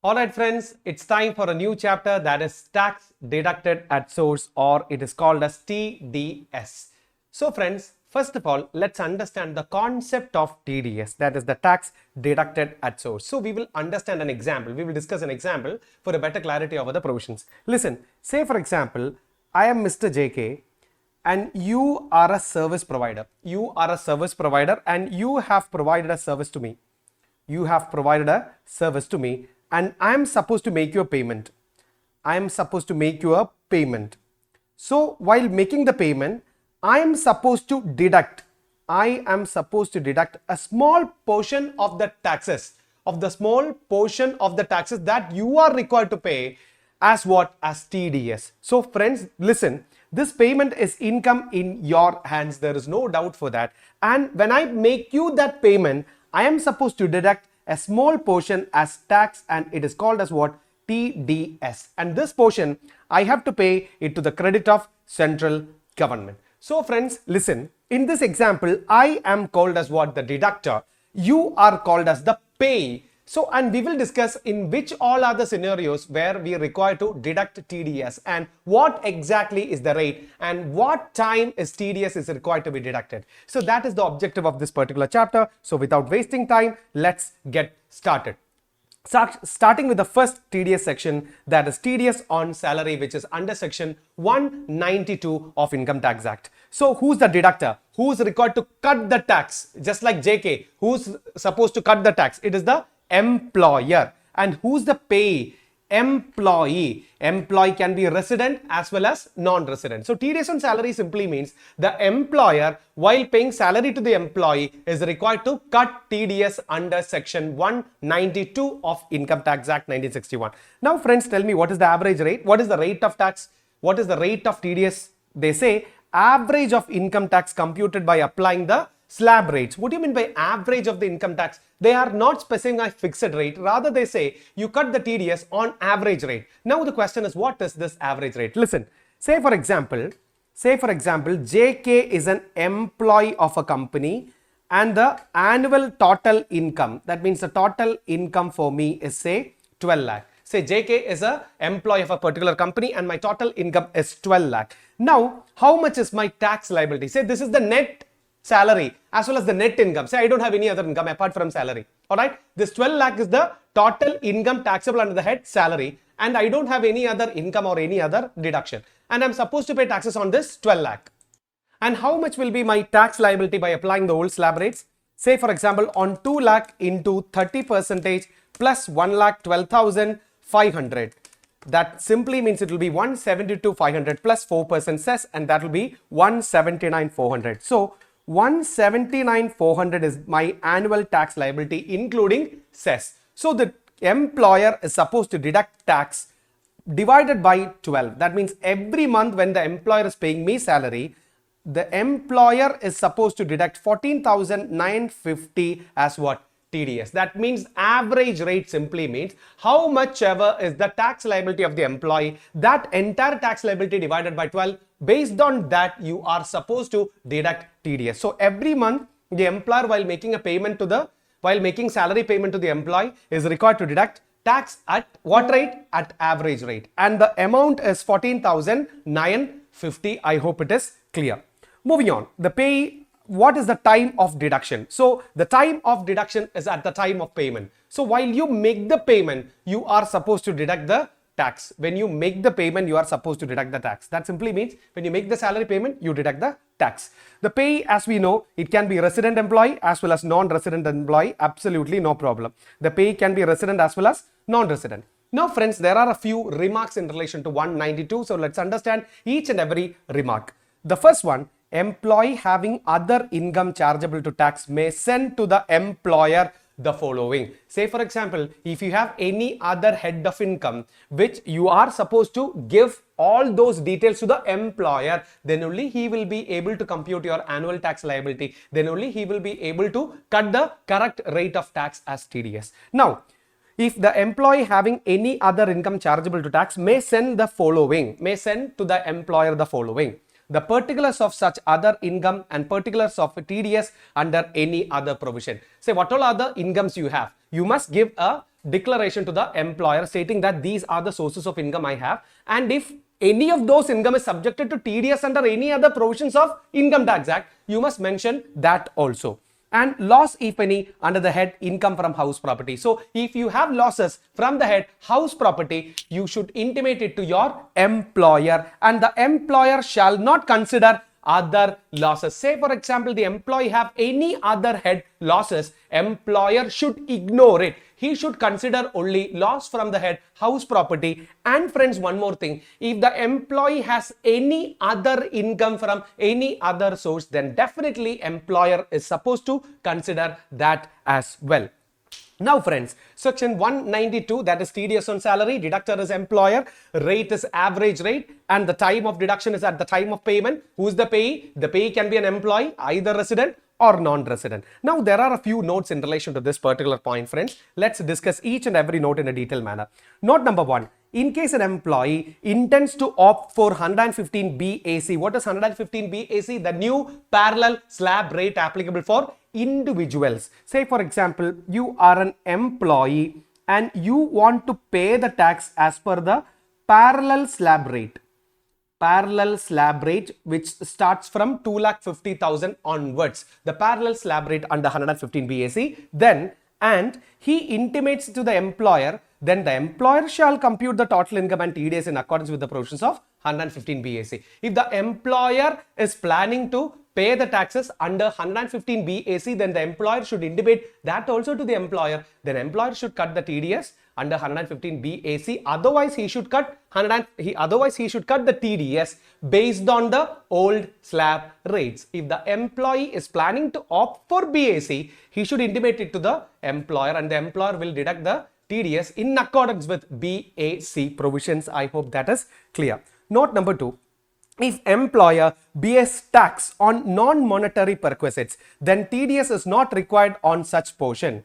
Alright friends, it's time for a new chapter, that is tax deducted at source, or it is called as TDS. So friends, first of all, let's understand the concept of TDS, that is the tax deducted at source. So we will understand an example, we will discuss an example for a better clarity over the provisions. Listen, say for example, I am Mr. JK and you are a service provider. You are a service provider and you have provided a service to me. You have provided a service to me and I am supposed to make you a payment. I am supposed to make you a payment. So while making the payment, I am supposed to deduct. I am supposed to deduct a small portion of the taxes, that you are required to pay as what? As TDS. So friends, listen, this payment is income in your hands. There is no doubt for that. And when I make you that payment, I am supposed to deduct a small portion as tax, and it is called as what? TDS. And this portion I have to pay it to the credit of central government. So friends, listen, in this example, I am called as what? The deductor. You are called as the pay. So, and we will discuss in which all other scenarios where we require to deduct TDS and what exactly is the rate and what time is TDS is required to be deducted. So that is the objective of this particular chapter. So without wasting time, let's get started. Starting with the first TDS section, that is TDS on salary, which is under section 192 of Income Tax Act. So who's the deductor? Who's required to cut the tax? Just like JK, who's supposed to cut the tax? It is the employer. And who's the pay? Employee. Employee can be resident as well as non-resident. So TDS on salary simply means the employer, while paying salary to the employee, is required to cut TDS under section 192 of Income Tax Act 1961. Now friends, tell me, what is the average rate? What is the rate of tax? What is the rate of TDS? They say average of income tax computed by applying the slab rates. What do you mean by average of the income tax? They are not specifying a fixed rate. Rather, they say you cut the TDS on average rate. Now the question is, what is this average rate? Listen, say for example, JK is an employee of a company and the annual total income, that means the total income for me is say 12 lakh. Say JK is an employee of a particular company and my total income is 12 lakh. Now, how much is my tax liability? Say this is the net salary as well as the net income. Say I don't have any other income apart from salary. Alright, this 12 lakh is the total income taxable under the head salary, and I don't have any other income or any other deduction, and I'm supposed to pay taxes on this 12 lakh. And how much will be my tax liability by applying the old slab rates? Say for example, on 2 lakh into 30% plus 1 lakh 12,500. That simply means it will be 172,500 plus 4% cess, and that will be 179,400. So 179,400 is my annual tax liability including cess. So the employer is supposed to deduct tax divided by 12. That means every month when the employer is paying me salary, the employer is supposed to deduct 14,950 as what? TDS. That means average rate simply means how much ever is the tax liability of the employee, that entire tax liability divided by 12. Based on that, you are supposed to deduct TDS. So every month, the employer, while making salary payment to the employee, is required to deduct tax at what rate? At average rate. And the amount is 14,950. I hope it is clear. Moving on, the pay. What is the time of deduction? So the time of deduction is at the time of payment. So while you make the payment, you are supposed to deduct the tax. When you make the payment, you are supposed to deduct the tax. That simply means when you make the salary payment, you deduct the tax. The pay, as we know, it can be resident employee as well as non-resident employee. Absolutely no problem. The pay can be resident as well as non-resident. Now friends, there are a few remarks in relation to 192. So let's understand each and every remark. The first one, employee having other income chargeable to tax may send to the employer the following. Say for example, if you have any other head of income which you are supposed to give all those details to the employer, then only he will be able to compute your annual tax liability. Then only he will be able to cut the correct rate of tax as TDS. Now, if the employee having any other income chargeable to tax may send the following, may send to the employer the following. the particulars of such other income and particulars of TDS under any other provision. Say what all other incomes you have. You must give a declaration to the employer stating that these are the sources of income I have, and if any of those income is subjected to TDS under any other provisions of Income Tax Act, you must mention that also. And loss, if any, under the head income from house property. So if you have losses from the head house property, you should intimate it to your employer, and the employer shall not consider other losses. Say for example, the employee have any other head losses, employer should ignore it. He should consider only loss from the head house property. And friends, one more thing, if the employee has any other income from any other source, then definitely employer is supposed to consider that as well. Now friends, section 192, that is TDS on salary, deductor is employer, rate is average rate, and the time of deduction is at the time of payment. Who is the payee? The payee can be an employee, either resident or non-resident. Now there are a few notes in relation to this particular point, friends. Let's discuss each and every note in a detailed manner. Note number 1. In case an employee intends to opt for 115 BAC, what is 115 BAC? The new parallel slab rate applicable for individuals. Say for example, you are an employee and you want to pay the tax as per the parallel slab rate. Parallel slab rate which starts from 2,50,000 onwards. The parallel slab rate under 115 BAC. Then, and he intimates to the employer, then the employer shall compute the total income and TDS in accordance with the provisions of 115 BAC. If the employer is planning to pay the taxes under 115 BAC, then the employer should intimate that also to the employer. Then employer should cut the TDS under 115 BAC. Otherwise, he should cut the TDS based on the old slab rates. If the employee is planning to opt for BAC, he should intimate it to the employer, and the employer will deduct the TDS in accordance with BAC provisions. I hope that is clear. Note number 2. If employer bears tax on non-monetary perquisites, then TDS is not required on such portion.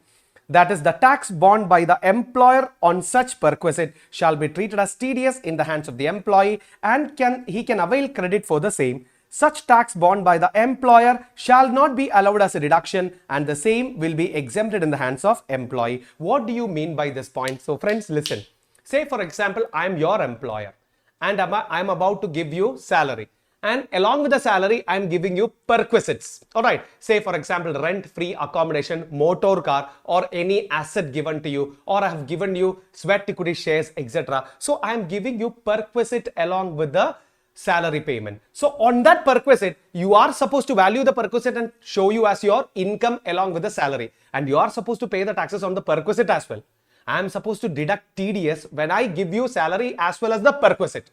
That is, the tax borne by the employer on such perquisite shall be treated as TDS in the hands of the employee, and he can avail credit for the same. Such tax borne by the employer shall not be allowed as a deduction, and the same will be exempted in the hands of employee. What do you mean by this point? So friends, listen. Say for example, I am your employer and I am about to give you salary, and along with the salary I am giving you perquisites. Alright, say for example, rent-free accommodation, motor car, or any asset given to you, or I have given you sweat equity shares, etc. So I am giving you perquisite along with the salary payment. So on that perquisite, you are supposed to value the perquisite and show you as your income along with the salary, and you are supposed to pay the taxes on the perquisite as well. I am supposed to deduct TDS when I give you salary as well as the perquisite.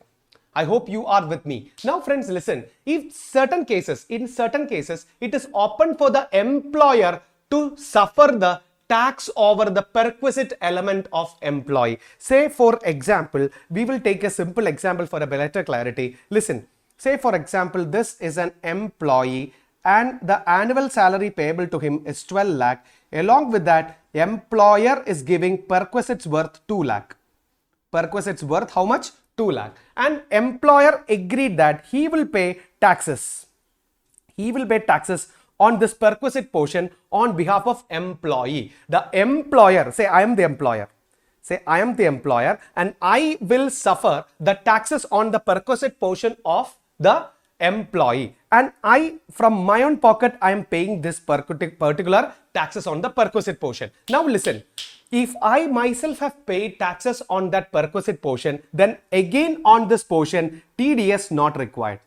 I hope you are with me. Now friends, listen. In certain cases, it is open for the employer to suffer the tax over the perquisite element of employee. Say for example, we will take a simple example for a better clarity. Listen. Say for example, this is an employee and the annual salary payable to him is 12 lakh. Along with that, employer is giving perquisites worth 2 lakh. Perquisites worth how much? 2 lakh. And employer agreed that he will pay taxes. He will pay taxes on this perquisite portion on behalf of employee. The employer, say I am the employer. Say I am the employer and I will suffer the taxes on the perquisite portion of the employee, and I from my own pocket I am paying this particular taxes on the perquisite portion. Now listen, if I myself have paid taxes on that perquisite portion, then again on this portion TDS not required.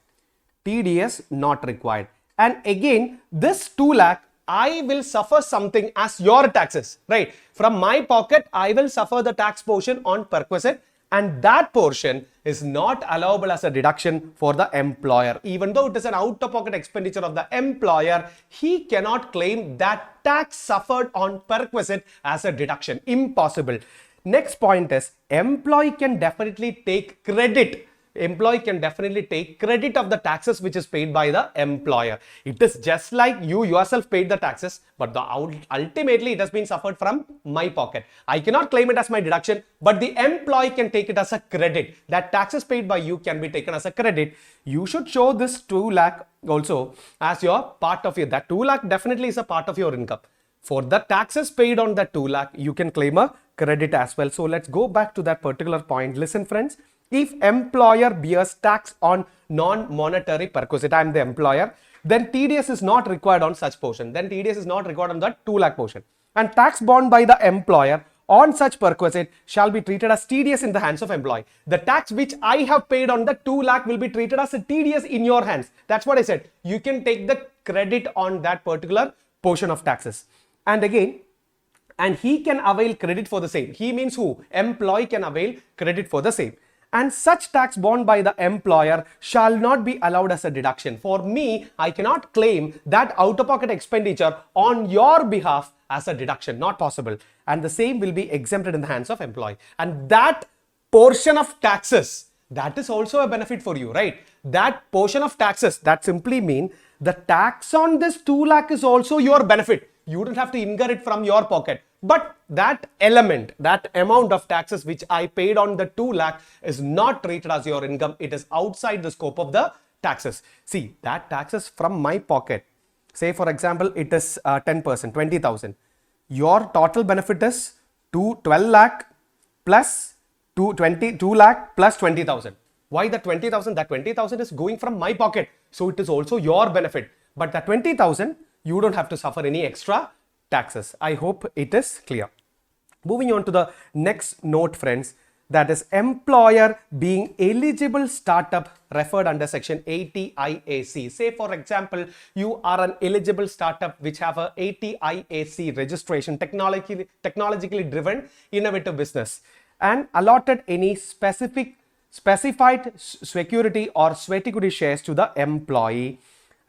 TDS not required. And again this 2 lakh I will suffer something as your taxes, right? From my pocket I will suffer the tax portion on perquisite, and that portion is not allowable as a deduction for the employer. Even though it is an out-of-pocket expenditure of the employer, he cannot claim that tax suffered on perquisite as a deduction. Impossible. Next point is, employee can definitely take credit employee can definitely take credit of the taxes which is paid by the employer. It is just like you yourself paid the taxes, but ultimately it has been suffered from my pocket. I cannot claim it as my deduction, but the employee can take it as a credit. That taxes paid by you can be taken as a credit. You should show this 2 lakh also as your part of your, that 2 lakh definitely is a part of your income. For the taxes paid on that 2 lakh, you can claim a credit as well. So let's go back to that particular point. Listen friends, if employer bears tax on non-monetary perquisite, I am the employer, then TDS is not required on such portion. Then TDS is not required on that 2 lakh portion. And tax borne by the employer on such perquisite shall be treated as TDS in the hands of employee. The tax which I have paid on the 2 lakh will be treated as a TDS in your hands. That's what I said. You can take the credit on that particular portion of taxes. And again, and he can avail credit for the same. He means who? Employee can avail credit for the same. And such tax borne by the employer shall not be allowed as a deduction. For me, I cannot claim that out-of-pocket expenditure on your behalf as a deduction. Not possible. And the same will be exempted in the hands of employee. And that portion of taxes, that is also a benefit for you, right? That portion of taxes, that simply mean the tax on this 2 lakh is also your benefit. You don't have to incur it from your pocket. But that element, that amount of taxes which I paid on the 2 lakh is not treated as your income. It is outside the scope of the taxes. See, that taxes from my pocket. Say for example, it is 10%, 20,000. Your total benefit is 12 lakh plus 2 lakh plus 20,000. Why the 20,000? That 20,000 is going from my pocket. So it is also your benefit. But that 20,000, you don't have to suffer any extra taxes. I hope it is clear. Moving on to the next note, friends, that is employer being eligible startup referred under section 80 IAC. Say for example, you are an eligible startup which have a 80 IAC registration, technologically driven innovative business, and allotted any specified security or sweat equity shares to the employee,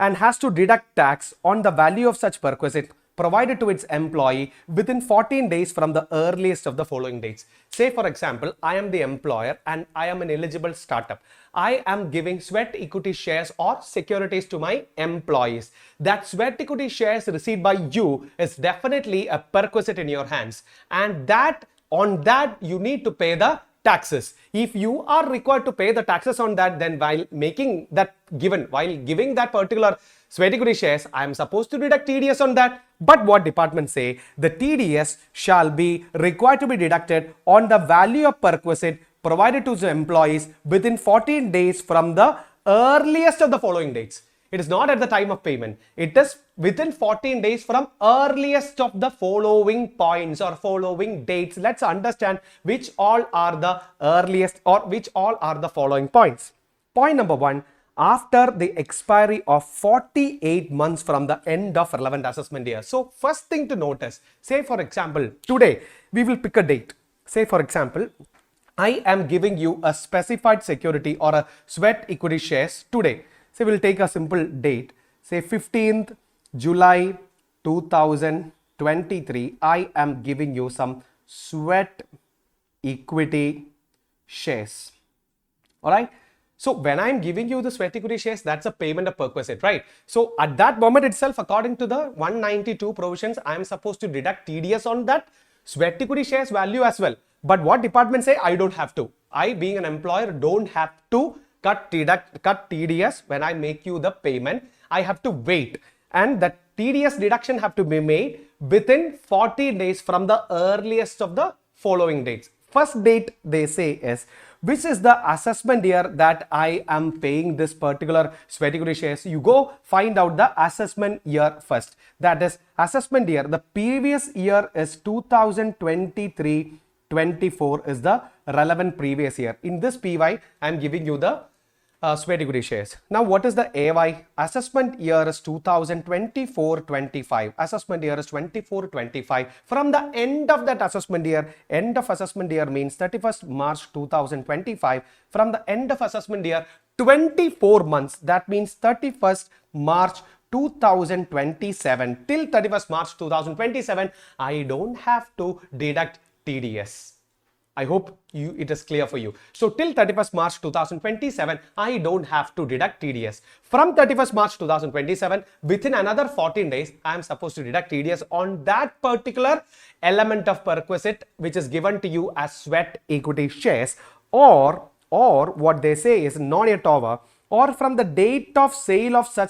and has to deduct tax on the value of such perquisite provided to its employee within 14 days from the earliest of the following dates. Say for example, I am the employer and I am an eligible startup. I am giving sweat equity shares or securities to my employees. That sweat equity shares received by you is definitely a perquisite in your hands, and that on that you need to pay the taxes. If you are required to pay the taxes on that, then while giving that particular sweat equity shares, I am supposed to deduct TDS on that. But what department say? The TDS shall be required to be deducted on the value of perquisite provided to the employees within 14 days from the earliest of the following dates. It is not at the time of payment. It is within 14 days from earliest of the following points or following dates. Let's understand which all are the earliest or which all are the following points. Point number 1. After the expiry of 48 months from the end of relevant assessment year. So first thing to notice, say for example, today we will pick a date. Say for example, I am giving you a specified security or a sweat equity shares today. So we'll take a simple date, say 15th July 2023. I am giving you some sweat equity shares. All right. So when I'm giving you the sweat equity shares, that's a payment of perquisite, right? So at that moment itself, according to the 192 provisions, I am supposed to deduct TDS on that sweat equity shares value as well. But what department say? I don't have to. I, being an employer, don't have to cut TDS when I make you the payment. I have to wait, and the TDS deduction have to be made within 40 days from the earliest of the following dates. First date they say is, which is the assessment year that I am paying this particular sweat equity shares. You go find out the assessment year first. That is assessment year. The previous year is 2023-24 is the relevant previous year. In this PY, I am giving you the sweat equity shares. Now, what is the AY? Assessment year is 2024-25. Assessment year is 24-25. From the end of that assessment year, end of assessment year means 31st March 2025. From the end of assessment year, 24 months. That means 31st March 2027 till 31st March 2027. I don't have to deduct TDS. I hope it is clear for you. So till 31st March 2027, I don't have to deduct TDS. From 31st March 2027, within another 14 days, I am supposed to deduct TDS on that particular element of perquisite which is given to you as sweat equity shares, or what they say is non-yet over, or from the date of sale of such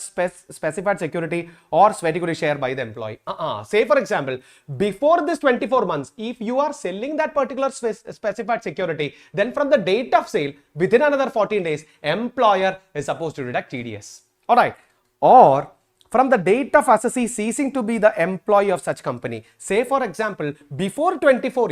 specified security or sweat equity share by the employee. Say for example, before this 24 months, if you are selling that particular specified security, then from the date of sale, within another 14 days, employer is supposed to deduct TDS. Alright. Or from the date of assessee ceasing to be the employee of such company. Say for example, before 24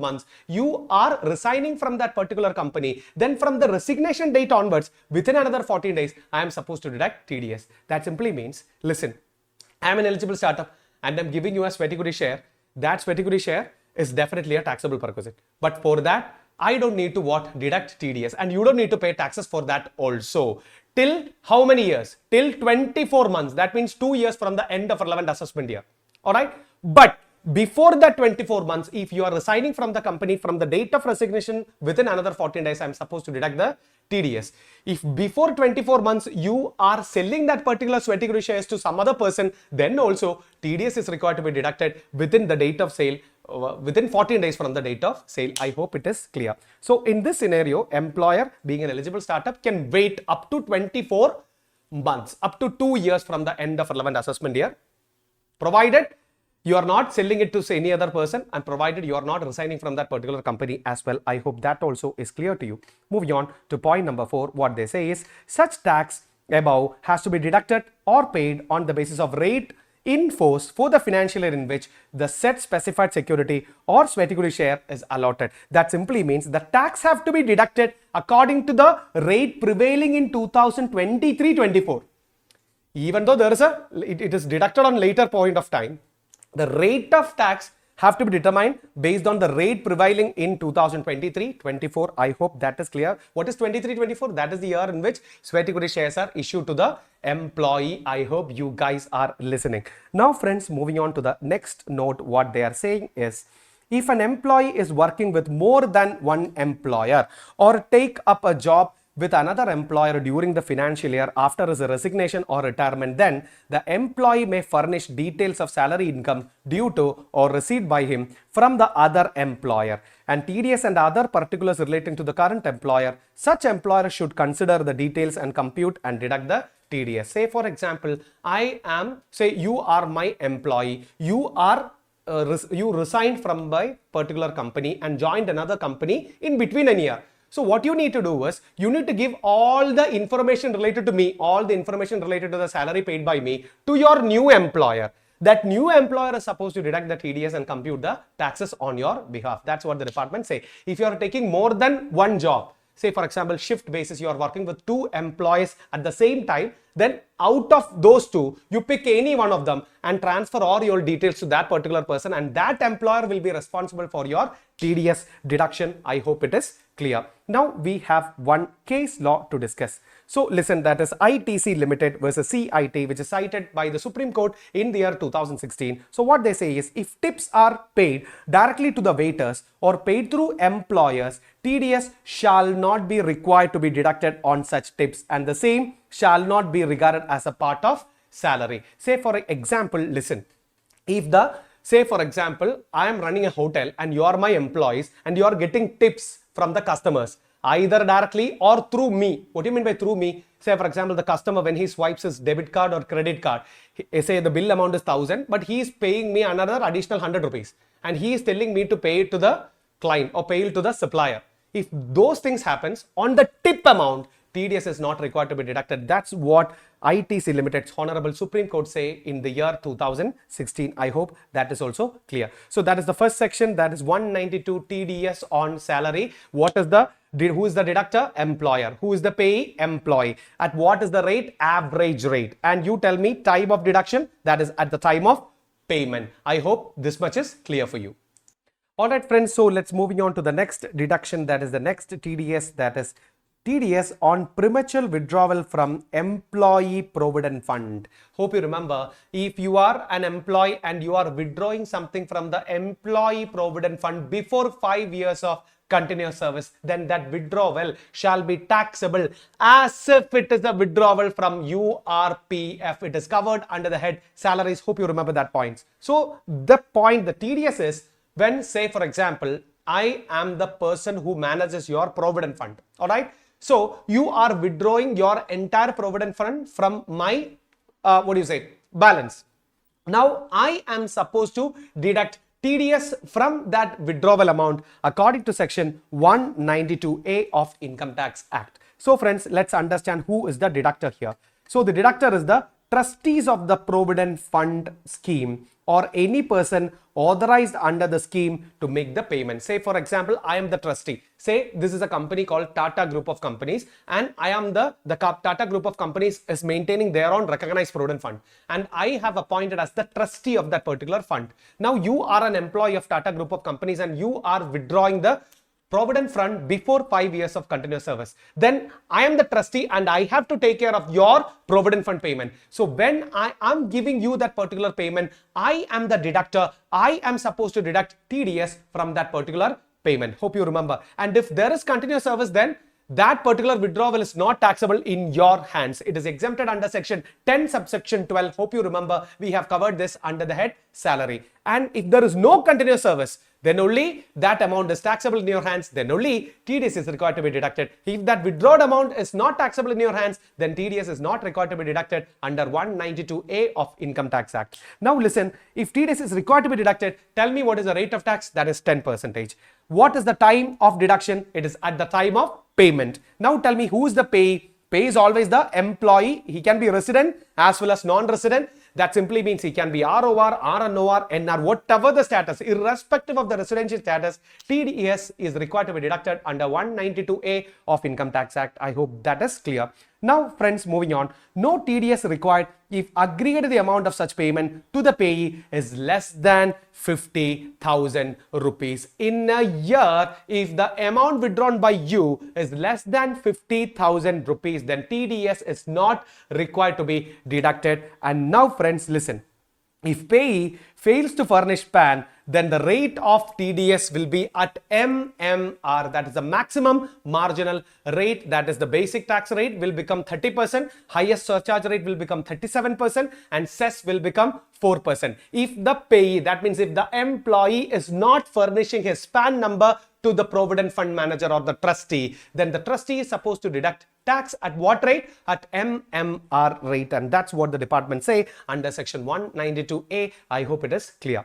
months, you are resigning from that particular company. Then from the resignation date onwards, within another 14 days, I am supposed to deduct TDS. That simply means, listen, I am an eligible startup and I am giving you a sweat equity share. That sweat equity share is definitely a taxable perquisite. But for that, I don't need to deduct TDS, and you don't need to pay taxes for that also. Till how many years? Till 24 months. That means 2 years from the end of relevant assessment year. Alright? But before that 24 months, if you are resigning from the company from the date of resignation within another 14 days, I am supposed to deduct the TDS. If before 24 months you are selling that particular sweat equity shares to some other person, then also TDS is required to be deducted within the date of sale, within 14 days from the date of sale. I hope it is clear. So in this scenario, employer being an eligible startup can wait up to 24 months, up to 2 years from the end of relevant assessment year, provided you are not selling it to any other person, and provided you are not resigning from that particular company as well. I hope that also is clear to you. Moving on to point number 4, what they say is such tax above has to be deducted or paid on the basis of rate in force for the financial year in which the said specified security or sweat equity share is allotted. That simply means the tax have to be deducted according to the rate prevailing in 2023-24. Even though there is it is deducted on later point of time, the rate of tax have to be determined based on the rate prevailing in 2023-24. I hope that is clear. What is 23-24? That is the year in which sweat equity shares are issued to the employee. I hope you guys are listening. Now friends, moving on to the next note, what they are saying is, if an employee is working with more than one employer or take up a job with another employer during the financial year after his resignation or retirement, then the employee may furnish details of salary income due to or received by him from the other employer and TDS and other particulars relating to the current employer. Such employer should consider the details and compute and deduct the TDS. Say for example, you are my employee, you resigned from my particular company and joined another company in between a year. So what you need to do is, you need to give all the information related to me, all the information related to the salary paid by me to your new employer. That new employer is supposed to deduct the TDS and compute the taxes on your behalf. That's what the department say. If you are taking more than one job, say for example shift basis, you are working with 2 employees at the same time, then out of those 2, you pick any one of them and transfer all your details to that particular person, and that employer will be responsible for your TDS deduction. I hope it is clear. Now we have one case law to discuss. So listen, that is ITC Limited versus CIT, which is cited by the Supreme Court in the year 2016. So what they say is, if tips are paid directly to the waiters or paid through employers, TDS shall not be required to be deducted on such tips, and the same shall not be regarded as a part of salary. Say for example, listen, say for example, I am running a hotel and you are my employees and you are getting tips from the customers, either directly or through me. What do you mean by through me? Say for example, the customer, when he swipes his debit card or credit card, say the bill amount is 1000, but he is paying me another additional 100 rupees and he is telling me to pay it to the client or pay it to the supplier. If those things happens on the tip amount, TDS is not required to be deducted. That's what ITC Limited's Honorable Supreme Court say in the year 2016. I hope that is also clear. So that is the first section, that is 192 TDS on salary. Who is the deductor? Employer. Who is the payee? Employee. At what is the rate? Average rate. And you tell me type of deduction, that is at the time of payment. I hope this much is clear for you. Alright friends, so let's moving on to the next deduction, that is the next TDS, that is TDS on premature withdrawal from employee provident fund. Hope you remember, if you are an employee and you are withdrawing something from the employee provident fund before 5 years of continuous service, then that withdrawal shall be taxable as if it is a withdrawal from URPF. It is covered under the head salaries. Hope you remember that point. So the point, the TDS is when, say for example, I am the person who manages your provident fund. All right. So you are withdrawing your entire provident fund from my balance. Now I am supposed to deduct TDS from that withdrawal amount according to section 192A of Income Tax Act. So friends, let's understand who is the deductor here. So the deductor is the trustees of the provident fund scheme or any person authorized under the scheme to make the payment. Say for example, I am the trustee. Say this is a company called Tata Group of Companies, and I am the Tata Group of Companies is maintaining their own recognized provident fund, and I have appointed as the trustee of that particular fund. Now you are an employee of Tata Group of Companies and you are withdrawing the provident fund before 5 years of continuous service. Then I am the trustee and I have to take care of your provident fund payment. So when I am giving you that particular payment, I am the deductor. I am supposed to deduct TDS from that particular payment. Hope you remember. And if there is continuous service, then that particular withdrawal is not taxable in your hands. It is exempted under section 10 subsection 12. Hope you remember, we have covered this under the head salary. And if there is no continuous service, then only that amount is taxable in your hands, then only TDS is required to be deducted. If that withdrawed amount is not taxable in your hands, then TDS is not required to be deducted under 192A of Income Tax Act. Now listen, if TDS is required to be deducted, tell me what is the rate of tax? That is 10%. What is the time of deduction? It is at the time of payment. Now tell me, who is the payee? Pay is always the employee. He can be resident as well as non-resident. That simply means he can be ROR, RNOR, NR, whatever the status, irrespective of the residential status, TDS is required to be deducted under 192A of Income Tax Act. I hope that is clear. Now friends, moving on, no TDS required if aggregated the amount of such payment to the payee is less than 50,000 rupees. In a year, if the amount withdrawn by you is less than 50,000 rupees, then TDS is not required to be deducted. And now friends, listen. If payee fails to furnish PAN, then the rate of TDS will be at MMR, that is the maximum marginal rate, that is the basic tax rate will become 30%, highest surcharge rate will become 37%, and cess will become 4%. If the payee, that means if the employee is not furnishing his PAN number to the provident fund manager or the trustee, then the trustee is supposed to deduct tax at what rate? At MMR rate, and that's what the department say under section 192A. I hope it is clear.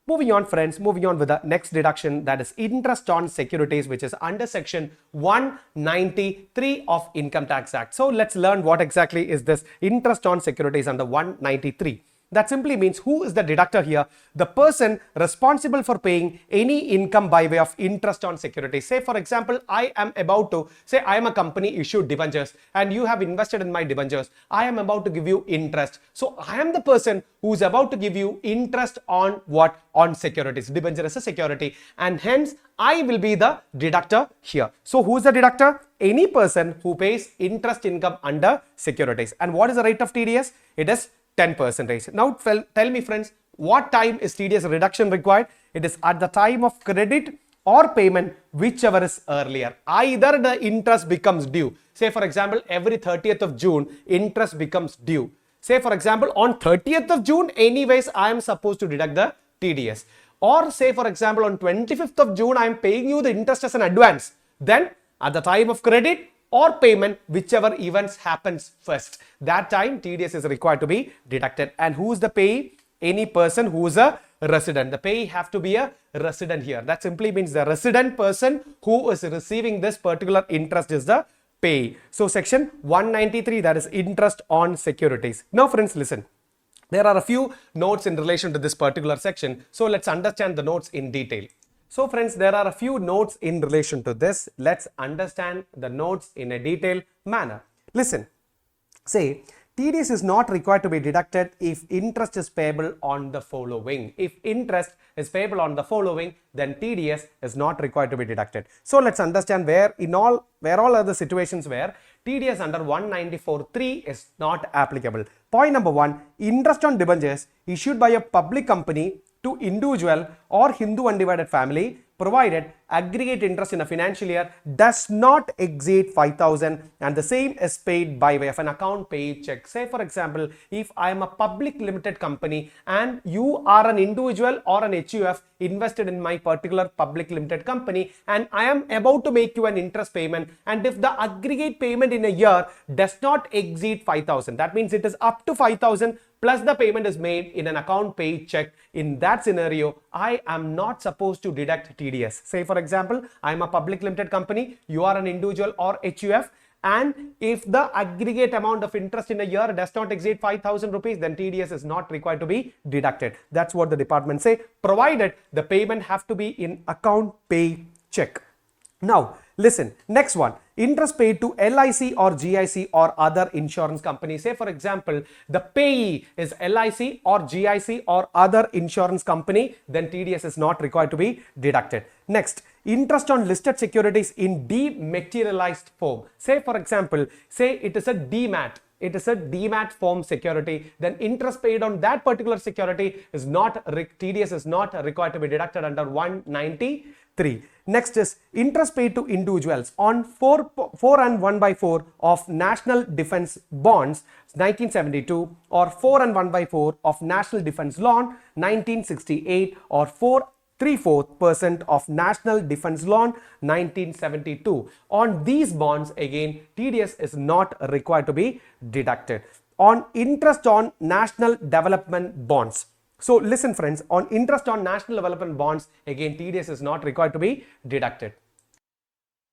Moving on friends, moving on with the next deduction, that is interest on securities, which is under section 193 of Income Tax Act. So let's learn what exactly is this interest on securities under 193. That simply means who is the deductor here? The person responsible for paying any income by way of interest on securities. Say for example, I am about to, say I am a company issued debentures and you have invested in my debentures. I am about to give you interest. So I am the person who is about to give you interest on what? On securities. Debenture is a security, and hence I will be the deductor here. So who is the deductor? Any person who pays interest income under securities. And what is the rate of TDS? It is 10%. Now tell me friends, what time is TDS reduction required? It is at the time of credit or payment, whichever is earlier. Either the interest becomes due. Say for example, every 30th of June, interest becomes due. Say for example, on 30th of June, anyways, I am supposed to deduct the TDS. Or say for example, on 25th of June, I am paying you the interest as an advance. Then at the time of credit or payment, whichever events happens first, that time TDS is required to be deducted. And who is the payee? Any person who is a resident. The payee have to be a resident here. That simply means the resident person who is receiving this particular interest is the payee. So section 193, that is interest on securities. Now friends, listen. There are a few notes in relation to this particular section. So let's understand the notes in detail. So friends, there are a few notes in relation to this. Let's understand the notes in a detailed manner. Listen, say TDS is not required to be deducted if interest is payable on the following. If interest is payable on the following, then TDS is not required to be deducted. So let's understand where all are the situations where TDS under 194(3) is not applicable. Point number 1, interest on debentures issued by a public company to individual or Hindu undivided family, provided aggregate interest in a financial year does not exceed 5,000 and the same is paid by way of an account paid check. Say for example, if I am a public limited company and you are an individual or an HUF invested in my particular public limited company, and I am about to make you an interest payment, and if the aggregate payment in a year does not exceed 5,000, that means it is up to 5,000 plus the payment is made in an account paid check. In that scenario, I am not supposed to deduct TDS. Say for example, I am a public limited company, you are an individual or HUF, and if the aggregate amount of interest in a year does not exceed 5,000 rupees, then TDS is not required to be deducted. That's what the department say, provided the payment have to be in account pay check. Now listen, next one, interest paid to LIC or GIC or other insurance companies. Say for example, the payee is LIC or GIC or other insurance company, then TDS is not required to be deducted. Next, interest on listed securities in dematerialized form. Say for example, say it is a demat form security, then interest paid on that particular security is not, TDS is not required to be deducted under 193. Next is interest paid to individuals on 4 and 1/4 of National Defence Bonds 1972 or 4 and 1/4 of National Defence Loan 1968 or 3/4% of National Defence Loan 1972. On these bonds, again, TDS is not required to be deducted. On interest on national development bonds. So listen friends, on interest on national development bonds, again, TDS is not required to be deducted.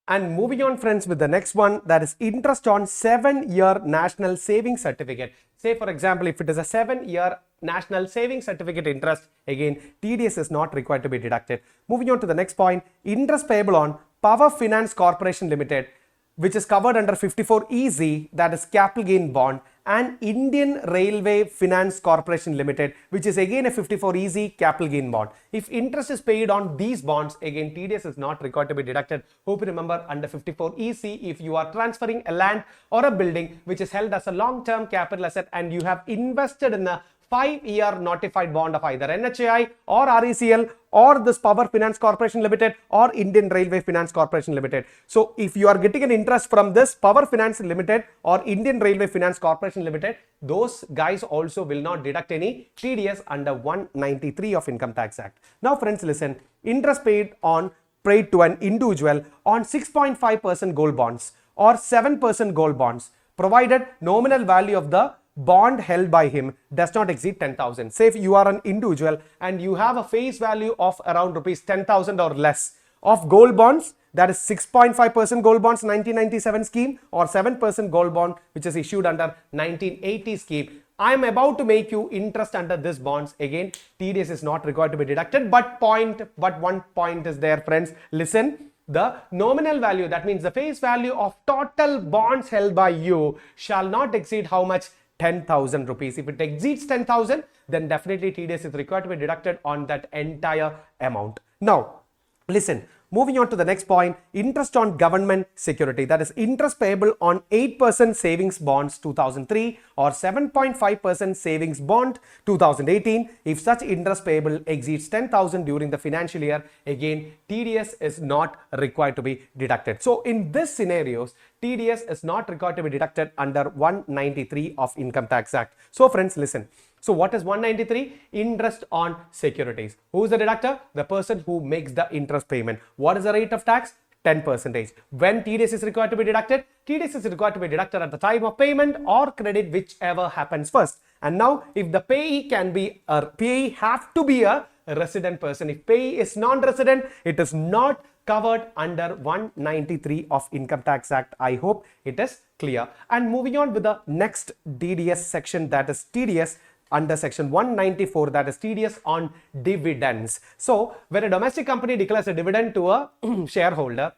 And moving on friends with the next one, that is interest on 7-year national savings certificate. Say for example, if it is a 7-year national savings certificate interest, again TDS is not required to be deducted. Moving on to the next point, interest payable on Power Finance Corporation Limited, which is covered under 54EZ, that is capital gain bond, and Indian Railway Finance Corporation Limited, which is again a 54EZ capital gain bond. If interest is paid on these bonds, again TDS is not required to be deducted. Hope you remember, under 54EC, if you are transferring a land or a building which is held as a long-term capital asset and you have invested in a 5-year notified bond of either NHAI or RECL or this Power Finance Corporation Limited or Indian Railway Finance Corporation Limited. So if you are getting an interest from this Power Finance Limited or Indian Railway Finance Corporation Limited, those guys also will not deduct any TDS under 193 of Income Tax Act. Now friends, listen, interest paid to an individual on 6.5% gold bonds or 7% gold bonds, provided nominal value of the bond held by him does not exceed 10,000. Say if you are an individual and you have a face value of around rupees 10,000 or less of gold bonds, that is 6.5% gold bonds 1997 scheme or 7% gold bond which is issued under 1980 scheme. I am about to make you interest under this bonds. Again, TDS is not required to be deducted, but one point is there friends. Listen, the nominal value, that means the face value of total bonds held by you shall not exceed how much? 10,000 rupees. If it exceeds 10,000, then definitely TDS is required to be deducted on that entire amount. Now, listen, moving on to the next point, interest on government security, that is interest payable on 8% savings bonds 2003 or 7.5% savings bond 2018. If such interest payable exceeds 10,000 during the financial year, again TDS is not required to be deducted. So in this scenarios, TDS is not required to be deducted under 193 of Income Tax Act. So friends, listen. So what is 193? Interest on securities. Who is the deductor? The person who makes the interest payment. What is the rate of tax? 10%. When TDS is required to be deducted? TDS is required to be deducted at the time of payment or credit, whichever happens first. And now, if the payee have to be a resident person. If payee is non-resident, it is not covered under 193 of Income Tax Act. I hope it is clear. And moving on with the next DDS section, that is TDS under section 194, that is TDS on dividends. So when a domestic company declares a dividend to a shareholder,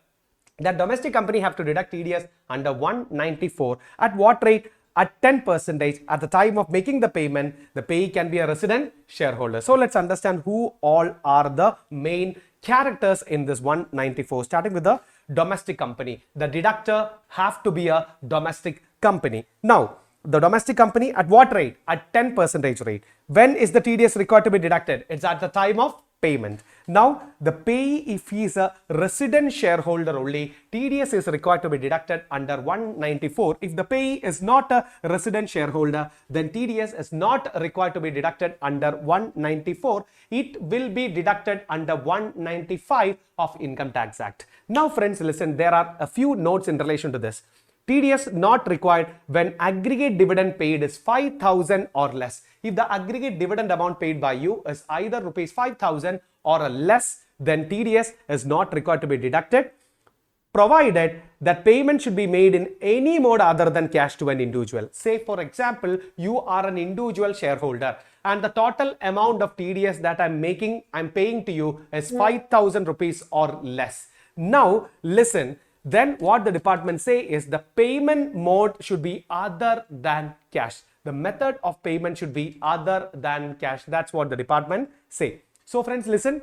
that domestic company have to deduct TDS under 194. At what rate? at 10% at the time of making the payment, the payee can be a resident shareholder. So let's understand who all are the main characters in this 194, starting with the domestic company. The deductor have to be a domestic company. Now, the domestic company at what rate? At 10% rate. When is the TDS required to be deducted? It's at the time of payment. Now, the payee, if he is a resident shareholder only, TDS is required to be deducted under 194. If the payee is not a resident shareholder, then TDS is not required to be deducted under 194. It will be deducted under 195 of Income Tax Act. Now, friends, listen, there are a few notes in relation to this. TDS not required when aggregate dividend paid is 5,000 or less. If the aggregate dividend amount paid by you is either rupees 5,000 or less, then TDS is not required to be deducted, provided that payment should be made in any mode other than cash to an individual. Say, for example, you are an individual shareholder and the total amount of TDS that I'm paying to you is 5,000 rupees or less. Now, listen. Then what the department say is the payment mode should be other than cash. The method of payment should be other than cash. That's what the department say. So friends, listen,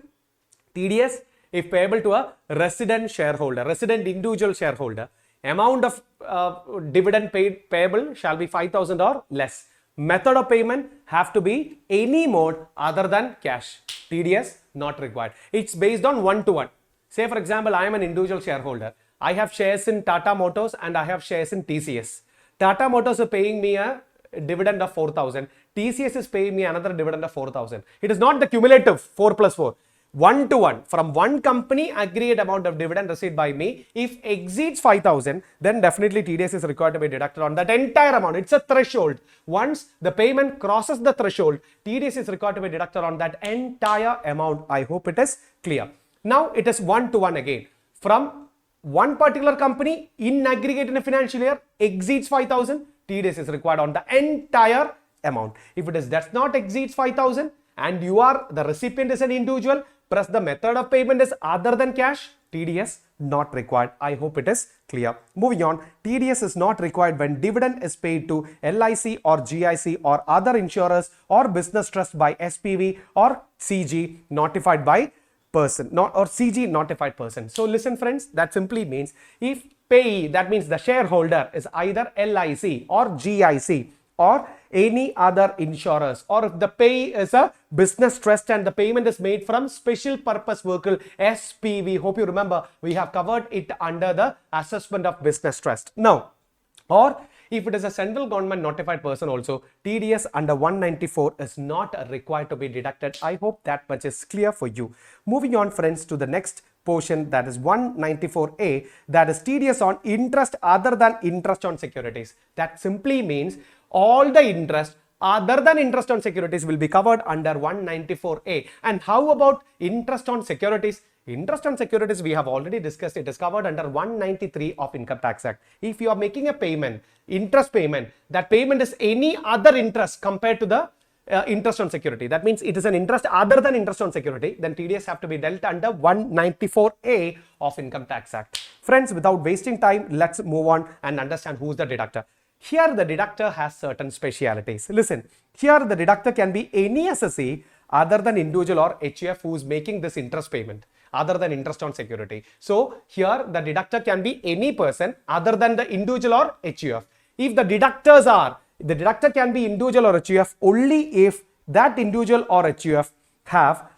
TDS if payable to a resident shareholder, resident individual shareholder, amount of dividend payable shall be 5,000 or less. Method of payment have to be any mode other than cash. TDS not required. It's based on one-to-one. Say for example, I am an individual shareholder. I have shares in Tata Motors and I have shares in TCS. Tata Motors is paying me a dividend of 4,000. TCS is paying me another dividend of 4,000. It is not the cumulative 4 plus 4. One to one. From one company, aggregate amount of dividend received by me. If exceeds 5,000, then definitely TDS is required to be deducted on that entire amount. It's a threshold. Once the payment crosses the threshold, TDS is required to be deducted on that entire amount. I hope it is clear. Now it is one to one again. From one particular company in aggregate in a financial year exceeds 5,000, TDS is required on the entire amount. If it does not exceed 5,000 and you are the recipient is an individual, plus the method of payment is other than cash, TDS not required. I hope it is clear. Moving on, TDS is not required when dividend is paid to LIC or GIC or other insurers or business trust by SPV or CG notified by person, or CG notified person. So listen friends, that simply means if payee, that means the shareholder is either LIC or GIC or any other insurers, or if the payee is a business trust and the payment is made from special purpose vehicle SPV. Hope you remember we have covered it under the assessment of business trust. Now, or if it is a central government notified person also, TDS under 194 is not required to be deducted. I hope that much is clear for you. Moving on friends to the next portion, that is 194A, that is TDS on interest other than interest on securities. That simply means all the interest other than interest on securities will be covered under 194A. And how about interest on securities? Interest on securities we have already discussed. It is covered under 193 of Income Tax Act. If you are making a payment, interest payment, that payment is any other interest compared to the interest on security. That means it is an interest other than interest on security. Then TDS have to be dealt under 194A of Income Tax Act. Friends, without wasting time, let's move on and understand who is the deductor. Here the deductor has certain specialities. Listen, here the deductor can be any assessee other than individual or HUF who is making this interest payment other than interest on security. So here the deductor can be any person other than the individual or HUF. If the deductors are, the deductor can be individual or HUF only if that individual or HUF have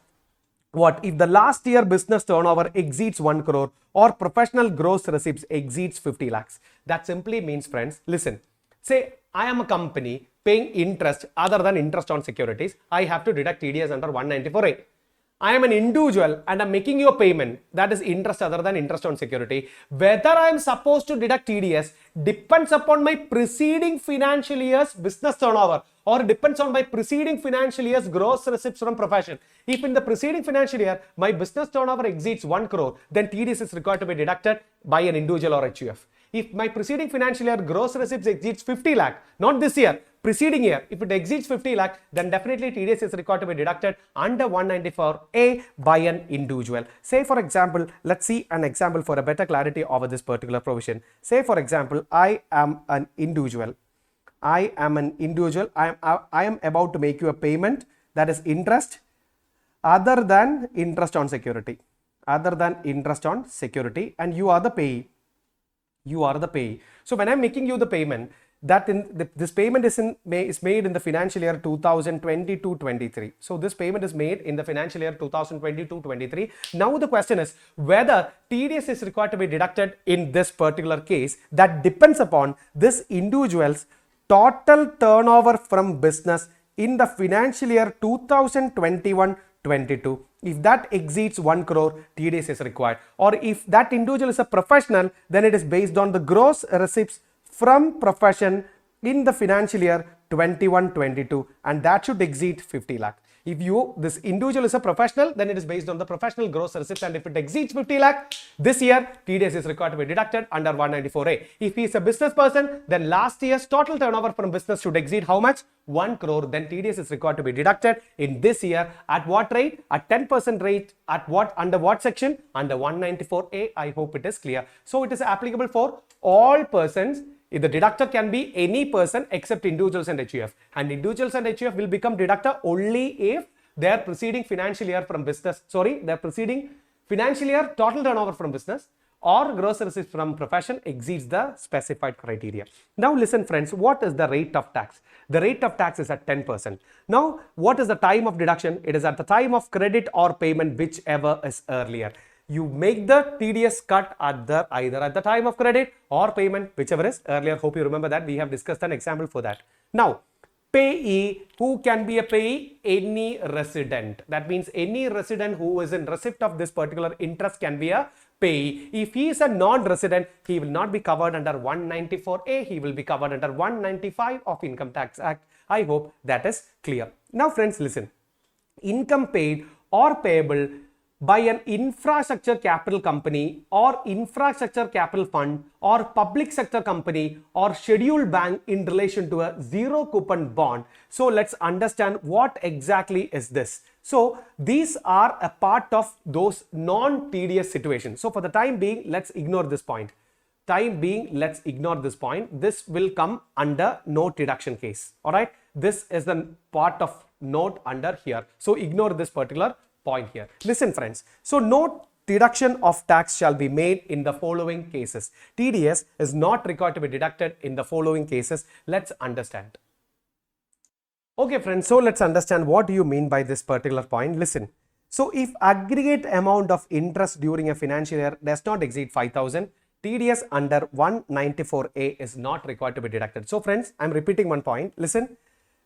what? If the last year business turnover exceeds 1 crore or professional gross receipts exceeds 50 lakhs. That simply means friends, listen, say I am a company paying interest other than interest on securities. I have to deduct TDS under 194A. I am an individual and I'm making you a payment that is interest other than interest on security. Whether I am supposed to deduct TDS depends upon my preceding financial year's business turnover or depends on my preceding financial year's gross receipts from profession. If in the preceding financial year my business turnover exceeds 1 crore, then TDS is required to be deducted by an individual or HUF. If my preceding financial year gross receipts exceeds 50 lakh, not this year, preceding year, if it exceeds 50 lakh, then definitely TDS is required to be deducted under 194A by an individual. Say for example, let's see an example for a better clarity over this particular provision. Say for example, I am an individual. I am an individual. I am about to make you a payment, that is interest other than interest on security. Other than interest on security, and you are the payee. You are the payee. So when I'm making you the payment, this payment is made in the financial year 2022-23. So this payment is made in the financial year 2022-23. Now the question is whether TDS is required to be deducted in this particular case. That depends upon this individual's total turnover from business in the financial year 2021-22. If that exceeds 1 crore, TDS is required. Or if that individual is a professional, then it is based on the gross receipts from profession in the financial year 21-22, and that should exceed 50 lakh. If this individual is a professional, then it is based on the professional gross receipts, and if it exceeds 50 lakh this year, TDS is required to be deducted under 194A. If he is a business person, then last year's total turnover from business should exceed how much? 1 crore. Then TDS is required to be deducted in this year. At what rate? At 10% rate. At what? Under what section? Under 194A. I hope it is clear. So it is applicable for all persons. If the deductor can be any person except individuals and HUF, and individuals and HUF will become deductor only if their preceding financial year from business, their preceding financial year total turnover from business or gross receipts from profession exceeds the specified criteria. Now listen friends, what is the rate of tax? The rate of tax is at 10%. Now what is the time of deduction? It is at the time of credit or payment, whichever is earlier. You make the TDS cut at either at the time of credit or payment, whichever is earlier. Hope you remember that. We have discussed an example for that. Now, payee, who can be a payee? Any resident. That means any resident who is in receipt of this particular interest can be a payee. If he is a non-resident, he will not be covered under 194A. He will be covered under 195 of Income Tax Act. I hope that is clear. Now, friends, listen. Income paid or payable by an infrastructure capital company or infrastructure capital fund or public sector company or scheduled bank in relation to a zero coupon bond. So let's understand what exactly is this. So these are a part of those non-TDS situations. So for the time being, let's ignore this point. This will come under note deduction case. All right. This is the part of note under here. So ignore this particular point here. Listen friends, so no deduction of tax shall be made in the following cases. TDS is not required to be deducted in the following cases. Let's understand. Okay friends, so let's understand what do you mean by this particular point. Listen, so if aggregate amount of interest during a financial year does not exceed 5,000, TDS under 194A is not required to be deducted. So friends, I'm repeating one point. Listen,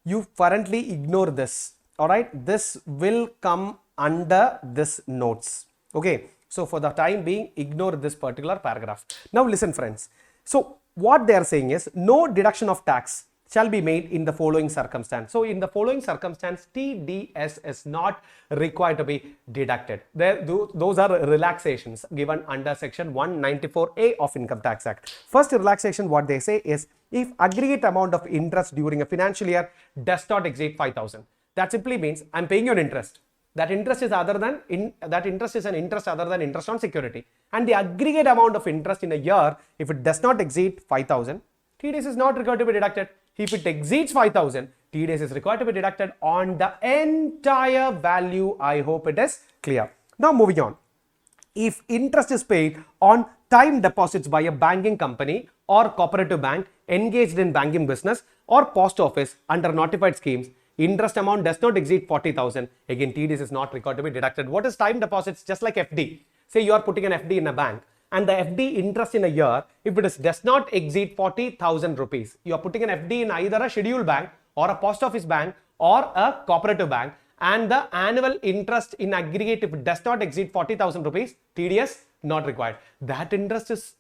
you currently ignore this. All right, this will come under this notes. Okay, so for the time being, ignore this particular paragraph. Now listen friends, so what they are saying is no deduction of tax shall be made in the following circumstance. So in the following circumstance, TDS is not required to be deducted. Those are relaxations given under section 194A of Income Tax Act. First relaxation, what they say is if aggregate amount of interest during a financial year does not exceed 5,000. That simply means I'm paying you an interest. That interest is an interest other than interest on security. And the aggregate amount of interest in a year, if it does not exceed 5,000, TDS is not required to be deducted. If it exceeds 5,000, TDS is required to be deducted on the entire value. I hope it is clear. Now moving on. If interest is paid on time deposits by a banking company or cooperative bank engaged in banking business or post office under notified schemes, interest amount does not exceed 40,000. Again, TDS is not required to be deducted. What is time deposits? Just like FD. Say you are putting an FD in a bank and the FD interest in a year, if it does not exceed 40,000 rupees, you are putting an FD in either a scheduled bank or a post office bank or a cooperative bank, and the annual interest in aggregate, if it does not exceed 40,000 rupees, TDS not required. That interest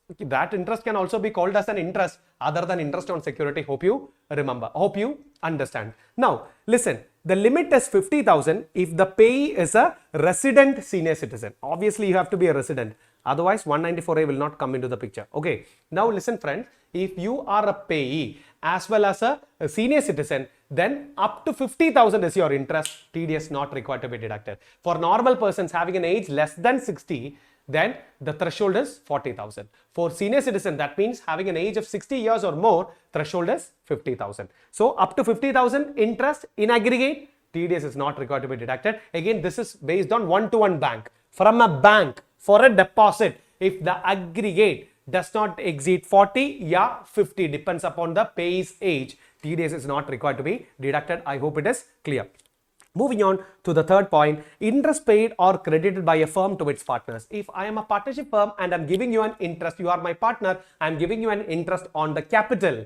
can also be called as an interest other than interest on security. Hope you remember. Hope you understand. Now listen, the limit is 50,000 if the payee is a resident senior citizen. Obviously you have to be a resident, otherwise 194A will not come into the picture. Okay, now listen friends, if you are a payee as well as a senior citizen, then up to 50,000 is your interest. TDS not required to be deducted. For normal persons having an age less than 60, then the threshold is 40,000. For senior citizen, that means having an age of 60 years or more, threshold is 50,000. So up to 50,000 interest in aggregate, TDS is not required to be deducted. Again, this is based on one-to-one bank. From a bank for a deposit, if the aggregate does not exceed 40, yeah, 50, depends upon the pay's age, TDS is not required to be deducted. I hope it is clear. Moving on to the third point, interest paid or credited by a firm to its partners. If I am a partnership firm and I'm giving you an interest, you are my partner, I'm giving you an interest on the capital.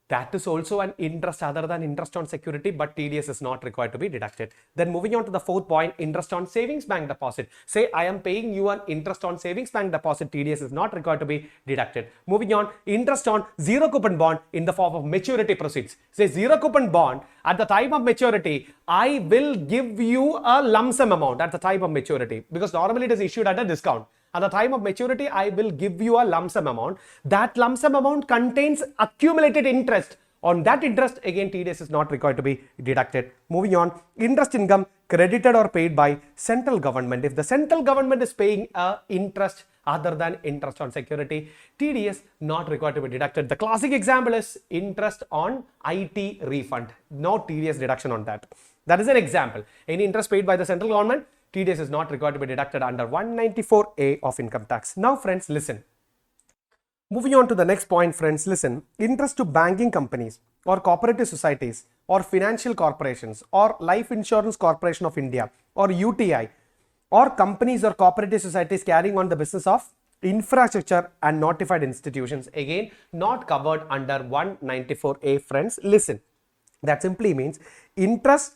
That is also an interest other than interest on security, but TDS is not required to be deducted. Then moving on to the fourth point, interest on savings bank deposit. Say I am paying you an interest on savings bank deposit, TDS is not required to be deducted. Moving on, interest on zero coupon bond in the form of maturity proceeds. Say zero coupon bond, at the time of maturity, I will give you a lump sum amount at the time of maturity, because normally it is issued at a discount. At the time of maturity, I will give you a lump sum amount. That lump sum amount contains accumulated interest. On that interest, again, TDS is not required to be deducted. Moving on, interest income credited or paid by central government. If the central government is paying interest other than interest on security, TDS not required to be deducted. The classic example is interest on IT refund. No TDS deduction on that. That is an example. Any interest paid by the central government, TDS is not required to be deducted under 194A of income tax. Now friends, listen. Moving on to the next point, friends, listen. Interest to banking companies or cooperative societies or financial corporations or Life Insurance Corporation of India or UTI or companies or cooperative societies carrying on the business of infrastructure and notified institutions, again not covered under 194A, friends. Listen. That simply means interest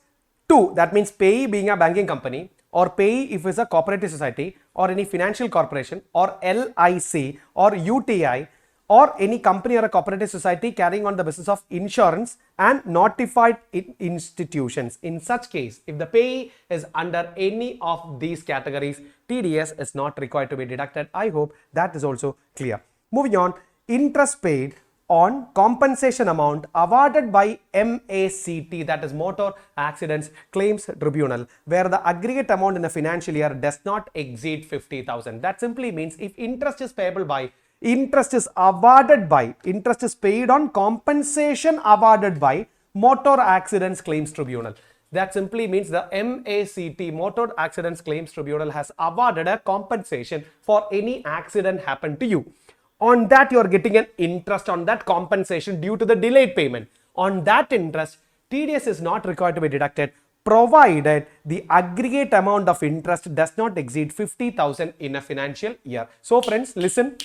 to, that means payee being a banking company, or payee if it's a cooperative society or any financial corporation or LIC or UTI or any company or a cooperative society carrying on the business of insurance and notified institutions. In such case, if the payee is under any of these categories, TDS is not required to be deducted. I hope that is also clear. Moving on, interest paid on compensation amount awarded by MACT, that is Motor Accidents Claims Tribunal, where the aggregate amount in a financial year does not exceed 50,000. That simply means if interest is payable by, interest is awarded by, interest is paid on compensation awarded by Motor Accidents Claims Tribunal. That simply means the MACT, Motor Accidents Claims Tribunal, has awarded a compensation for any accident happened to you. On that, you are getting an interest on that compensation due to the delayed payment. On that interest, TDS is not required to be deducted, provided the aggregate amount of interest does not exceed 50,000 in a financial year. So friends, listen.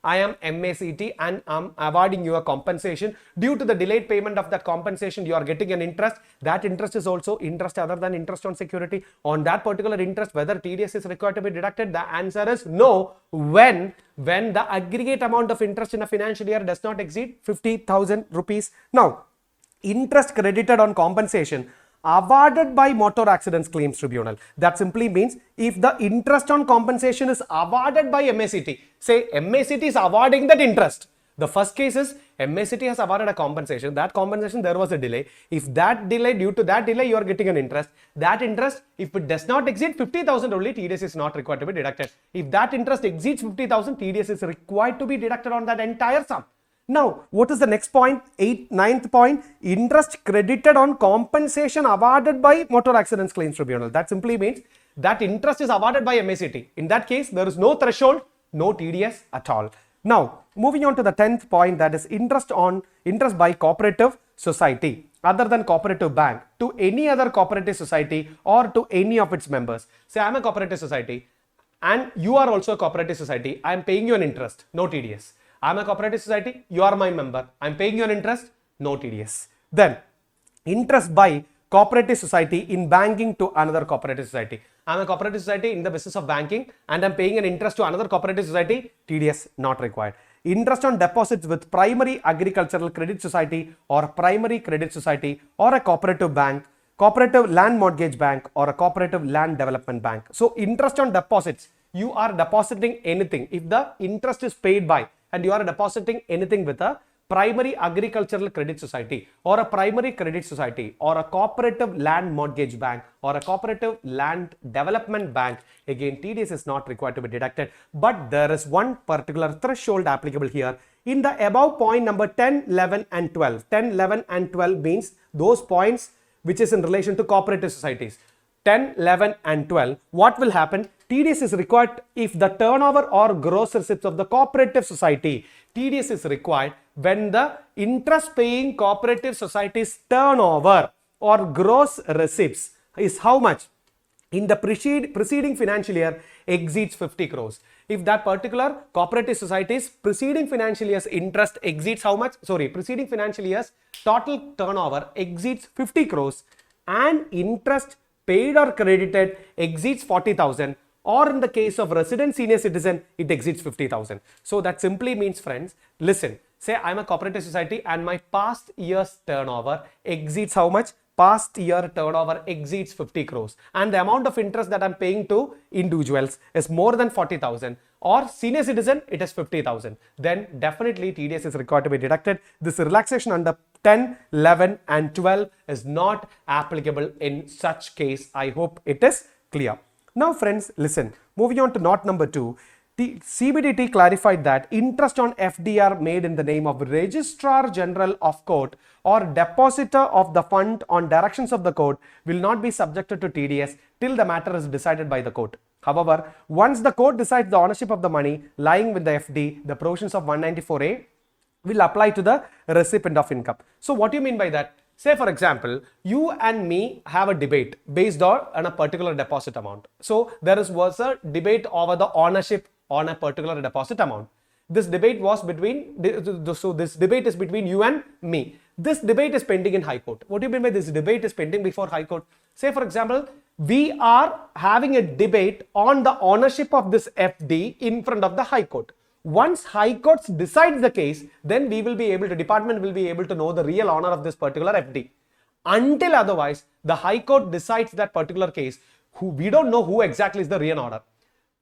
I am MACT and I'm awarding you a compensation. Due to the delayed payment of that compensation, you are getting an interest. That interest is also interest other than interest on security. On that particular interest, whether TDS is required to be deducted, the answer is no. When the aggregate amount of interest in a financial year does not exceed 50,000 rupees. Now, interest credited on compensation awarded by Motor Accidents Claims Tribunal. That simply means if the interest on compensation is awarded by MACT, say MACT is awarding that interest. The first case is MACT has awarded a compensation. That compensation, there was a delay. If that delay, due to that delay, you are getting an interest. That interest, if it does not exceed 50,000 only, TDS is not required to be deducted. If that interest exceeds 50,000, TDS is required to be deducted on that entire sum. Now, what is the next point? Ninth point, interest credited on compensation awarded by Motor Accidents Claims Tribunal. That simply means that interest is awarded by MACT. In that case, there is no threshold, no TDS at all. Now, moving on to the 10th point, that is interest by cooperative society other than cooperative bank to any other cooperative society or to any of its members. Say I am a cooperative society and you are also a cooperative society. I am paying you an interest, no TDS. I am a cooperative society, you are my member. I am paying you an interest, no TDS. Then, interest by cooperative society in banking to another cooperative society. I am a cooperative society in the business of banking and I am paying an interest to another cooperative society, TDS not required. Interest on deposits with primary agricultural credit society or primary credit society or a cooperative bank, cooperative land mortgage bank or a cooperative land development bank. So, interest on deposits, you are depositing anything. If the interest is paid by and you are depositing anything with a primary agricultural credit society or a primary credit society or a cooperative land mortgage bank or a cooperative land development bank, again TDS is not required to be deducted, but there is one particular threshold applicable here. In the above point number 10, 11 and 12, 10, 11 and 12 means those points which is in relation to cooperative societies. 10, 11 and 12, what will happen? TDS is required if the turnover or gross receipts of the cooperative society. TDS is required when the interest paying cooperative society's turnover or gross receipts is how much? In the preceding financial year exceeds 50 crores. If that particular cooperative society's preceding financial year's interest exceeds how much? Sorry, preceding financial year's total turnover exceeds 50 crores and interest paid or credited exceeds 40,000, or in the case of resident senior citizen, it exceeds 50,000. So that simply means, friends, listen, say I'm a cooperative society and my past year's turnover exceeds how much? Past year turnover exceeds 50 crores and the amount of interest that I'm paying to individuals is more than 40,000, or senior citizen it is 50,000, then definitely TDS is required to be deducted. This relaxation under 10, 11 and 12 is not applicable in such case. I hope it is clear. Now friends, listen, moving on to note number 2. The CBDT clarified that interest on FDR made in the name of Registrar General of Court or depositor of the fund on directions of the court will not be subjected to TDS till the matter is decided by the court. However, once the court decides the ownership of the money lying with the FD, the provisions of 194A will apply to the recipient of income. So what do you mean by that? Say for example, you and me have a debate based on a particular deposit amount. So there was a debate over the ownership on a particular deposit amount. This debate was between, so this debate is between you and me. This debate is pending in High Court. What do you mean by this debate is pending before High Court? Say for example, we are having a debate on the ownership of this FD in front of the High Court. Once High Court decides the case, then we will be able to, department will be able to know the real owner of this particular FD. Until otherwise, the High Court decides that particular case, we don't know who exactly is the real owner.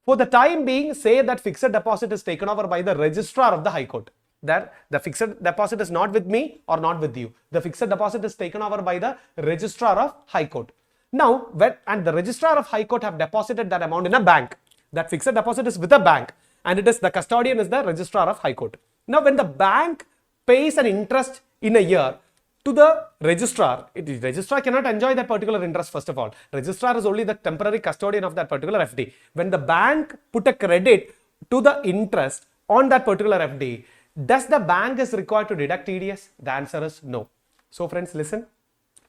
For the time being, say that fixed deposit is taken over by the registrar of the High Court. That the fixed deposit is not with me or not with you. The fixed deposit is taken over by the registrar of High Court. Now, and the registrar of High Court have deposited that amount in a bank. That fixed deposit is with a bank and it is the custodian is the registrar of High Court. Now, when the bank pays an interest in a year to the registrar, registrar cannot enjoy that particular interest first of all. Registrar is only the temporary custodian of that particular FD. When the bank put a credit to the interest on that particular FD, does the bank is required to deduct TDS? The answer is no. So friends, listen.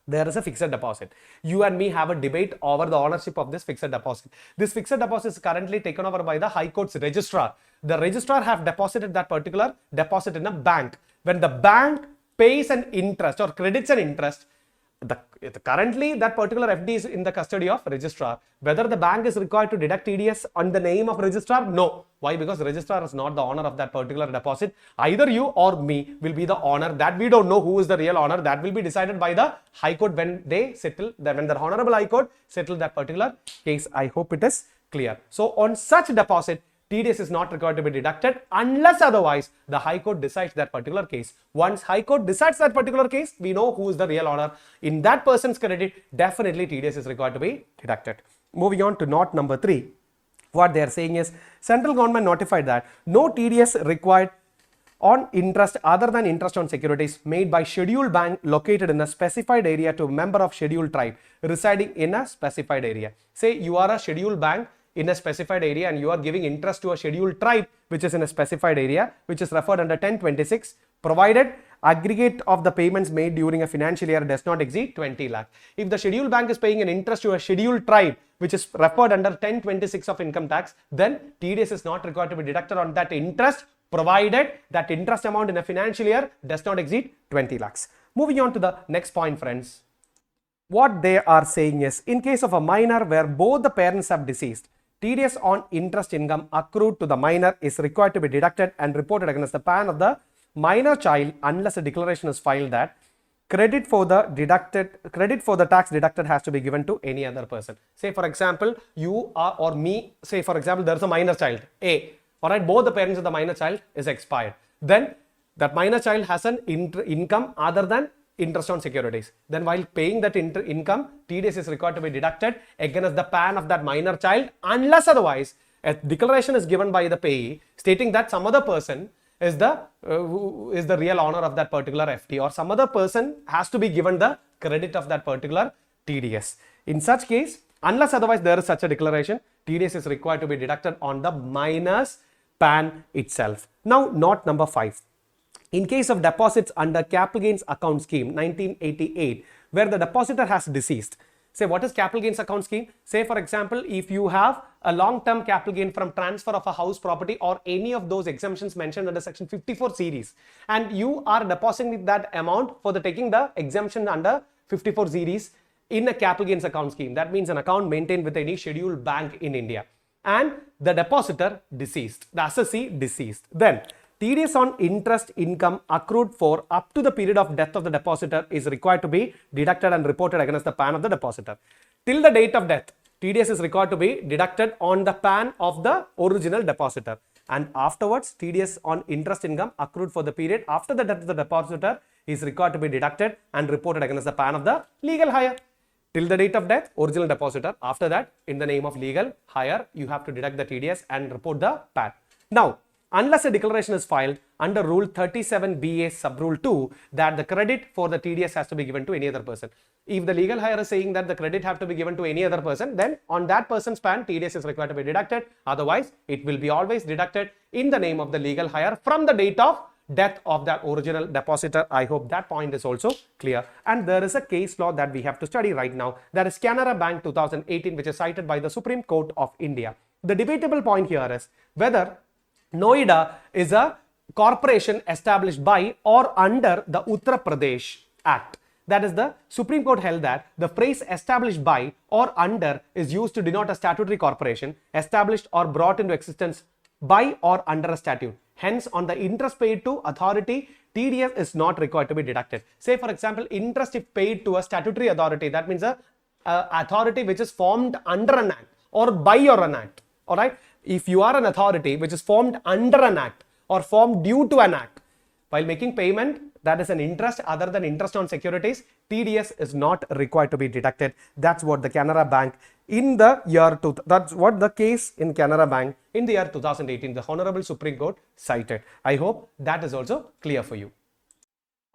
There is a fixed deposit. You and me have a debate over the ownership of this fixed deposit. This fixed deposit is currently taken over by the High Court's registrar. The registrar have deposited that particular deposit in a bank. When the bank pays an interest or credits an interest, currently that particular FD is in the custody of registrar. Whether the bank is required to deduct TDS on the name of registrar? No. Why? Because registrar is not the owner of that particular deposit. Either you or me will be the owner. That we don't know who is the real owner. That will be decided by the High Court when they settle, when the Honorable High Court settle that particular case. I hope it is clear. So on such deposit, TDS is not required to be deducted unless otherwise the High Court decides that particular case. Once High Court decides that particular case, we know who is the real owner. In that person's credit, definitely TDS is required to be deducted. Moving on to note number 3. What they are saying is, central government notified that no TDS required on interest other than interest on securities made by scheduled bank located in a specified area to a member of scheduled tribe residing in a specified area. Say you are a scheduled bank in a specified area and you are giving interest to a scheduled tribe which is in a specified area, which is referred under 1026, provided aggregate of the payments made during a financial year does not exceed 20 lakh. If the scheduled bank is paying an interest to a scheduled tribe which is referred under 1026 of income tax, then TDS is not required to be deducted on that interest, provided that interest amount in a financial year does not exceed 20 lakhs. Moving on to the next point, friends. What they are saying is, in case of a minor where both the parents have deceased, TDS on interest income accrued to the minor is required to be deducted and reported against the PAN of the minor child unless a declaration is filed that credit for the tax deducted has to be given to any other person. Say for example, you are or me, say for example, there is a minor child A. Alright, both the parents of the minor child is expired. Then that minor child has an income other than interest on securities. Then while paying that income, TDS is required to be deducted against the PAN of that minor child, unless otherwise a declaration is given by the payee stating that some other person is the real owner of that particular FT, or some other person has to be given the credit of that particular TDS. In such case, unless otherwise there is such a declaration, TDS is required to be deducted on the minor's PAN itself. Now, note number 5. In case of deposits under capital gains account scheme 1988, where the depositor has deceased. Say, what is capital gains account scheme? Say, for example, if you have a long-term capital gain from transfer of a house property or any of those exemptions mentioned under section 54 series, and you are depositing that amount for the taking the exemption under 54 series in a capital gains account scheme. That means an account maintained with any scheduled bank in India, and the depositor deceased, the assessee deceased. Then TDS on interest income accrued for up to the period of death of the depositor is required to be deducted and reported against the PAN of the depositor. Till the date of death, TDS is required to be deducted on the PAN of the original depositor. And afterwards, TDS on interest income accrued for the period after the death of the depositor is required to be deducted and reported against the PAN of the legal hire. Till the date of death, original depositor. After that, in the name of legal hire, you have to deduct the TDS and report the PAN. Now, unless a declaration is filed under Rule 37BA sub-rule 2 that the credit for the TDS has to be given to any other person. If the legal hire is saying that the credit have to be given to any other person, then on that person's PAN, TDS is required to be deducted. Otherwise, it will be always deducted in the name of the legal hire from the date of death of that original depositor. I hope that point is also clear. And there is a case law that we have to study right now. That is Canara Bank 2018, which is cited by the Supreme Court of India. The debatable point here is whether Noida is a corporation established by or under the Uttar Pradesh Act. That is, the Supreme Court held that the phrase established by or under is used to denote a statutory corporation established or brought into existence by or under a statute. Hence, on the interest paid to authority, TDS is not required to be deducted. Say, for example, interest if paid to a statutory authority, that means a authority which is formed under an act or by or an act. All right. If you are an authority which is formed under an act or formed due to an act, while making payment, that is an interest other than interest on securities, TDS is not required to be deducted. That's what the Canara Bank in the year, that's what the case in Canara Bank in the year 2018, the Honorable Supreme Court cited. I hope that is also clear for you.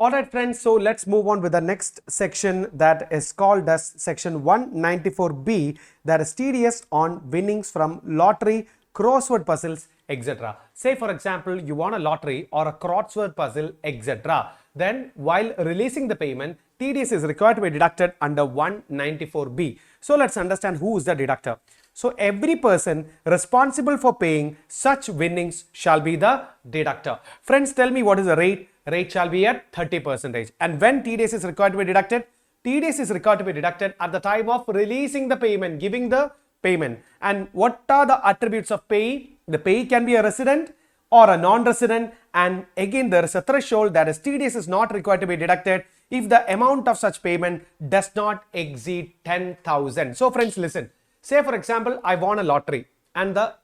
Alright friends, so let's move on with the next section that is called as section 194B, that is TDS on winnings from lottery, crossword puzzles, etc. Say, for example, you won a lottery or a crossword puzzle, etc. Then while releasing the payment, TDS is required to be deducted under 194B. So let's understand who is the deductor. So every person responsible for paying such winnings shall be the deductor. Friends, tell me what is the rate? Rate shall be at 30%. And when TDS is required to be deducted? TDS is required to be deducted at the time of releasing the payment, giving the payment. And what are the attributes of payee? The payee can be a resident or a non-resident, and again there is a threshold, that is TDS is not required to be deducted if the amount of such payment does not exceed 10,000. So friends, listen. Say, for example, I won a lottery and the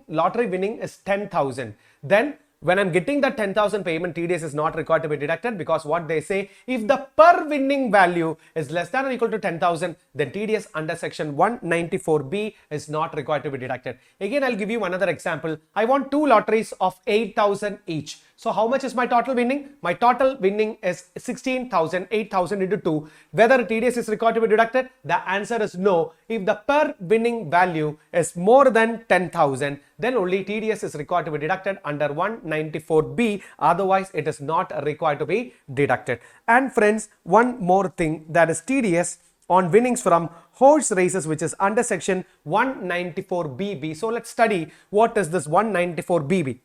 lottery winning is 10,000. Then when I'm getting that 10,000 payment, TDS is not required to be deducted, because what they say, if the per winning value is less than or equal to 10,000, then TDS under section 194B is not required to be deducted. Again, I'll give you another example. I won 2 lotteries of 8,000 each. So how much is my total winning? My total winning is 16,000, 8,000 into 2. Whether TDS is required to be deducted? The answer is no. If the per winning value is more than 10,000, then only TDS is required to be deducted under 194B. Otherwise, it is not required to be deducted. And friends, one more thing, that is TDS on winnings from horse races, which is under section 194BB. So let's study what is this 194BB.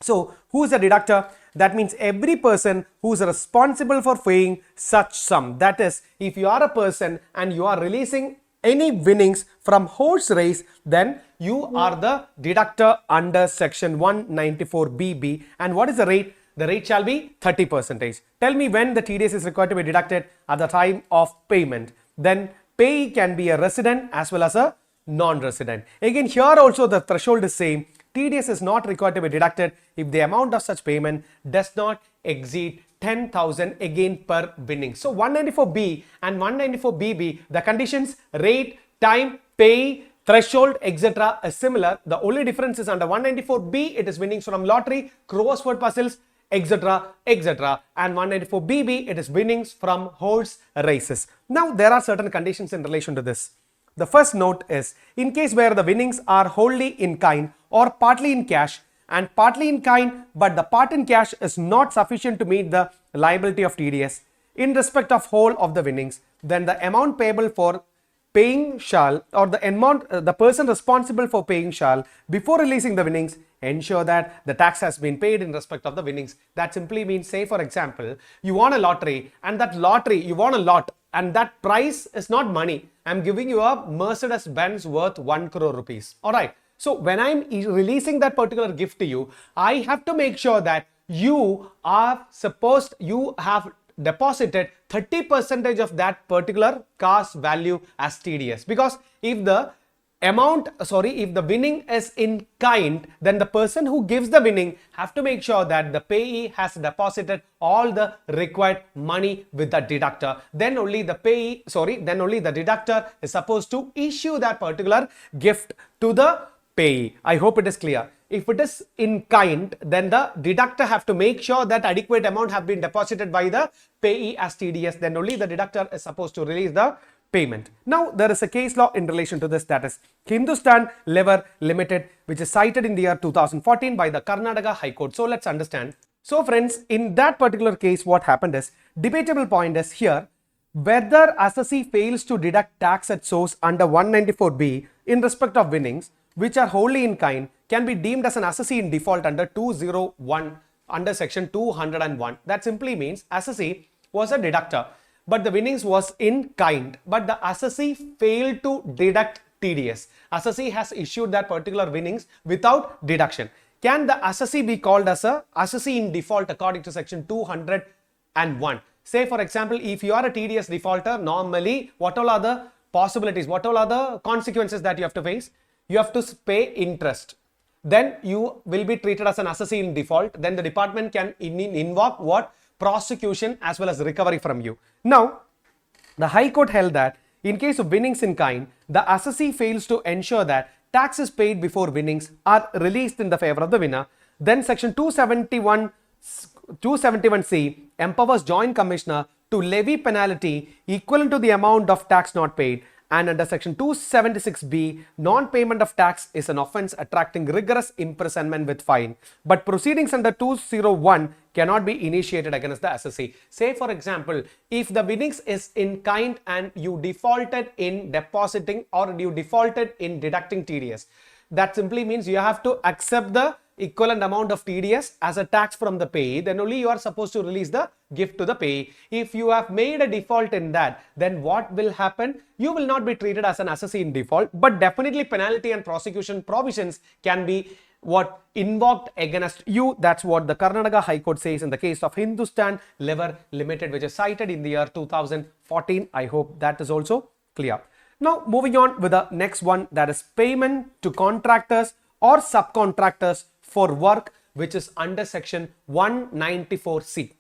So who is the deductor? That means every person who is responsible for paying such sum. That is, if you are a person and you are releasing any winnings from horse race, then you are the deductor under section 194BB. And what is the rate? The rate shall be 30%. Tell me when the TDS is required to be deducted? At the time of payment. Then payee can be a resident as well as a non-resident. Again, here also the threshold is same. TDS is not required to be deducted if the amount of such payment does not exceed 10,000 again per winning. So 194B and 194BB, the conditions, rate, time, pay, threshold, etc. is similar. The only difference is under 194B, it is winnings from lottery, crossword puzzles, etc., etc. And 194BB, it is winnings from horse races. Now, there are certain conditions in relation to this. The first note is, in case where the winnings are wholly in kind or partly in cash, and partly in kind, but the part in cash is not sufficient to meet the liability of TDS in respect of whole of the winnings, then the amount payable for paying shall, or the amount the person responsible for paying shall, before releasing the winnings, ensure that the tax has been paid in respect of the winnings. That simply means, say for example, you won a lottery, and that lottery, you won a lot, and that price is not money. I'm giving you a Mercedes Benz worth 1 crore rupees. Alright. So when I'm releasing that particular gift to you, I have to make sure that you have deposited 30% of that particular car's value as TDS. Because if the winning is in kind, then the person who gives the winning have to make sure that the payee has deposited all the required money with the deductor. Then only the deductor is supposed to issue that particular gift to the payee. I hope it is clear. If it is in kind, then the deductor have to make sure that adequate amount have been deposited by the payee as TDS. Then only the deductor is supposed to release the payment. Now, there is a case law in relation to this, that is Hindustan Lever Limited, which is cited in the year 2014 by the Karnataka High Court. So, let's understand. So, friends, in that particular case, what happened is, debatable point is here, whether assessee fails to deduct tax at source under 194B in respect of winnings, which are wholly in kind, can be deemed as an assessee in default under 201 under section 201. That simply means assessee was a deductor, but the winnings was in kind, but the assessee failed to deduct TDS. Assessee has issued that particular winnings without deduction. Can the assessee be called as a assessee in default according to section 201? Say for example, if you are a TDS defaulter, normally what all are the possibilities, what all are the consequences that you have to face? You have to pay interest. Then you will be treated as an assessee in default. Then the department can invoke what? Prosecution as well as recovery from you. Now, the High Court held that in case of winnings in kind, the assessee fails to ensure that tax is paid before winnings are released in the favor of the winner. Then section 271C empowers Joint Commissioner to levy penalty equivalent to the amount of tax not paid. And under section 276B, non-payment of tax is an offence attracting rigorous imprisonment with fine. But proceedings under 201 cannot be initiated against the assessee. Say for example, if the winnings is in kind and you defaulted in depositing or you defaulted in deducting TDS, that simply means you have to accept the equivalent amount of TDS as a tax from the payee, then only you are supposed to release the gift to the payee. If you have made a default in that, then what will happen? You will not be treated as an assessee in default, but definitely penalty and prosecution provisions can be invoked against you. That's what the Karnataka High Court says in the case of Hindustan Lever Limited, which is cited in the year 2014. I hope that is also clear. Now, moving on with the next one, that is payment to contractors or subcontractors for work which is under section 194C.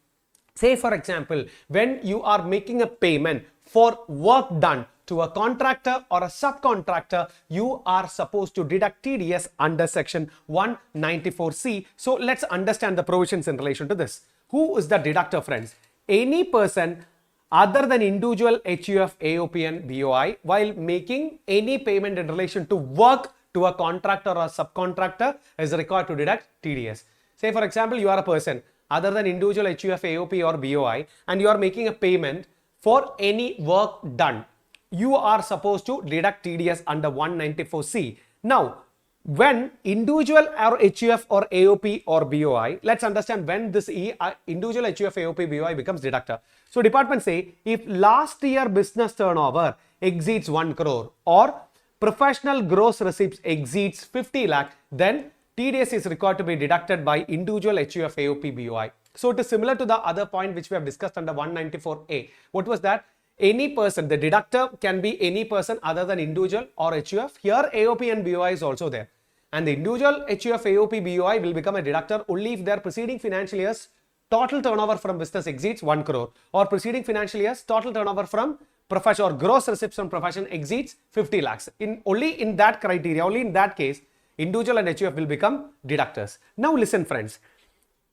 Say for example, when you are making a payment for work done to a contractor or a subcontractor, you are supposed to deduct TDS under section 194C. So let's understand the provisions in relation to this. Who is the deductor, friends? Any person other than individual HUF, AOP and BOI while making any payment in relation to work to a contractor or a subcontractor is required to deduct TDS. Say for example, you are a person other than individual HUF, AOP or BOI and you are making a payment for any work done. You are supposed to deduct TDS under 194C. Now, when individual or HUF or AOP or BOI, let's understand when this individual HUF, AOP, BOI becomes deductor. So, department say if last year business turnover exceeds 1 crore or professional gross receipts exceeds 50 lakh, then TDS is required to be deducted by individual HUF, AOP, BOI. So it is similar to the other point which we have discussed under 194A. What was that? Any person, the deductor can be any person other than individual or HUF. Here AOP and BOI is also there. And the individual HUF, AOP, BOI will become a deductor only if their preceding financial year's total turnover from business exceeds 1 crore or preceding financial year's total turnover from profession or gross receipts from profession exceeds 50 lakhs. Only in that criteria, only in that case, individual and HUF will become deductors. Now listen friends,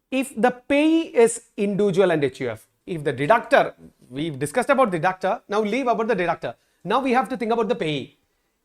if the payee is individual and HUF, if the deductor, we've discussed about deductor, now leave about the deductor. Now we have to think about the payee.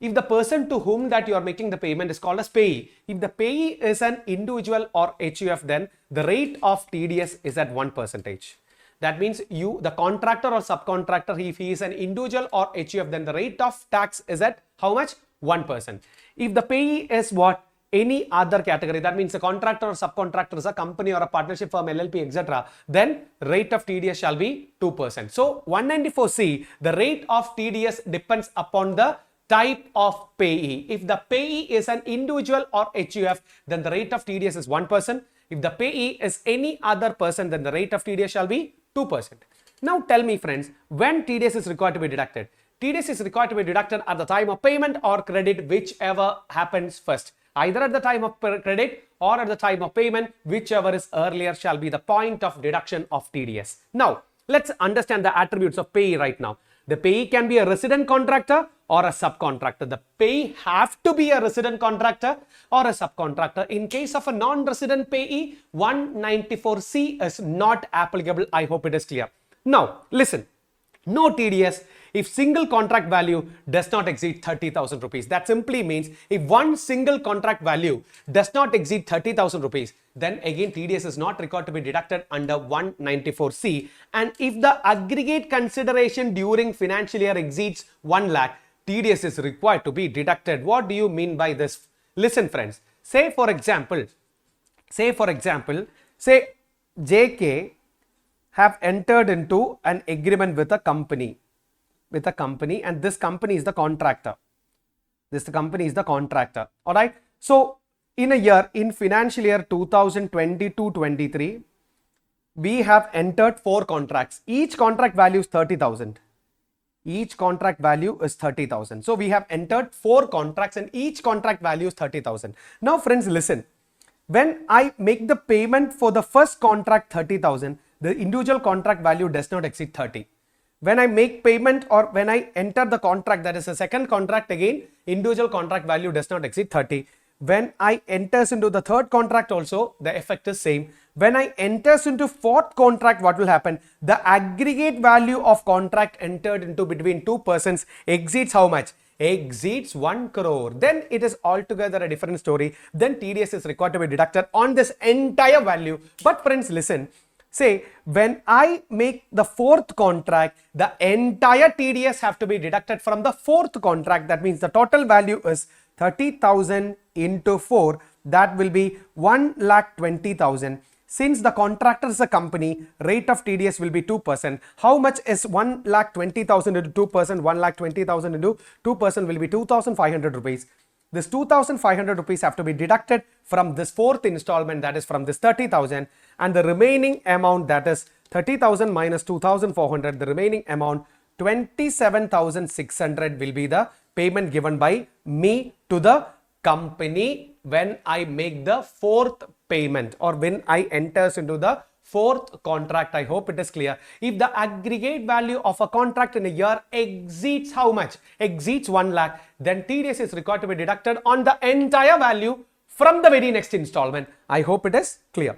If the person to whom that you are making the payment is called as payee, if the payee is an individual or HUF, then the rate of TDS is at 1%. That means you, the contractor or subcontractor, if he is an individual or HUF, then the rate of tax is at how much? 1%. If the payee is what? Any other category, that means a contractor or subcontractor is a company or a partnership firm, LLP, etc., then rate of TDS shall be 2%. So 194C, the rate of TDS depends upon the type of payee. If the payee is an individual or HUF, then the rate of TDS is 1%. If the payee is any other person, then the rate of TDS shall be 2%. Now tell me friends, when TDS is required to be deducted? TDS is required to be deducted at the time of payment or credit, whichever happens first. Either at the time of credit or at the time of payment, whichever is earlier shall be the point of deduction of TDS. Now, let's understand the attributes of payee right now. The payee can be a resident contractor or a subcontractor. The payee have to be a resident contractor or a subcontractor. In case of a non-resident payee, 194C is not applicable. I hope it is clear. Now, listen. No TDS if single contract value does not exceed 30,000 rupees. That simply means if one single contract value does not exceed 30,000 rupees, then again TDS is not required to be deducted under 194C. And if the aggregate consideration during financial year exceeds 1 lakh, TDS is required to be deducted. What do you mean by this? Listen friends, say for example, JK have entered into an agreement with a company, and this company is the contractor. All right. So in a year, in financial year 2022-23, we have entered 4 contracts. Each contract value is 30,000. So we have entered 4 contracts and each contract value is 30,000. Now friends, listen. When I make the payment for the first contract 30,000, the individual contract value does not exceed 30. When I make payment or when I enter the contract, that is a second contract, again individual contract value does not exceed 30. When I enters into the third contract also, the effect is same. When I enters into fourth contract, what will happen? The aggregate value of contract entered into between 2 persons exceeds how much? Exceeds 1 crore. Then it is altogether a different story. Then TDS is required to be deducted on this entire value. But friends, listen. Say, when I make the fourth contract, the entire TDS have to be deducted from the fourth contract. That means the total value is 30,000 into 4. That will be 1,20,000. Since the contractor is a company, rate of TDS will be 2%. How much is 1,20,000 into 2%? 1,20,000 into 2% will be 2,500 rupees. This 2,500 rupees have to be deducted from this fourth installment, that is from this 30,000, and the remaining amount, that is 30,000 minus 2,400, the remaining amount 27,600 will be the payment given by me to the company when I make the fourth payment or when I enters into the fourth contract. I hope it is clear. If the aggregate value of a contract in a year exceeds how much? Exceeds 1 lakh, then TDS is required to be deducted on the entire value from the very next installment. I hope it is clear.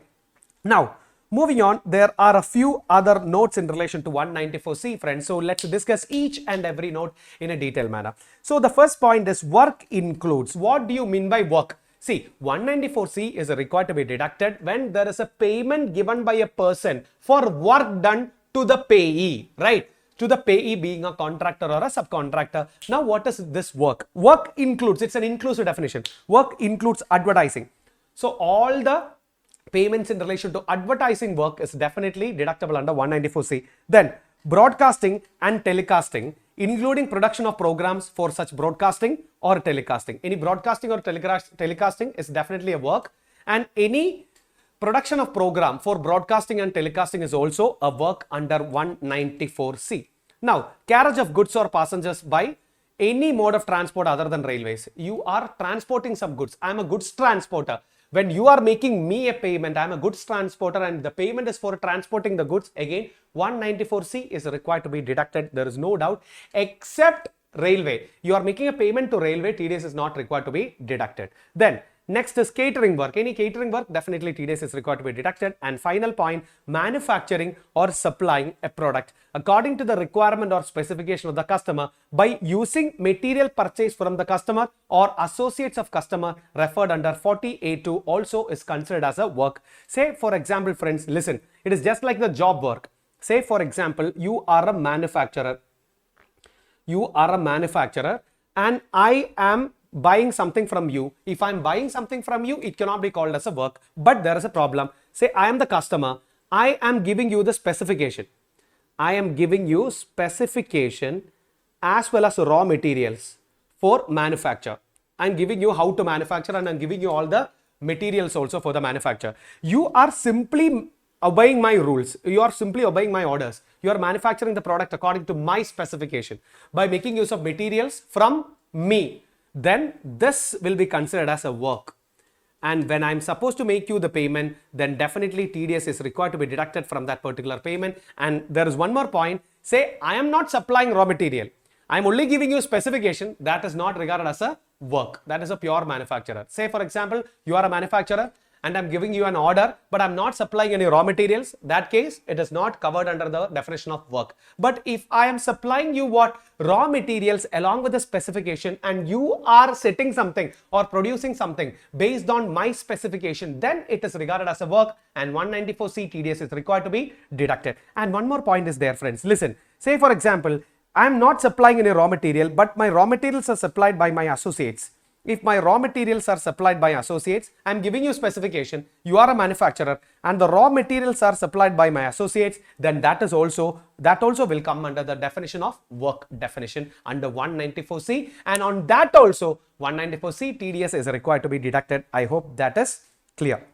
Now, moving on, there are a few other notes in relation to 194C, friends. So let's discuss each and every note in a detailed manner. So the first point is work includes. What do you mean by work? See, 194C is required to be deducted when there is a payment given by a person for work done to the payee, right? To the payee being a contractor or a subcontractor. Now, what is this work? Work includes, it's an inclusive definition. Work includes advertising. So all the payments in relation to advertising work is definitely deductible under 194C. Then broadcasting and telecasting, including production of programs for such broadcasting or telecasting. Any broadcasting or telecasting is definitely a work, and any production of program for broadcasting and telecasting is also a work under 194C. Now, carriage of goods or passengers by any mode of transport other than railways. You are transporting some goods. I am a goods transporter. When you are making me a payment, I am a goods transporter and the payment is for transporting the goods. Again, 194C is required to be deducted. There is no doubt, except railway. You are making a payment to railway, TDS is not required to be deducted. Then next is catering work. Any catering work, definitely TDS is required to be deducted. And final point, manufacturing or supplying a product according to the requirement or specification of the customer by using material purchased from the customer or associates of customer referred under 40A2 also is considered as a work. Say for example, friends, listen, it is just like the job work. Say for example, you are a manufacturer. You are a manufacturer and I am buying something from you. If I am buying something from you, it cannot be called as a work. But there is a problem. Say I am the customer. I am giving you the specification. I am giving you specification as well as raw materials for manufacture. I am giving you how to manufacture and I am giving you all the materials also for the manufacture. You are simply obeying my rules. You are simply obeying my orders. You are manufacturing the product according to my specification by making use of materials from me. Then this will be considered as a work. And when I'm supposed to make you the payment, then definitely TDS is required to be deducted from that particular payment. And there is one more point. Say I am not supplying raw material. I'm only giving you specification. That is not regarded as a work. That is a pure manufacturer. Say for example, you are a manufacturer and I'm giving you an order, but I'm not supplying any raw materials. That case, it is not covered under the definition of work. But if I am supplying you what raw materials along with the specification and you are setting something or producing something based on my specification, then it is regarded as a work and 194C TDS is required to be deducted. And one more point is there, friends. Listen, say for example, I am not supplying any raw material, but my raw materials are supplied by my associates. If my raw materials are supplied by associates, I am giving you specification, you are a manufacturer and the raw materials are supplied by my associates, then that also will come under the definition of work definition under 194C, and on that also 194C TDS is required to be deducted. I hope that is clear.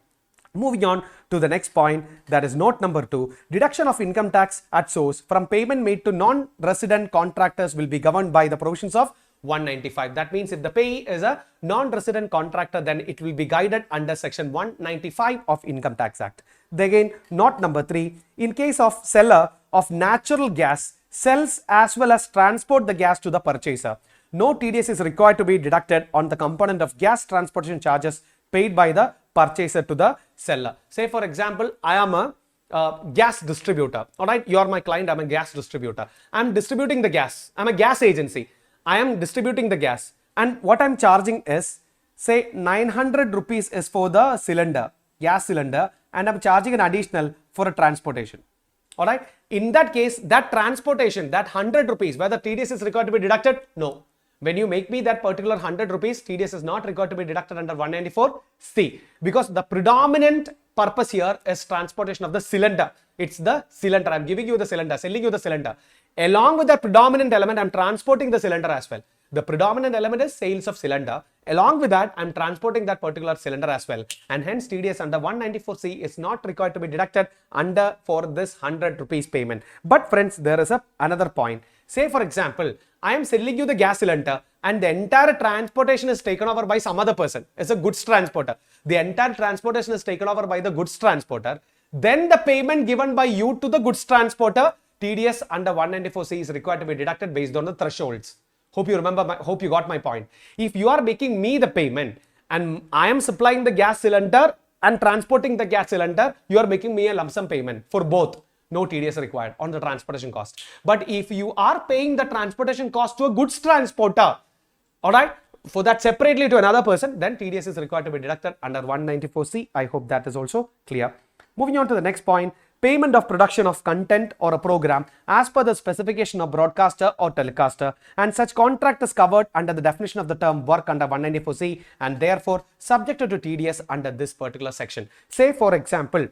Moving on to the next point, that is note number 2. Deduction of income tax at source from payment made to non-resident contractors will be governed by the provisions of 195. That means if the payee is a non-resident contractor, then it will be guided under section 195 of Income Tax Act. Again, note number 3. In case of seller of natural gas sells as well as transport the gas to the purchaser, no TDS is required to be deducted on the component of gas transportation charges paid by the purchaser to the seller. Say for example, I am a gas distributor. Alright, you are my client, I am a gas distributor. I am distributing the gas. I am a gas agency. I am distributing the gas and what I am charging is, say 900 rupees is for the cylinder, gas cylinder, and I am charging an additional for a transportation. Alright, in that case, that transportation, that 100 rupees, whether TDS is required to be deducted? No. When you make me that particular 100 rupees, TDS is not required to be deducted under 194C because the predominant purpose here is transportation of the cylinder. It's the cylinder. I'm giving you the cylinder, selling you the cylinder. Along with the predominant element, I'm transporting the cylinder as well. The predominant element is sales of cylinder. Along with that, I'm transporting that particular cylinder as well. And hence TDS under 194C is not required to be deducted under for this 100 rupees payment. But friends, there is another point. Say for example, I am selling you the gas cylinder and the entire transportation is taken over by some other person. It's a goods transporter. The entire transportation is taken over by the goods transporter. Then the payment given by you to the goods transporter, TDS under 194C is required to be deducted based on the thresholds. Hope you remember, hope you got my point. If you are making me the payment and I am supplying the gas cylinder and transporting the gas cylinder, you are making me a lump sum payment for both. No TDS required on the transportation cost. But if you are paying the transportation cost to a goods transporter, alright, for that separately to another person, then TDS is required to be deducted under 194C. I hope that is also clear. Moving on to the next point. Payment of production of content or a program as per the specification of broadcaster or telecaster, and such contract is covered under the definition of the term work under 194C and therefore subjected to TDS under this particular section. Say for example,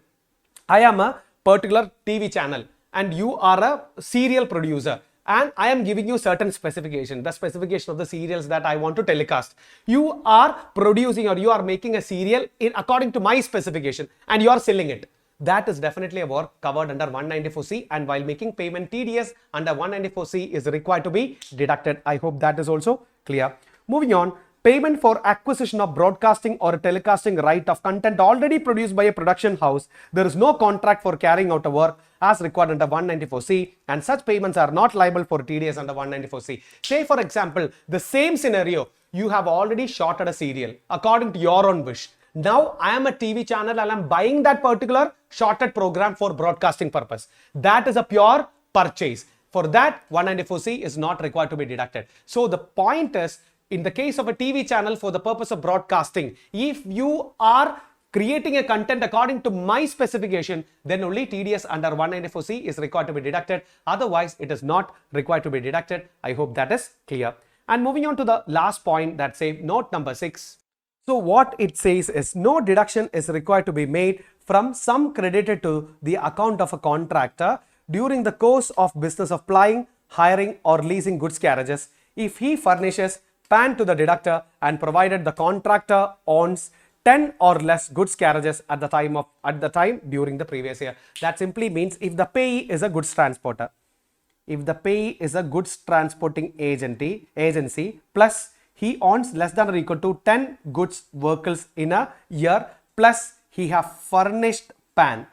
I am a particular TV channel and you are a serial producer and I am giving you certain specification, the specification of the serials that I want to telecast. You are producing or you are making a serial according to my specification and you are selling it. that is definitely a work covered under 194C, and while making payment, TDS under 194C is required to be deducted. I hope that is also clear. Moving on, payment for acquisition of broadcasting or telecasting right of content already produced by a production house. There is no contract for carrying out a work as required under 194C, and such payments are not liable for TDS under 194C. Say for example, the same scenario, you have already shorted a serial according to your own wish. Now I am a TV channel and I am buying that particular shorted program for broadcasting purpose. That is a pure purchase. For that, 194C is not required to be deducted. So the point is, in the case of a TV channel for the purpose of broadcasting, if you are creating a content according to my specification, then only TDS under 194C is required to be deducted. Otherwise, it is not required to be deducted. I hope that is clear. And moving on to the last point, that say note number 6. So what it says is no deduction is required to be made from sum credited to the account of a contractor during the course of business of plying, hiring or leasing goods carriages if he furnishes PAN to the deductor and provided the contractor owns 10 or less goods carriages at the time during the previous year. That simply means if the payee is a goods transporter, if the payee is a goods transporting agency plus he owns less than or equal to 10 goods vehicles in a year plus he have furnished PAN.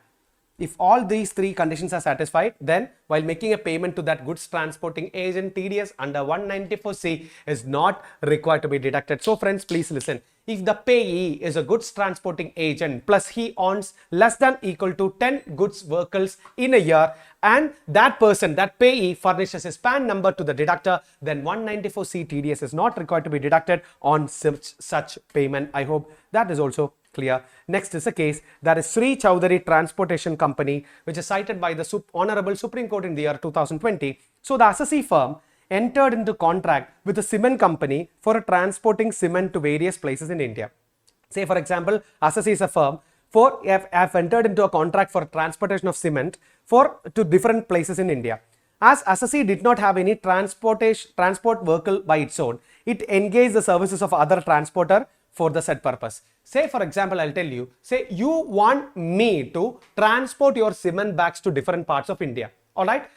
If all these three conditions are satisfied, then while making a payment to that goods transporting agent, TDS under 194C is not required to be deducted. So friends, please listen. If the payee is a goods transporting agent plus he owns less than equal to 10 goods vehicles in a year and that person, that payee furnishes his PAN number to the deductor, then 194C TDS is not required to be deducted on such payment. I hope that is also clear. Next is a case that is Sri Chowdhury Transportation Company, which is cited by the Honorable Supreme Court in the year 2020. So the assessee firm entered into contract with a cement company for transporting cement to various places in India. Say for example, assessee is a firm have entered into a contract for transportation of cement to different places in India. As assessee did not have any transport vehicle by its own, it engaged the services of other transporter for the said purpose. Say for example, I'll tell you, say you want me to transport your cement bags to different parts of India. Alright,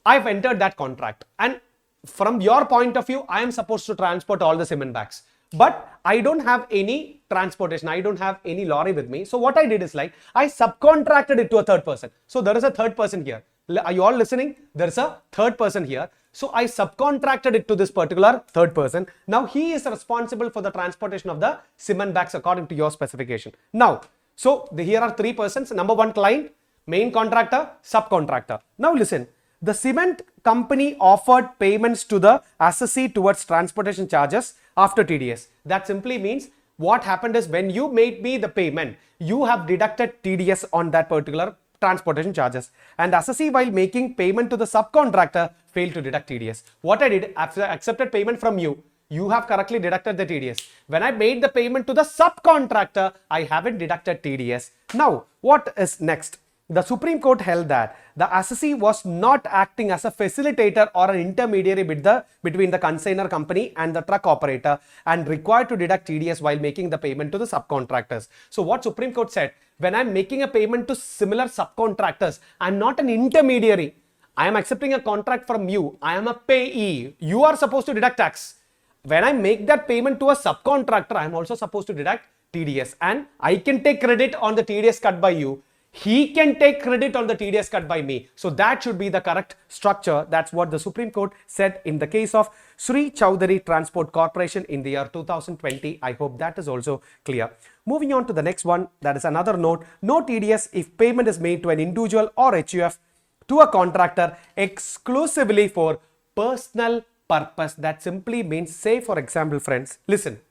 I've entered that contract and from your point of view, I am supposed to transport all the cement bags. But I don't have any transportation, I don't have any lorry with me. So what I did is like, I subcontracted it to a third person. So there is a third person here. Are you all listening? There is a third person here. So I subcontracted it to this particular third person. Now he is responsible for the transportation of the cement bags according to your specification. Now, so here are three persons. Number one, client, main contractor, subcontractor. Now listen, the cement company offered payments to the assessee towards transportation charges after TDS. That simply means what happened is when you made me the payment, you have deducted TDS on that particular transportation charges, and assessee while making payment to the subcontractor failed to deduct TDS. What I did, after I accepted payment from you, you have correctly deducted the TDS. When I made the payment to the subcontractor, I haven't deducted TDS. Now, what is next? The Supreme Court held that the assessee was not acting as a facilitator or an intermediary between the consignor company and the truck operator and required to deduct TDS while making the payment to the subcontractors. So what Supreme Court said, when I'm making a payment to similar subcontractors, I'm not an intermediary. I am accepting a contract from you. I am a payee. You are supposed to deduct tax. When I make that payment to a subcontractor, I am also supposed to deduct TDS, and I can take credit on the TDS cut by you. He can take credit on the TDS cut by me. So that should be the correct structure. That's what the Supreme Court said in the case of Sri Chowdhury Transport Corporation in the year 2020. I hope that is also clear. Moving on to the next one, that is another note. No TDS if payment is made to an individual or HUF to a contractor exclusively for personal purpose. That simply means, say for example, friends, listen,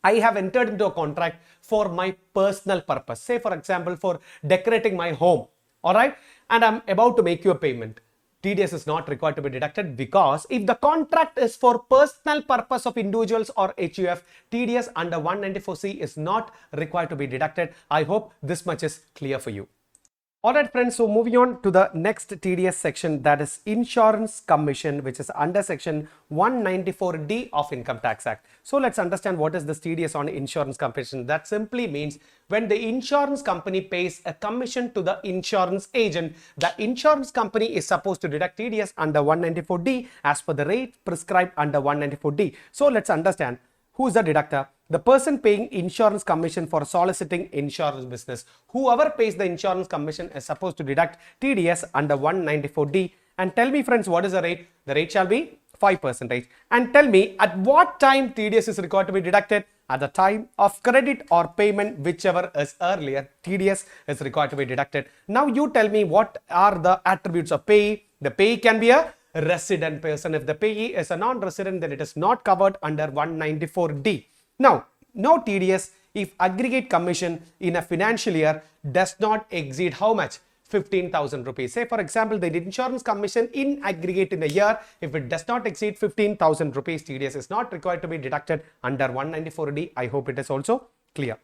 I have entered into a contract for my personal purpose. Say for example, for decorating my home. Alright, and I'm about to make you a payment. TDS is not required to be deducted because if the contract is for personal purpose of individuals or HUF, TDS under 194C is not required to be deducted. I hope this much is clear for you. Alright friends, so moving on to the next TDS section, that is insurance commission, which is under section 194D of Income Tax Act. So let's understand what is this TDS on insurance commission. That simply means when the insurance company pays a commission to the insurance agent, the insurance company is supposed to deduct TDS under 194D as per the rate prescribed under 194D. So let's understand who is the deductor. The person paying insurance commission for soliciting insurance business. Whoever pays the insurance commission is supposed to deduct TDS under 194D. And tell me friends, what is the rate? The rate shall be 5%. And tell me at what time TDS is required to be deducted? At the time of credit or payment, whichever is earlier, TDS is required to be deducted. Now you tell me what are the attributes of payee. The payee can be a resident person. If the payee is a non-resident, then it is not covered under 194D. Now, no TDS if aggregate commission in a financial year does not exceed how much? 15,000 rupees. Say for example, the insurance commission in aggregate in a year, if it does not exceed 15,000 rupees, TDS is not required to be deducted under 194D. I hope it is also clear.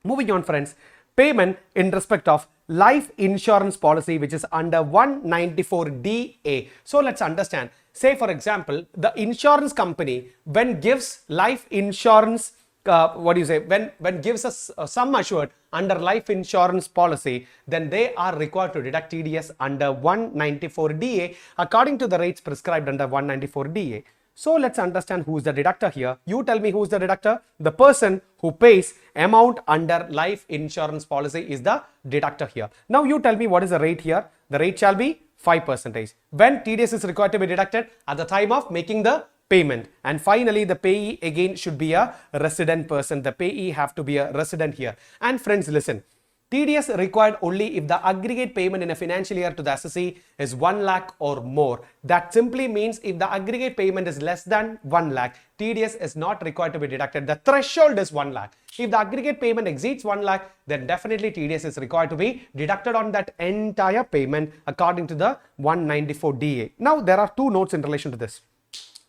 Moving on friends, payment in respect of life insurance policy, which is under 194DA. So let's understand. Say for example, the insurance company when gives life insurance, when gives us a sum assured under life insurance policy, then they are required to deduct TDS under 194DA according to the rates prescribed under 194DA. So let's understand who is the deductor here. You tell me who is the deductor. The person who pays amount under life insurance policy is the deductor here. Now you tell me what is the rate here. The rate shall be 5%. When TDS is required to be deducted? At the time of making the payment. And finally, the payee again should be a resident person. The payee have to be a resident here. And friends, listen. TDS required only if the aggregate payment in a financial year to the assessee is 1 lakh or more. That simply means if the aggregate payment is less than 1 lakh, TDS is not required to be deducted. The threshold is 1 lakh. If the aggregate payment exceeds 1 lakh, then definitely TDS is required to be deducted on that entire payment according to the 194DA. Now, there are two notes in relation to this.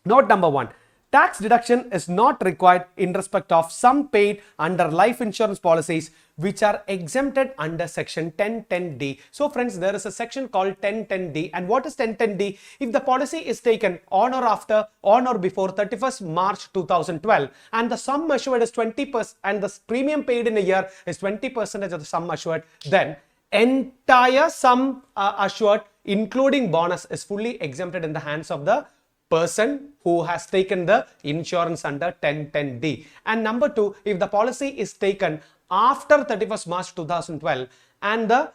Note number 1. Tax deduction is not required in respect of sum paid under life insurance policies which are exempted under section 1010D. So friends, there is a section called 1010D. And what is 1010D? If the policy is taken on or before 31st March 2012 and the sum assured is 20% and the premium paid in a year is 20% of the sum assured, then entire sum assured including bonus is fully exempted in the hands of the person who has taken the insurance under 1010D. And number 2, if the policy is taken after 31st March 2012 and the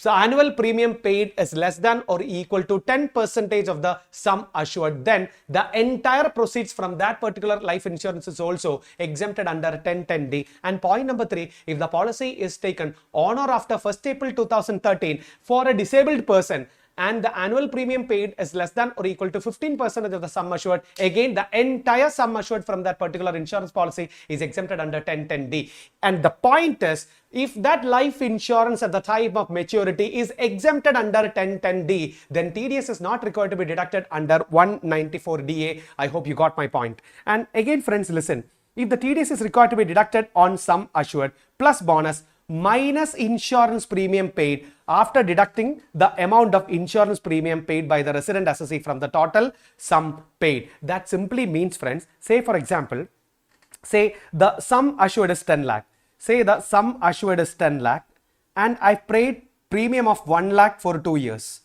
annual premium paid is less than or equal to 10% of the sum assured, then the entire proceeds from that particular life insurance is also exempted under 1010D. And point number 3, if the policy is taken on or after 1st April 2013 for a disabled person and the annual premium paid is less than or equal to 15% of the sum assured, again the entire sum assured from that particular insurance policy is exempted under 1010D. And the point is, if that life insurance at the time of maturity is exempted under 1010D, then TDS is not required to be deducted under 194DA. I hope you got my point. And again friends, listen, if the TDS is required to be deducted on sum assured plus bonus minus insurance premium paid after deducting the amount of insurance premium paid by the resident assessee from the total sum paid. That simply means friends, say for example, say the sum assured is 10 lakh. Say the sum assured is 10 lakh and I paid premium of 1 lakh for 2 years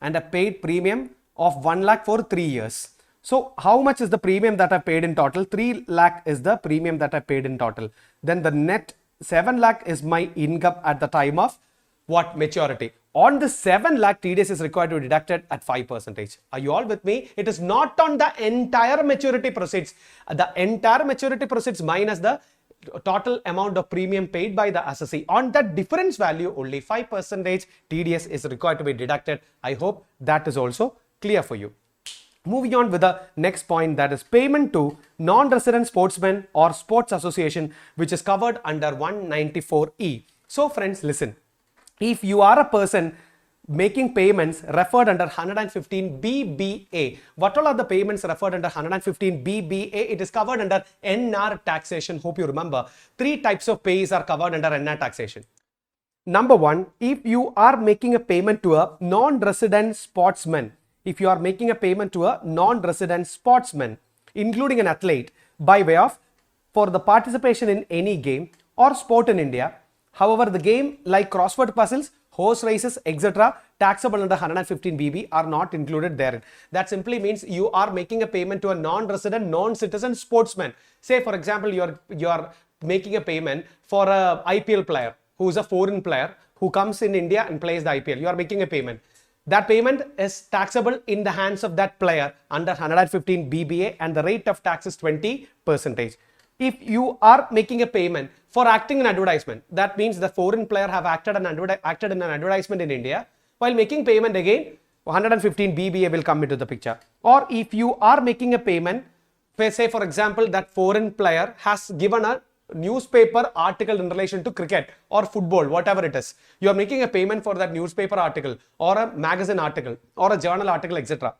and I paid premium of 1 lakh for 3 years. So how much is the premium that I paid in total? 3 lakh is the premium that I paid in total. Then the net 7 lakh is my income at the time of what? Maturity. On the 7 lakh, TDS is required to be deducted at 5%. Are you all with me? It is not on the entire maturity proceeds. The entire maturity proceeds minus the total amount of premium paid by the assessee. On that difference value, only 5% TDS is required to be deducted. I hope that is also clear for you. Moving on with the next point, that is payment to non-resident sportsmen or sports association, which is covered under 194E. So friends, listen, if you are a person making payments referred under 115 BBA, what all are the payments referred under 115 BBA? It is covered under NR taxation. Hope you remember. 3 types of pays are covered under NR taxation. Number one, if you are making a payment to a non-resident sportsman, if you are making a payment to a non-resident sportsman, including an athlete, by way of for the participation in any game or sport in India, however, the game like crossword puzzles, horse races, etc., taxable under 115 BB are not included therein. That simply means you are making a payment to a non-resident, non-citizen sportsman. Say, for example, you are making a payment for a IPL player who is a foreign player who comes in India and plays the IPL. You are making a payment. That payment is taxable in the hands of that player under 115 BBA and the rate of tax is 20%. If you are making a payment for acting in advertisement, that means the foreign player have acted in an advertisement in India. While making payment again, 115 BBA will come into the picture. Or if you are making a payment, say for example, that foreign player has given a newspaper article in relation to cricket or football, whatever it is. You are making a payment for that newspaper article or a magazine article or a journal article, etc.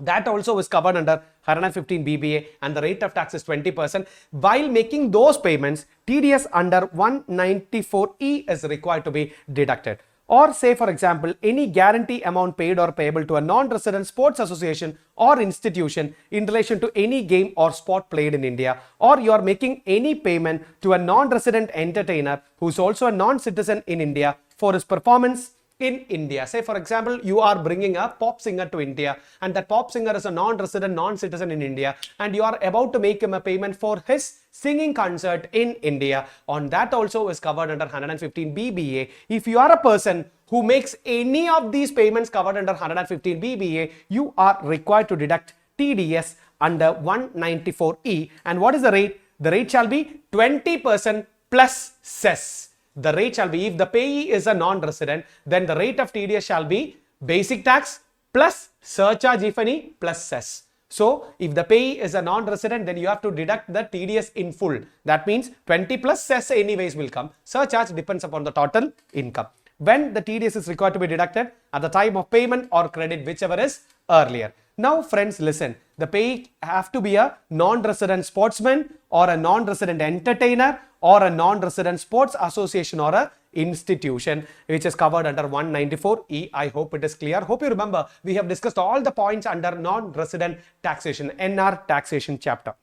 That also is covered under 115 BBA and the rate of tax is 20%. While making those payments, TDS under 194E is required to be deducted. Or say for example, any guarantee amount paid or payable to a non-resident sports association or institution in relation to any game or sport played in India, or you are making any payment to a non-resident entertainer who is also a non-citizen in India for his performance in India. Say for example, you are bringing a pop singer to India and that pop singer is a non-resident, non-citizen in India and you are about to make him a payment for his singing concert in India. On that also is covered under 115 BBA. If you are a person who makes any of these payments covered under 115 BBA, you are required to deduct TDS under 194E. And what is the rate? The rate shall be 20% plus cess. The rate shall be, if the payee is a non-resident, then the rate of TDS shall be basic tax plus surcharge if any plus cess. So, if the payee is a non-resident, then you have to deduct the TDS in full. That means 20 plus cess anyways will come. Surcharge depends upon the total income. When the TDS is required to be deducted? At the time of payment or credit, whichever is earlier. Now friends, listen, the payee have to be a non-resident sportsman or a non-resident entertainer or a non-resident sports association or a institution which is covered under 194E. I hope it is clear. Hope you remember we have discussed all the points under non-resident taxation, NR taxation chapter.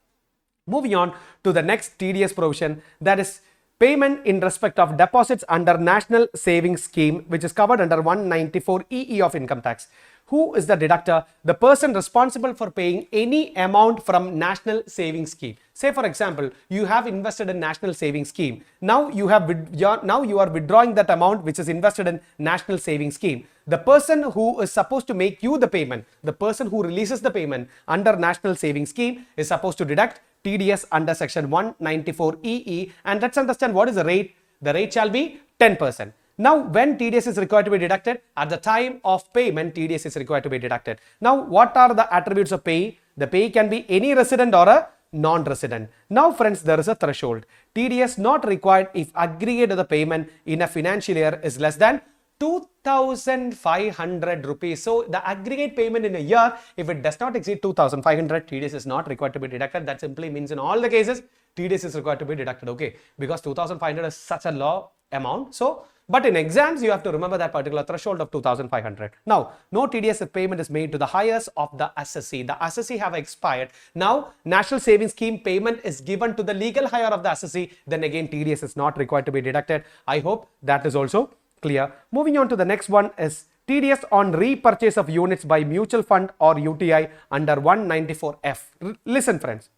Moving on to the next TDS provision, that is payment in respect of deposits under National Savings Scheme, which is covered under 194EE of income tax. Who is the deductor? The person responsible for paying any amount from National Savings Scheme. Say for example, you have invested in National Savings Scheme. Now you are withdrawing that amount which is invested in National Savings Scheme. The person who is supposed to make you the payment, the person who releases the payment under National Savings Scheme is supposed to deduct TDS under section 194EE, and let's understand what is the rate. The rate shall be 10%. Now, when TDS is required to be deducted? At the time of payment, TDS is required to be deducted. Now, what are the attributes of payee? The payee can be any resident or a non-resident. Now, friends, there is a threshold. TDS not required if aggregate of the payment in a financial year is less than 2,500 rupees. So, the aggregate payment in a year, if it does not exceed 2,500, TDS is not required to be deducted. That simply means in all the cases, TDS is required to be deducted, okay? Because 2,500 is such a low amount. So, but in exams, you have to remember that particular threshold of 2,500. Now, no TDS if payment is made to the heirs of the assessee. The assessee have expired. Now, National Savings Scheme payment is given to the legal heir of the assessee. Then again, TDS is not required to be deducted. I hope that is also clear. Moving on to the next one is TDS on repurchase of units by mutual fund or UTI under 194F. Listen, friends.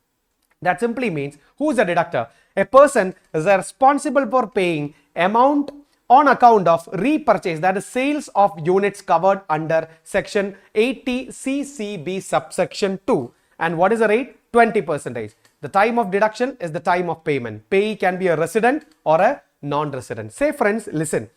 That simply means who is the deductor? A person is responsible for paying amount on account of repurchase, that is sales of units covered under section 80 CCB subsection 2. And what is the rate? 20%. The time of deduction is the time of payment. Payee can be a resident or a non-resident. Say friends, listen.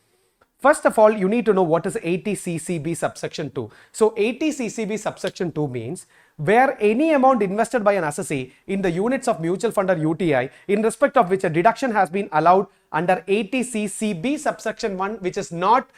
First of all, you need to know what is 80 CCB subsection 2. So 80 CCB subsection 2 means where any amount invested by an assessee in the units of mutual fund or UTI in respect of which a deduction has been allowed under 80 CCB subsection 1, which is not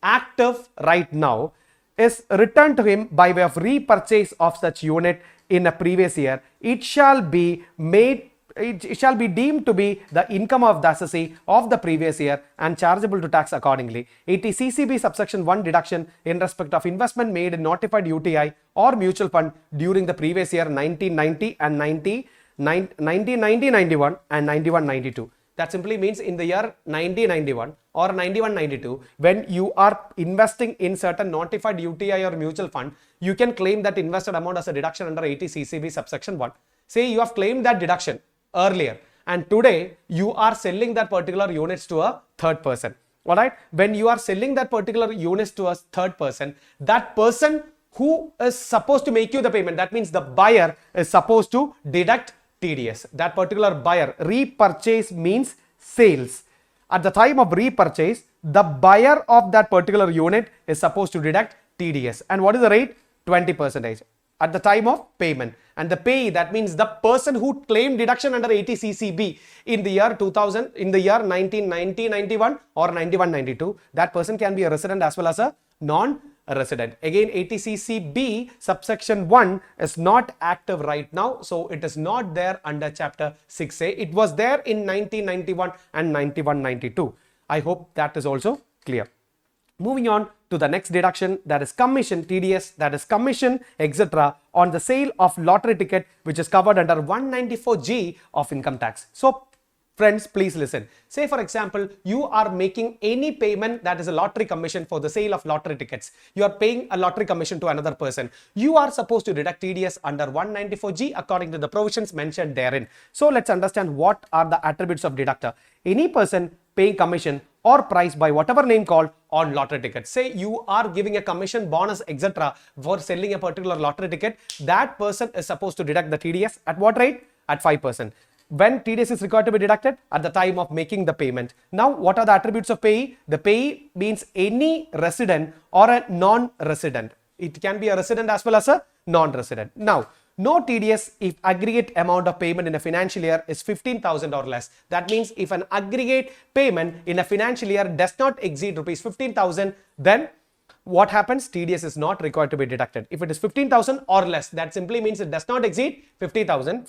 active right now, is returned to him by way of repurchase of such unit in a previous year. It shall be made it shall be deemed to be the income of the assessee of the previous year and chargeable to tax accordingly. It is CCB subsection 1 deduction in respect of investment made in notified UTI or mutual fund during the previous year 1990 and 1991 and 91-92. That simply means in the year 1991 or 91-92, when you are investing in certain notified UTI or mutual fund, you can claim that invested amount as a deduction under 80 CCB subsection 1. Say you have claimed that deduction earlier and today you are selling that particular units to a third person. All right. When you are selling that particular units to a third person, that person who is supposed to make you the payment, that means the buyer is supposed to deduct TDS. That particular buyer, repurchase means sales. At the time of repurchase, the buyer of that particular unit is supposed to deduct TDS. And what is the rate? 20% at the time of payment. And the payee, that means the person who claimed deduction under 80 CCB in the year 2000, in the year 1990-91 or 91-92, that person can be a resident as well as a non-resident. Again, 80 CCB subsection 1 is not active right now, so it is not there under chapter 6A. It was there in 1991 and 91-92. I hope that is also clear. Moving on to the next deduction, that is commission, TDS, that is commission, etc. on the sale of lottery ticket, which is covered under 194G of income tax. So friends, please listen. Say for example, you are making any payment that is a lottery commission for the sale of lottery tickets. You are paying a lottery commission to another person. You are supposed to deduct TDS under 194G according to the provisions mentioned therein. So let's understand what are the attributes of deductor. Any person paying commission or price by whatever name called on lottery tickets. Say you are giving a commission, bonus, etc. for selling a particular lottery ticket. That person is supposed to deduct the TDS at what rate? At 5%. When TDS is required to be deducted? At the time of making the payment. Now, what are the attributes of payee? The payee means any resident or a non-resident. It can be a resident as well as a non-resident. Now, no TDS if aggregate amount of payment in a financial year is 15,000 or less. That means if an aggregate payment in a financial year does not exceed rupees 15,000, then what happens? TDS is not required to be deducted. If it is 15,000 or less, that simply means it does not exceed 15,000,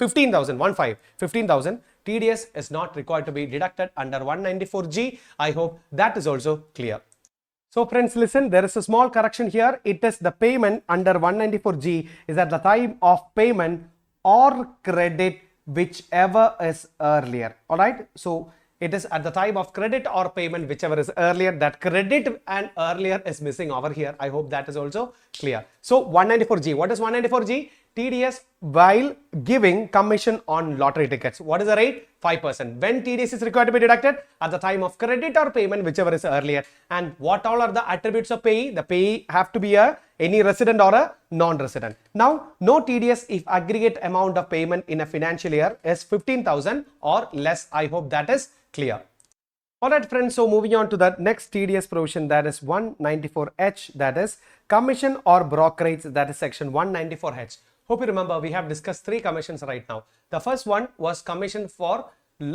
TDS is not required to be deducted under 194G. I hope that is also clear. So friends, listen, there is a small correction here. It is the payment under 194G is at the time of payment or credit, whichever is earlier. All right. So it is at the time of credit or payment, whichever is earlier. That credit and earlier is missing over here. I hope that is also clear. So 194G. What is 194G? TDS while giving commission on lottery tickets. What is the rate? 5%. When TDS is required to be deducted? At the time of credit or payment, whichever is earlier. And what all are the attributes of payee? The payee have to be any resident or a non-resident. Now, no TDS if aggregate amount of payment in a financial year is 15,000 or less. I hope that is clear. Alright friends, so moving on to the next TDS provision, that is 194H, that is commission or brokerage, that is section 194H. Hope you remember we have discussed 3 commissions right now. The first one was commission for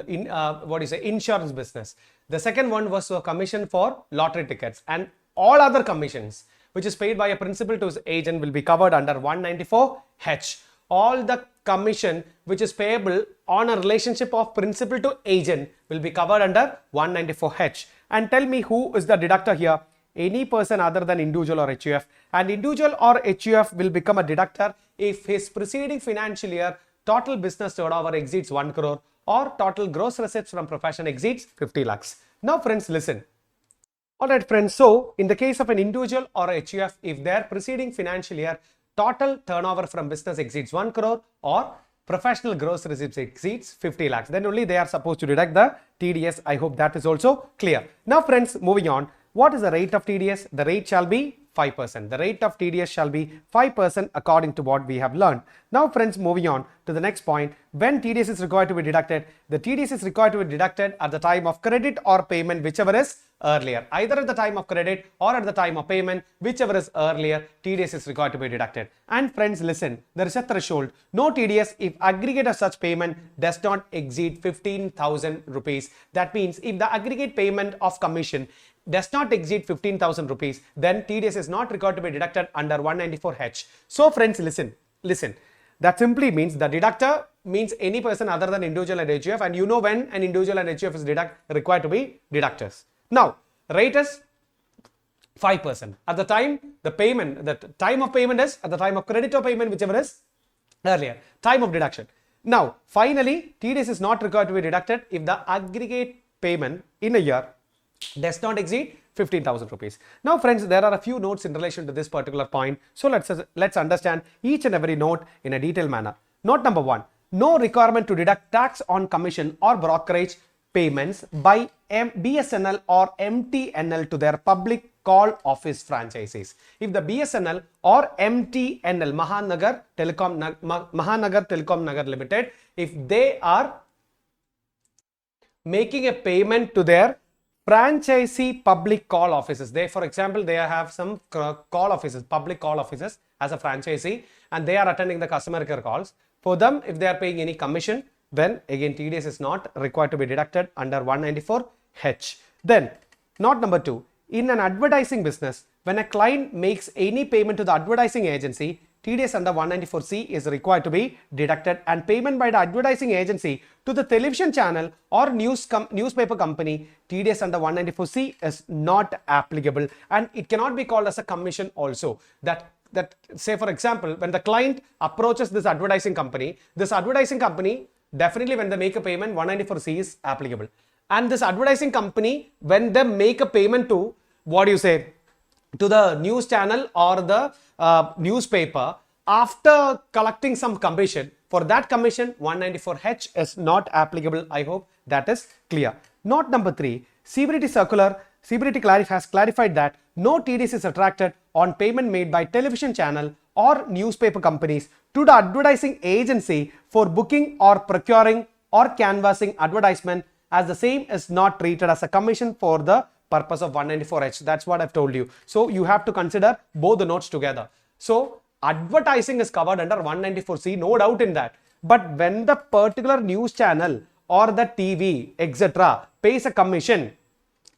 insurance business. The second one was a commission for lottery tickets, and all other commissions which is paid by a principal to his agent will be covered under 194H. All the commission which is payable on a relationship of principal to agent will be covered under 194H. And tell me who is the deductor here? Any person other than individual or HUF. And individual or HUF will become a deductor if his preceding financial year total business turnover exceeds 1 crore or total gross receipts from profession exceeds 50 lakhs. Now friends, listen. Alright friends, so in the case of an individual or HUF, if their preceding financial year total turnover from business exceeds 1 crore or professional gross receipts exceeds 50 lakhs, then only they are supposed to deduct the TDS. I hope that is also clear. Now friends, moving on. What is the rate of TDS? The rate shall be 5%. The rate of TDS shall be 5% according to what we have learned. Now friends, moving on to the next point. When TDS is required to be deducted, the TDS is required to be deducted at the time of credit or payment, whichever is earlier. Either at the time of credit or at the time of payment, whichever is earlier, TDS is required to be deducted. And friends, listen, there is a threshold. No TDS if aggregate of such payment does not exceed 15,000 rupees. That means if the aggregate payment of commission does not exceed 15,000 rupees, then TDS is not required to be deducted under 194H. So friends, listen. That simply means the deductor means any person other than individual and HUF, and you know when an individual and HUF is required to be deductors. Now, rate is 5%. At the time, the time of payment is at the time of credit or payment, whichever is earlier, time of deduction. Now, finally, TDS is not required to be deducted if the aggregate payment in a year does not exceed 15,000 rupees. Now, friends, there are a few notes in relation to this particular point. So, let's understand each and every note in a detailed manner. Note number 1, no requirement to deduct tax on commission or brokerage payments by BSNL or MTNL to their public call office franchisees. If the BSNL or MTNL, Mahanagar Telecom Nagar Limited, if they are making a payment to their franchisee public call offices, for example, they have some call offices, public call offices as a franchisee, and they are attending the customer care calls. For them, if they are paying any commission, then again TDS is not required to be deducted under 194H. Then note number 2, in an advertising business, when a client makes any payment to the advertising agency, TDS under 194C is required to be deducted, and payment by the advertising agency to the television channel or newspaper company, TDS under 194C is not applicable, and it cannot be called as a commission also. That say for example, when the client approaches this advertising company definitely when they make a payment, 194C is applicable. And this advertising company, when they make a payment to, to the news channel or the newspaper, after collecting some commission, for that commission, 194H is not applicable. I hope that is clear. Note number 3, CBDT Clarif has clarified that no TDS is attracted on payment made by television channel or newspaper companies to the advertising agency for booking or procuring or canvassing advertisement, as the same is not treated as a commission for the purpose of 194H. That's what I've told you. So you have to consider both the notes together. So advertising is covered under 194C, no doubt in that. But when the particular news channel or the TV, etc., pays a commission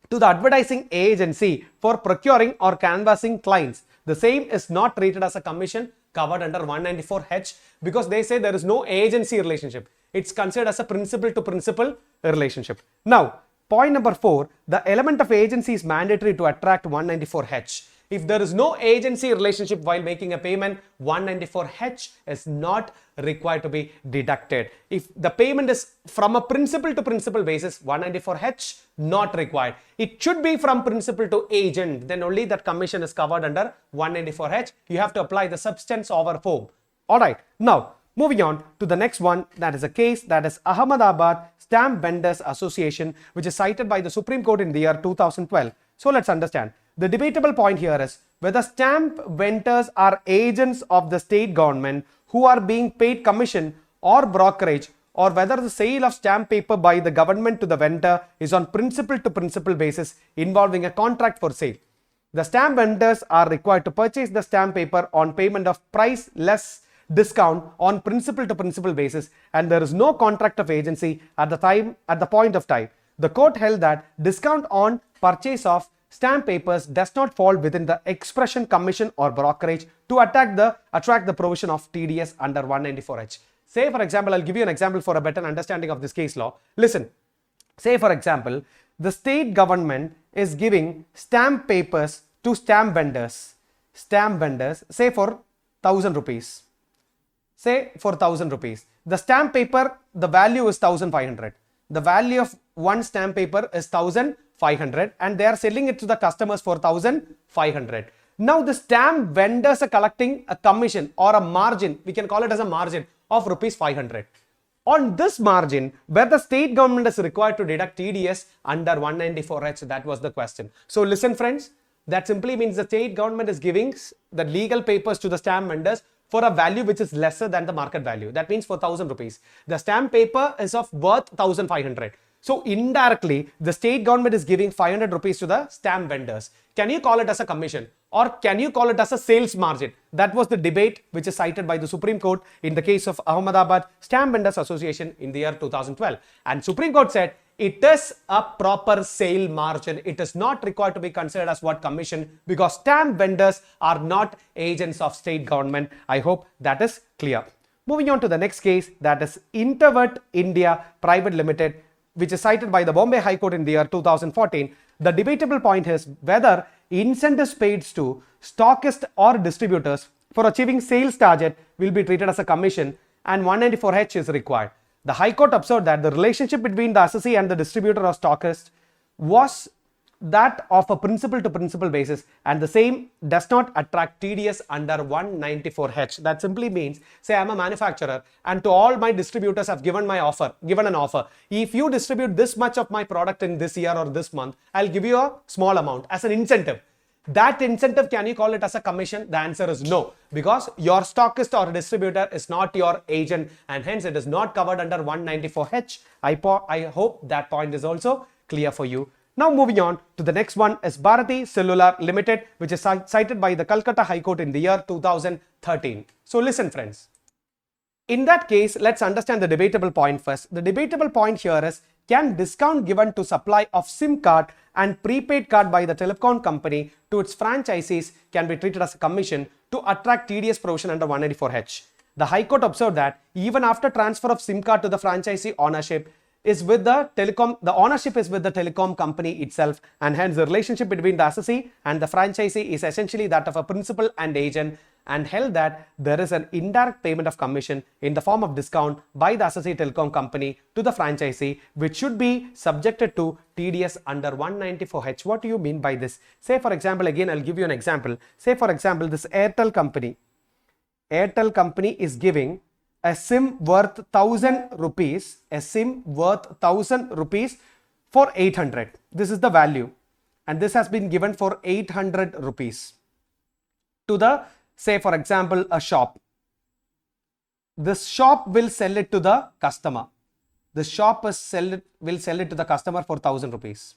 to the advertising agency for procuring or canvassing clients, the same is not treated as a commission covered under 194H, because they say there is no agency relationship. It's considered as a principal to principal relationship. Now, point number 4, the element of agency is mandatory to attract 194H. If there is no agency relationship while making a payment, 194H is not required to be deducted. If the payment is from a principal to principal basis, 194H not required. It should be from principal to agent, then only that commission is covered under 194H. You have to apply the substance over form. Alright, now moving on to the next one, that is a case, that is Ahmedabad Stamp Vendors Association, which is cited by the Supreme Court in the year 2012. So let's understand. The debatable point here is whether stamp vendors are agents of the state government who are being paid commission or brokerage, or whether the sale of stamp paper by the government to the vendor is on principal to principal basis involving a contract for sale. The stamp vendors are required to purchase the stamp paper on payment of price less discount on principal to principal basis, and there is no contract of agency at the point of time. The court held that discount on purchase of stamp papers does not fall within the expression commission or brokerage to attract the provision of TDS under 194H. Say for example, I'll give you an example for a better understanding of this case law. Listen, say for example, the state government is giving stamp papers to stamp vendors, say for 1,000 rupees. Say for 1,000 rupees. The stamp paper, the value is 1,500. The value of one stamp paper is 1,500, and they are selling it to the customers for 1,500. Now the stamp vendors are collecting a commission or a margin, we can call it as a margin of rupees 500. On this margin, where the state government is required to deduct TDS under 194H, that was the question. So listen friends, that simply means the state government is giving the legal papers to the stamp vendors for a value which is lesser than the market value. That means for 1,000 rupees. The stamp paper is of worth 1,500. So indirectly, the state government is giving 500 rupees to the stamp vendors. Can you call it as a commission, or can you call it as a sales margin? That was the debate which is cited by the Supreme Court in the case of Ahmedabad Stamp Vendors Association in the year 2012. And Supreme Court said it is a proper sale margin. It is not required to be considered as what commission, because stamp vendors are not agents of state government. I hope that is clear. Moving on to the next case, that is Intervert India Private Limited, which is cited by the Bombay High Court in the year 2014. The debatable point is whether incentives paid to stockists or distributors for achieving sales target will be treated as a commission, and 194H is required. The High Court observed that the relationship between the assessee and the distributor or stockist was that of a principal to principal basis, and the same does not attract TDS under 194H. That simply means, say I'm a manufacturer and to all my distributors have given an offer. If you distribute this much of my product in this year or this month, I'll give you a small amount as an incentive. That incentive, can you call it as a commission? The answer is no, because your stockist or distributor is not your agent, and hence it is not covered under 194H. I hope that point is also clear for you. Now moving on to the next one is Bharati Cellular Limited, which is cited by the Calcutta High Court in the year 2013. So listen friends. In that case, let's understand the debatable point first. The debatable point here is, can discount given to supply of SIM card and prepaid card by the telecom company to its franchisees can be treated as a commission to attract TDS provision under 194H. The High Court observed that even after transfer of SIM card to the franchisee, ownership is with the ownership is with the telecom company itself, and hence the relationship between the assessee and the franchisee is essentially that of a principal and agent, and held that there is an indirect payment of commission in the form of discount by the assessee telecom company to the franchisee, which should be subjected to TDS under 194H. What do you mean by this? Say for example, again I'll give you an example. Say for example, this Airtel company is giving a SIM worth 1,000 rupees, a SIM worth 1,000 rupees for 800. This is the value, and this has been given for 800 rupees to the, say for example, a shop. This shop will sell it to the customer. The shop will sell it to the customer for 1,000 rupees.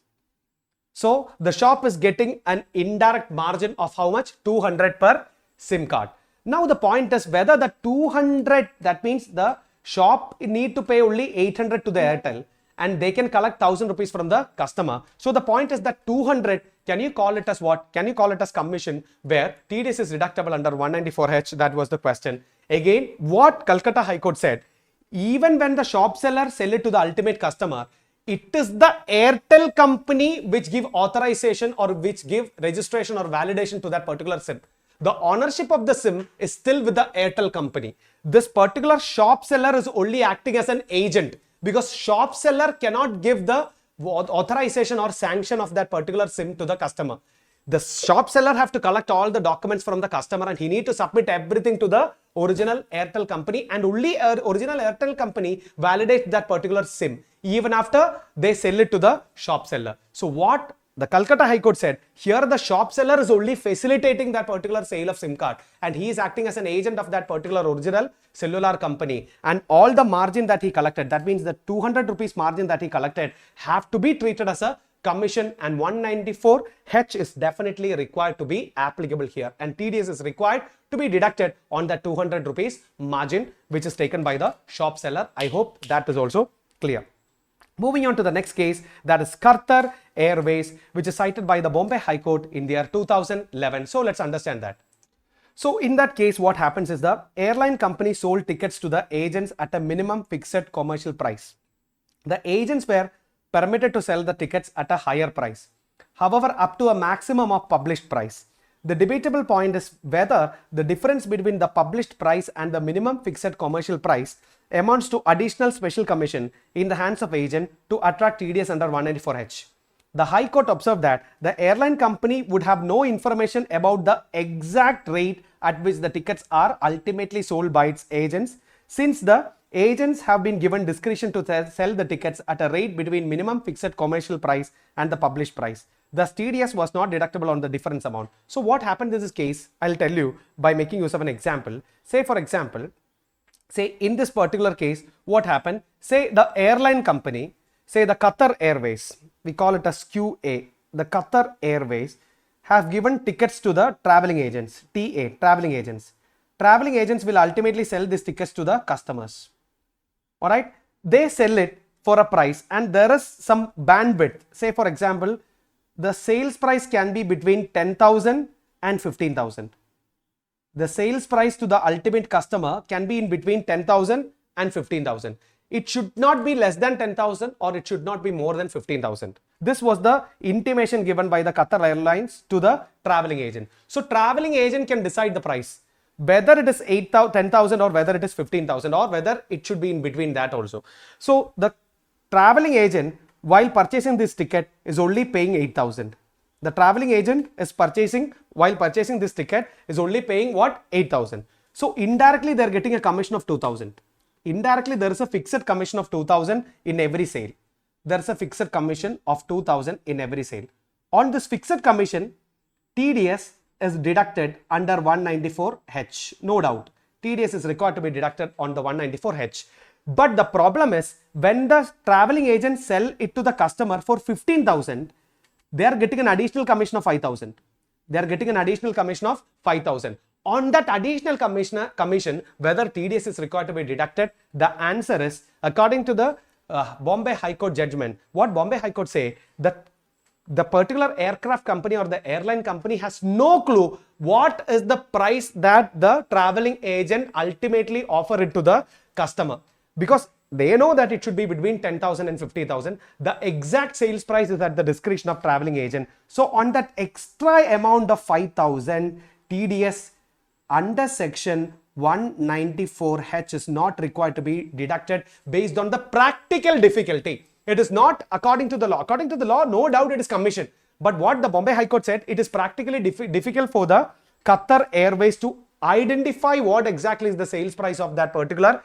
So the shop is getting an indirect margin of how much? 200 per SIM card. Now the point is whether the 200, that means the shop need to pay only 800 to the Airtel, and they can collect 1,000 rupees from the customer. So the point is that 200, can you call it as what? Can you call it as commission, where TDS is deductible under 194H? That was the question. Again, what Calcutta High Court said, even when the shop seller sell it to the ultimate customer, it is the Airtel company which give authorization or which give registration or validation to that particular SIM. The ownership of the SIM is still with the Airtel company. This particular shop seller is only acting as an agent, because shop seller cannot give the authorization or sanction of that particular SIM to the customer. The shop seller have to collect all the documents from the customer, and he need to submit everything to the original Airtel company, and only original Airtel company validates that particular SIM even after they sell it to the shop seller. So what the Calcutta High Court said, here the shop seller is only facilitating that particular sale of SIM card, and he is acting as an agent of that particular original cellular company, and all the margin that he collected, that means the 200 rupees margin that he collected, have to be treated as a commission, and 194H is definitely required to be applicable here, and TDS is required to be deducted on the 200 rupees margin which is taken by the shop seller. I hope that is also clear. Moving on to the next case, that is Qatar Airways, which is cited by the Bombay High Court in the year 2011. So let's understand that. So in that case, what happens is the airline company sold tickets to the agents at a minimum fixed commercial price. The agents were permitted to sell the tickets at a higher price, however up to a maximum of published price. The debatable point is whether the difference between the published price and the minimum fixed commercial price amounts to additional special commission in the hands of agent to attract TDS under 194H. The High Court observed that the airline company would have no information about the exact rate at which the tickets are ultimately sold by its agents, since the agents have been given discretion to sell the tickets at a rate between minimum fixed commercial price and the published price. Thus, TDS was not deductible on the difference amount. So what happened in this case, I'll tell you by making use of an example. Say for example, say in this particular case, what happened? Say the airline company, say the Qatar Airways, we call it as QA, the Qatar Airways have given tickets to the traveling agents, TA, traveling agents. Traveling agents will ultimately sell these tickets to the customers. Alright, they sell it for a price, and there is some bandwidth. Say for example, the sales price can be between 10,000 and 15,000. the sales price to the ultimate customer can be in between 10,000 and 15,000. It should not be less than 10,000 or it should not be more than 15,000. This was the intimation given by the Qatar Airlines to the traveling agent. So traveling agent can decide the price, whether it is 10,000 or whether it is 15,000 or whether it should be in between that also. So the traveling agent, while purchasing this ticket, is only paying 8,000. The traveling agent is while purchasing this ticket is only paying what? 8,000. So indirectly they are getting a commission of 2,000. Indirectly there is a fixed commission of 2,000 in every sale. There is a fixed commission of 2,000 in every sale. On this fixed commission, TDS is deducted under 194H. No doubt, TDS is required to be deducted on the 194H. But the problem is, when the traveling agent sell it to the customer for 15,000, they are getting an additional commission of 5,000. They are getting an additional commission of 5,000. On that additional commission, whether TDS is required to be deducted, the answer is, according to the Bombay High Court judgment, what Bombay High Court say, that the particular aircraft company or the airline company has no clue what is the price that the traveling agent ultimately offer it to the customer, because they know that it should be between 10,000 and 50,000. The exact sales price is at the discretion of traveling agent. So on that extra amount of 5,000, TDS under section 194H is not required to be deducted based on the practical difficulty. It is not according to the law. According to the law, no doubt it is commission. But what the Bombay High Court said, it is practically difficult for the Qatar Airways to identify what exactly is the sales price of that particular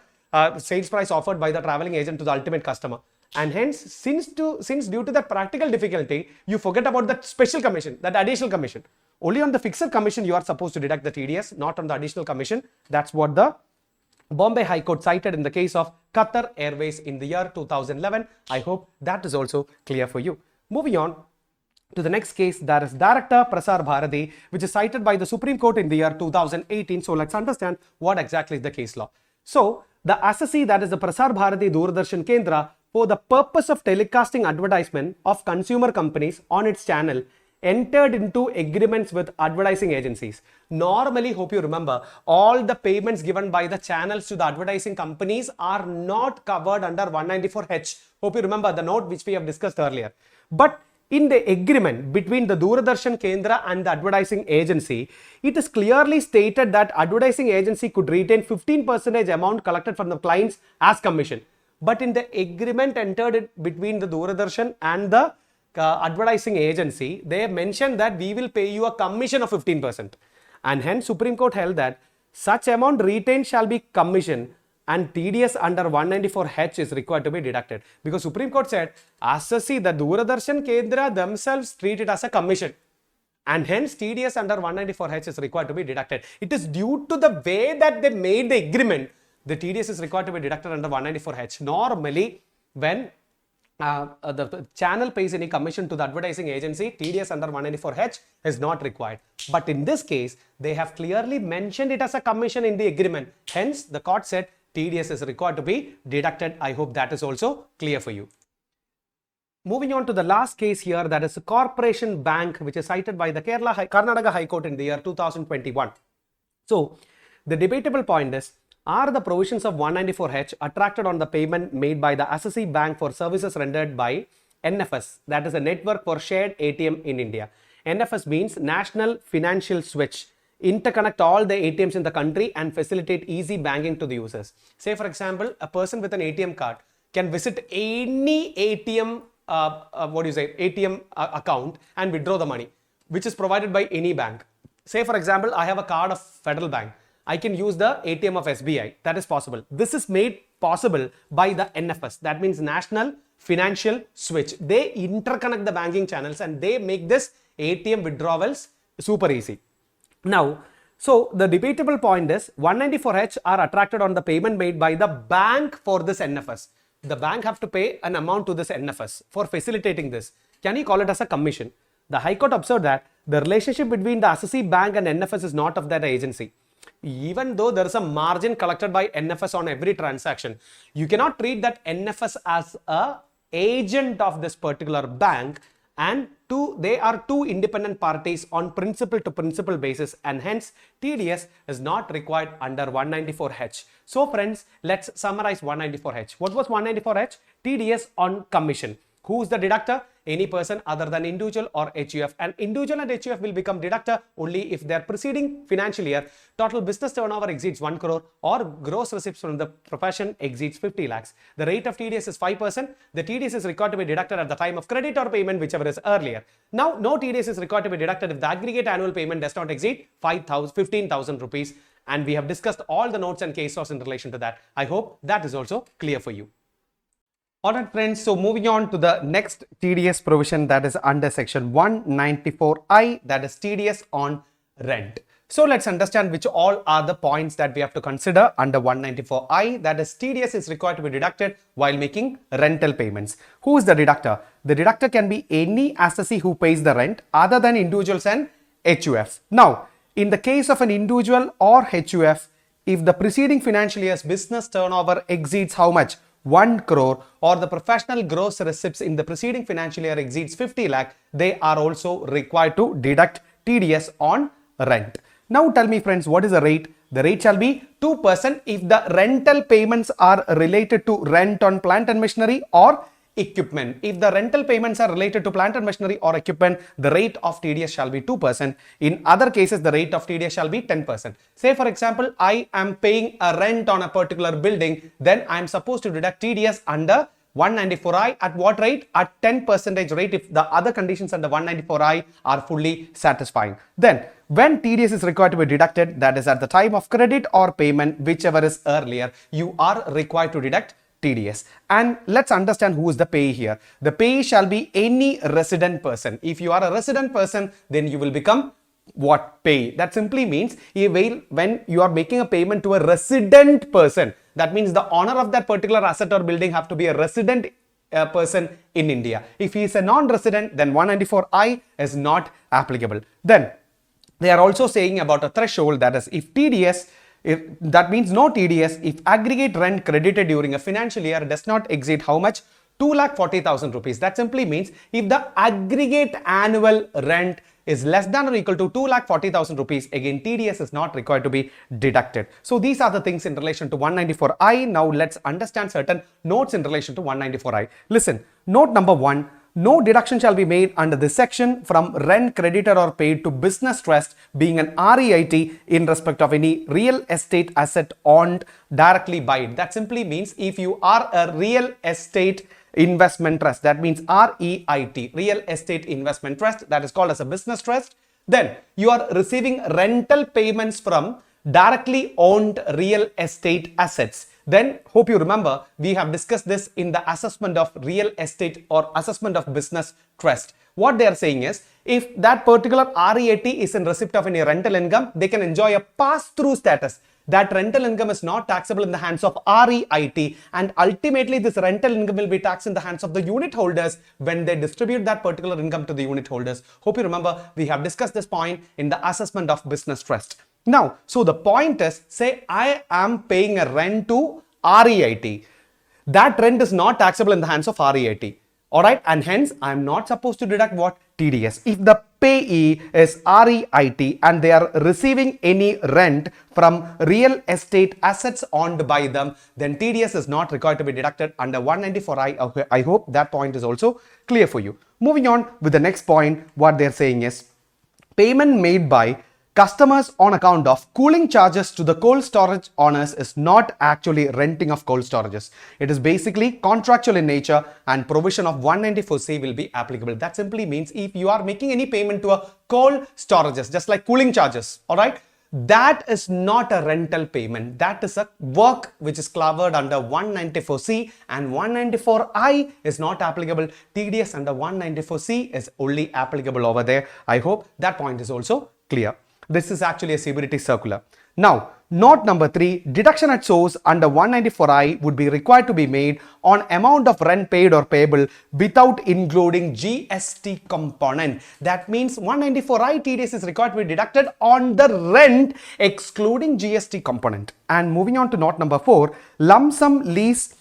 sales price offered by the traveling agent to the ultimate customer. And hence, since due to that practical difficulty, you forget about that special commission, that additional commission. Only on the fixed commission you are supposed to deduct the TDS, not on the additional commission. That's what the Bombay High Court cited in the case of Qatar Airways in the year 2011. I hope that is also clear for you. Moving on to the next case, that is Director Prasar Bharati, which is cited by the Supreme Court in the year 2018. So let's understand what exactly is the case law. So the assessee, that is the Prasar Bharati Doordarshan Kendra, for the purpose of telecasting advertisement of consumer companies on its channel, entered into agreements with advertising agencies. Normally, hope you remember, all the payments given by the channels to the advertising companies are not covered under 194H. Hope you remember the note which we have discussed earlier. But in the agreement between the Doordarshan Kendra and the advertising agency, it is clearly stated that advertising agency could retain 15% amount collected from the clients as commission. But in the agreement entered between the Doordarshan and the advertising agency, they mentioned that we will pay you a commission of 15%. And hence Supreme Court held that such amount retained shall be commission and TDS under 194H is required to be deducted. Because Supreme Court said, assessee, the Doordarshan Kendra themselves treat it as a commission. And hence TDS under 194H is required to be deducted. It is due to the way that they made the agreement, the TDS is required to be deducted under 194H. Normally, when the channel pays any commission to the advertising agency, TDS under 194H is not required. But in this case, they have clearly mentioned it as a commission in the agreement. Hence, the court said TDS is required to be deducted. I hope that is also clear for you. Moving on to the last case here, that is a Corporation Bank, which is cited by the Karnataka High Court in the year 2021. So, the debatable point is, are the provisions of 194H attracted on the payment made by the assessee bank for services rendered by NFS, that is a network for shared ATM in India. NFS means National Financial Switch, interconnect all the ATMs in the country and facilitate easy banking to the users. Say for example, a person with an ATM card can visit any ATM, ATM account and withdraw the money, which is provided by any bank. Say for example, I have a card of Federal Bank. I can use the ATM of SBI. That is possible. This is made possible by the NFS. That means National Financial Switch. They interconnect the banking channels and they make this ATM withdrawals super easy. Now, so the debatable point is 194H are attracted on the payment made by the bank for this NFS. The bank have to pay an amount to this NFS for facilitating this. Can you call it as a commission? The High Court observed that the relationship between the assessee bank and NFS is not of that agency. Even though there is a margin collected by NFS on every transaction, you cannot treat that NFS as a agent of this particular bank and they are two independent parties on principal to principal basis, and hence TDS is not required under 194H. So friends, let's summarize 194H. What was 194H? TDS on commission. Who is the deductor? Any person other than individual or HUF. And individual and HUF will become deductor only if their preceding financial year total business turnover exceeds 1 crore or gross receipts from the profession exceeds 50 lakhs. The rate of TDS is 5%. The TDS is required to be deducted at the time of credit or payment, whichever is earlier. Now, no TDS is required to be deducted if the aggregate annual payment does not exceed 15,000 rupees. And we have discussed all the notes and case laws in relation to that. I hope that is also clear for you. Alright friends, so moving on to the next TDS provision, that is under section 194I, that is TDS on rent. So let's understand which all are the points that we have to consider under 194I, that is TDS is required to be deducted while making rental payments. Who is the deductor? The deductor can be any assessee who pays the rent other than individuals and HUFs. Now, in the case of an individual or HUF, if the preceding financial year's business turnover exceeds how much? 1 crore, or the professional gross receipts in the preceding financial year exceeds 50 lakh, they are also required to deduct TDS on rent. Now tell me friends, what is the rate? The rate shall be 2% if the rental payments are related to rent on plant and machinery or equipment. If the rental payments are related to plant and machinery or equipment, the rate of TDS shall be 2%. In other cases, the rate of TDS shall be 10%. Say for example, I am paying a rent on a particular building, then I am supposed to deduct TDS under 194I at what rate? At 10% rate if the other conditions under 194I are fully satisfying. Then when TDS is required to be deducted, that is at the time of credit or payment, whichever is earlier, you are required to deduct TDS. And let's understand who is the payee here. The payee shall be any resident person. If you are a resident person, then you will become what? Payee. That simply means when you are making a payment to a resident person, that means the owner of that particular asset or building have to be a resident person in India. If he is a non-resident, then 194I is not applicable. Then they are also saying about a threshold, that is if TDS, that means no TDS if aggregate rent credited during a financial year does not exceed how much? 2,40,000 rupees. That simply means if the aggregate annual rent is less than or equal to 2,40,000 rupees, again TDS is not required to be deducted. So these are the things in relation to 194I. Now let's understand certain notes in relation to 194I. Listen, note number 1. No deduction shall be made under this section from rent credited or paid to business trust being an REIT in respect of any real estate asset owned directly by it. That simply means if you are a real estate investment trust, that means REIT, real estate investment trust, that is called as a business trust, then you are receiving rental payments from directly owned real estate assets. Then hope you remember, we have discussed this in the assessment of real estate or assessment of business trust. What they are saying is, if that particular REIT is in receipt of any rental income, they can enjoy a pass-through status. That rental income is not taxable in the hands of REIT, and ultimately this rental income will be taxed in the hands of the unit holders when they distribute that particular income to the unit holders. Hope you remember, we have discussed this point in the assessment of business trust. Now, so the point is, say I am paying a rent to REIT. That rent is not taxable in the hands of REIT. Alright, and hence I am not supposed to deduct what? TDS. If the payee is REIT and they are receiving any rent from real estate assets owned by them, then TDS is not required to be deducted under 194I. I hope that point is also clear for you. Moving on with the next point, what they are saying is payment made by customers on account of cooling charges to the cold storage owners is not actually renting of cold storages. It is basically contractual in nature, and provision of 194C will be applicable. That simply means if you are making any payment to a cold storages, just like cooling charges, alright, that is not a rental payment. That is a work which is covered under 194C, and 194I is not applicable. TDS under 194C is only applicable over there. I hope that point is also clear. This is actually a CBDT circular. Now, note number 3, deduction at source under 194I would be required to be made on amount of rent paid or payable without including GST component. That means 194I TDS is required to be deducted on the rent excluding GST component. And moving on to note number 4, lump sum lease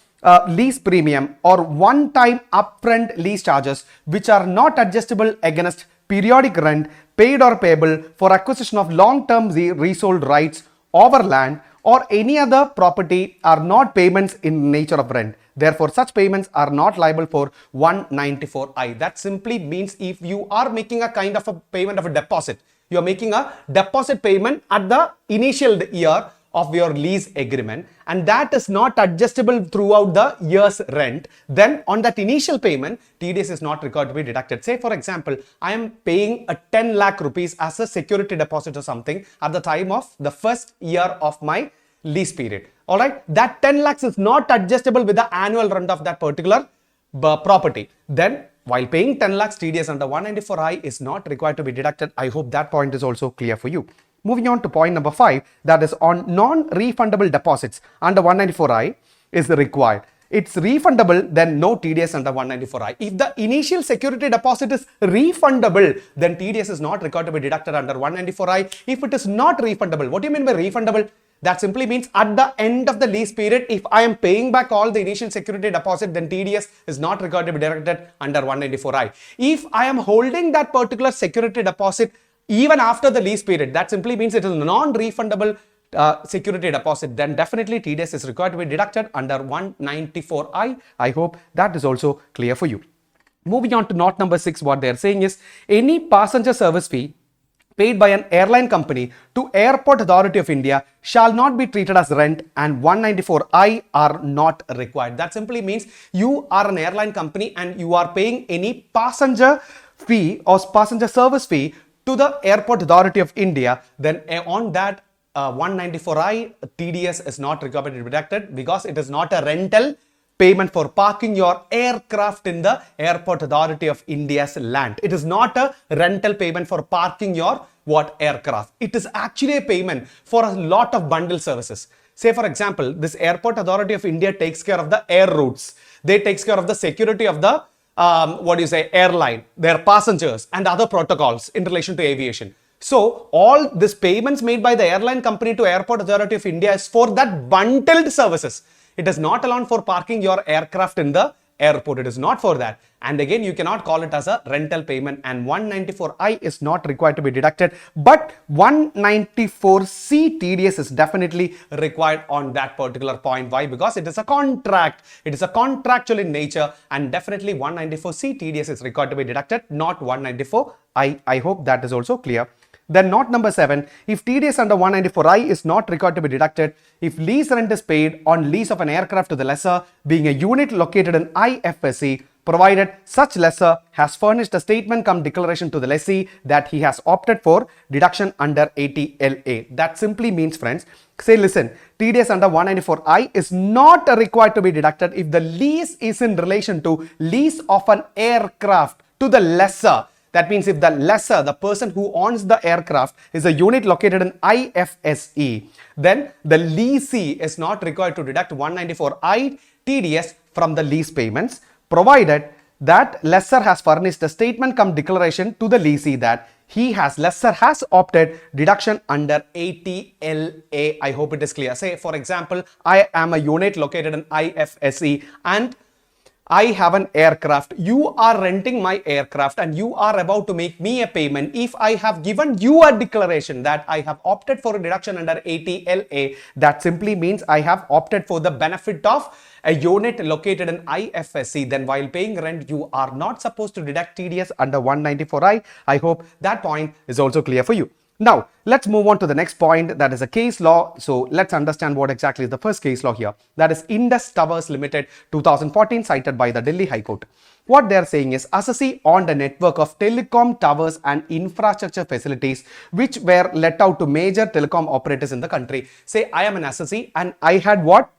lease premium or one-time upfront lease charges which are not adjustable against periodic rent paid or payable for acquisition of long-term resold rights over land or any other property are not payments in nature of rent. Therefore, such payments are not liable for 194I. That simply means if you are making a kind of a payment of a deposit, you are making a deposit payment at the initial year of your lease agreement and that is not adjustable throughout the year's rent, then on that initial payment, TDS is not required to be deducted. Say for example, I am paying a 10 lakh rupees as a security deposit or something at the time of the first year of my lease period. Alright, that 10 lakhs is not adjustable with the annual rent of that particular property. Then while paying 10 lakhs, TDS under 194I is not required to be deducted. I hope that point is also clear for you. Moving on to point number 5, that is on non-refundable deposits under 194I is required. It's refundable, then no TDS under 194I. If the initial security deposit is refundable, then TDS is not required to be deducted under 194I. If it is not refundable, what do you mean by refundable? That simply means at the end of the lease period, if I am paying back all the initial security deposit, then TDS is not required to be deducted under 194I. If I am holding that particular security deposit even after the lease period, that simply means it is non-refundable security deposit, then definitely TDS is required to be deducted under 194I. I hope that is also clear for you. Moving on to note number 6, what they are saying is any passenger service fee paid by an airline company to Airport Authority of India shall not be treated as rent and 194I are not required. That simply means you are an airline company and you are paying any passenger fee or passenger service fee to the Airport Authority of India, then on that 194I TDS is not required to be deducted because it is not a rental payment for parking your aircraft in the Airport Authority of India's land. It is not a rental payment for parking your aircraft. It is actually a payment for a lot of bundle services. Say for example, this Airport Authority of India takes care of the air routes. They takes care of the security of the airline, their passengers and other protocols in relation to aviation. So all these payments made by the airline company to Airport Authority of India is for that bundled services. It is not allowed for parking your aircraft in the airport. It is not for that. And again, you cannot call it as a rental payment and 194I is not required to be deducted. But 194C TDS is definitely required on that particular point. Why? Because it is a contract. It is a contractual in nature and definitely 194C TDS is required to be deducted, not 194I. I hope that is also clear. Then note number 7, if TDS under 194I is not required to be deducted, if lease rent is paid on lease of an aircraft to the lessor being a unit located in IFSC, provided such lessor has furnished a statement cum declaration to the lessee that he has opted for deduction under 80LA. That simply means, friends, say listen, TDS under 194I is not required to be deducted if the lease is in relation to lease of an aircraft to the lessor. That means if the lessor, the person who owns the aircraft, is a unit located in IFSE, then the leasee is not required to deduct 194I TDS from the lease payments, provided that lessor has furnished a statement cum declaration to the leasee that lessor has opted deduction under 80LA. I hope it is clear. Say for example, I am a unit located in IFSE and I have an aircraft. You are renting my aircraft and you are about to make me a payment. If I have given you a declaration that I have opted for a deduction under 80LA, that simply means I have opted for the benefit of a unit located in IFSC. Then while paying rent, you are not supposed to deduct TDS under 194I. I hope that point is also clear for you. Now, let's move on to the next point, that is a case law. So, let's understand what exactly is the first case law here. That is Indus Towers Limited 2014, cited by the Delhi High Court. What they are saying is, assessee on the network of telecom towers and infrastructure facilities which were let out to major telecom operators in the country. Say, I am an assessee and I had what?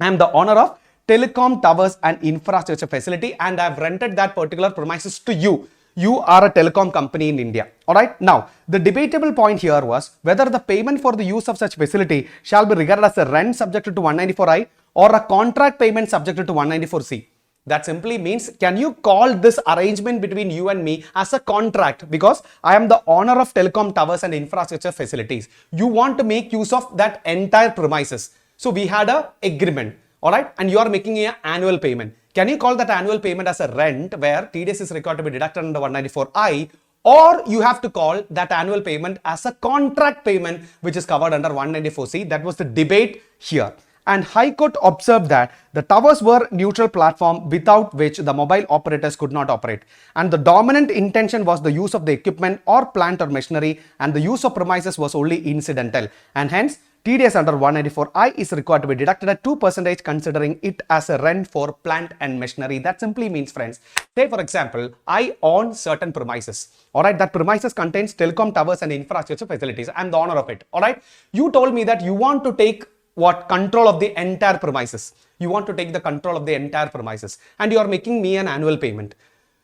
I am the owner of telecom towers and infrastructure facility and I have rented that particular premises to you. You are a telecom company in India. Alright. Now, the debatable point here was whether the payment for the use of such facility shall be regarded as a rent subjected to 194I or a contract payment subjected to 194C. That simply means, can you call this arrangement between you and me as a contract? Because I am the owner of telecom towers and infrastructure facilities. You want to make use of that entire premises. So, we had an agreement. all right, and you are making an annual payment. Can you call that annual payment as a rent where TDS is required to be deducted under 194I, or you have to call that annual payment as a contract payment which is covered under 194C? That was the debate here. And High Court observed that the towers were neutral platform without which the mobile operators could not operate. And the dominant intention was the use of the equipment or plant or machinery, and the use of premises was only incidental. And hence, TDS under 194I is required to be deducted at 2% considering it as a rent for plant and machinery. That simply means, friends, say for example, I own certain premises. Alright, that premises contains telecom towers and infrastructure facilities. I am the owner of it. Alright, you told me that you want to take control of the entire premises. You want to take the control of the entire premises and you are making me an annual payment.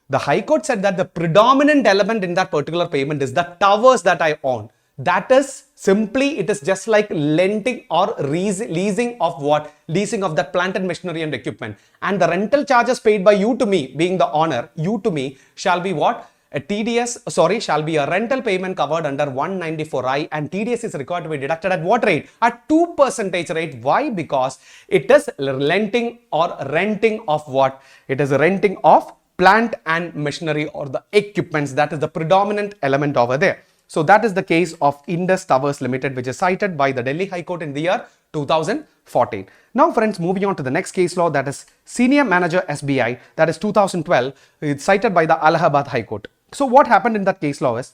The High Court said that the predominant element in that particular payment is the towers that I own. That is simply, it is just like lending or leasing of what? Leasing of that plant and machinery and equipment. And the rental charges paid by you to me, being the owner, you to me, shall be what? A TDS, shall be a rental payment covered under 194I, and TDS is required to be deducted at what rate? At 2% rate. Why? Because it is lending or renting of what? It is a renting of plant and machinery or the equipments. That is the predominant element over there. So that is the case of Indus Towers Limited, which is cited by the Delhi High Court in the year 2014. Now friends, moving on to the next case law, that is Senior Manager SBI, that is 2012. It's cited by the Allahabad High Court. So what happened in that case law is,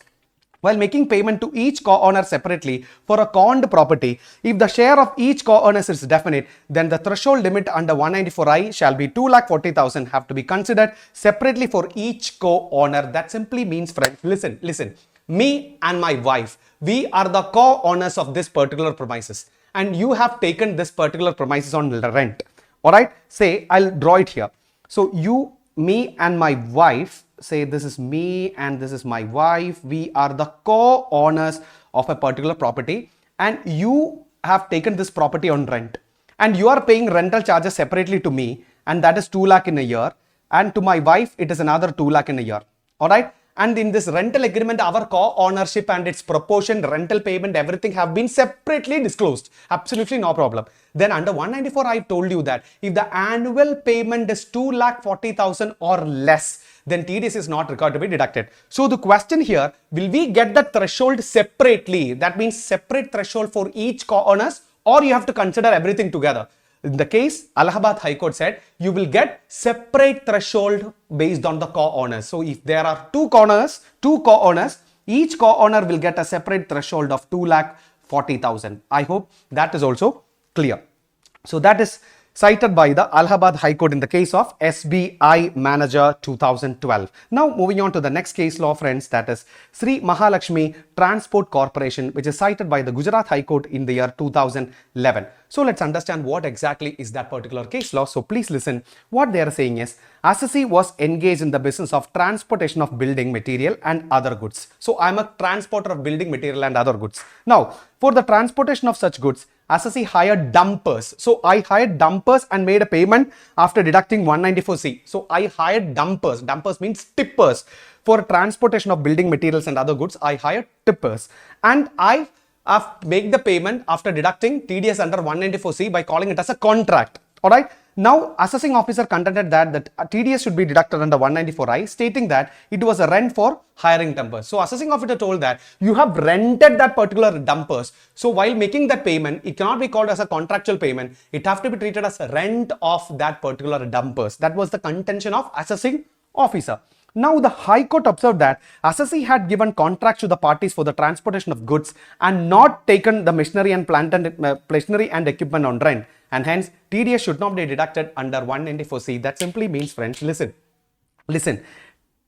while making payment to each co-owner separately for a conned property, if the share of each co-owners is definite, then the threshold limit under 194I shall be 2,40,000 have to be considered separately for each co-owner. That simply means, friends, listen. Me and my wife, we are the co-owners of this particular premises, and you have taken this particular premises on rent. Alright, say I'll draw it here. So you, me and my wife, say this is me and this is my wife, we are the co-owners of a particular property, and you have taken this property on rent, and you are paying rental charges separately to me, and that is 2 lakh in a year, and to my wife it is another 2 lakh in a year. Alright, and in this rental agreement, our co-ownership and its proportion, rental payment, everything have been separately disclosed. Absolutely no problem. Then under 194, I told you that if the annual payment is 2,40,000 or less, then TDS is not required to be deducted. So the question here, will we get the threshold separately? That means separate threshold for each co-owners, or you have to consider everything together. In the case, Allahabad High Court said you will get separate threshold based on the co-owners. So if there are two co-owners, each co-owner will get a separate threshold of 2,40,000. I hope that is also clear. So that is cited by the Allahabad High Court in the case of SBI Manager 2012. Now moving on to the next case law, friends, that is Sri Mahalakshmi Transport Corporation, which is cited by the Gujarat High Court in the year 2011. So let's understand what exactly is that particular case law. So please listen. What they are saying is, assessee was engaged in the business of transportation of building material and other goods. So I am a transporter of building material and other goods. Now, for the transportation of such goods, assessee hired dumpers. So I hired dumpers and made a payment after deducting 194C. So I hired dumpers. Dumpers means tippers. For transportation of building materials and other goods, I hired tippers. And I make the payment after deducting TDS under 194C by calling it as a contract. Alright. Now, assessing officer contended that TDS should be deducted under 194I, stating that it was a rent for hiring dumpers. So, assessing officer told that you have rented that particular dumpers. So, while making that payment, it cannot be called as a contractual payment. It have to be treated as a rent of that particular dumpers. That was the contention of assessing officer. Now, the High Court observed that assessee had given contracts to the parties for the transportation of goods and not taken the machinery and plant and machinery and equipment on rent, and hence TDS should not be deducted under 194C. That simply means, friends, listen.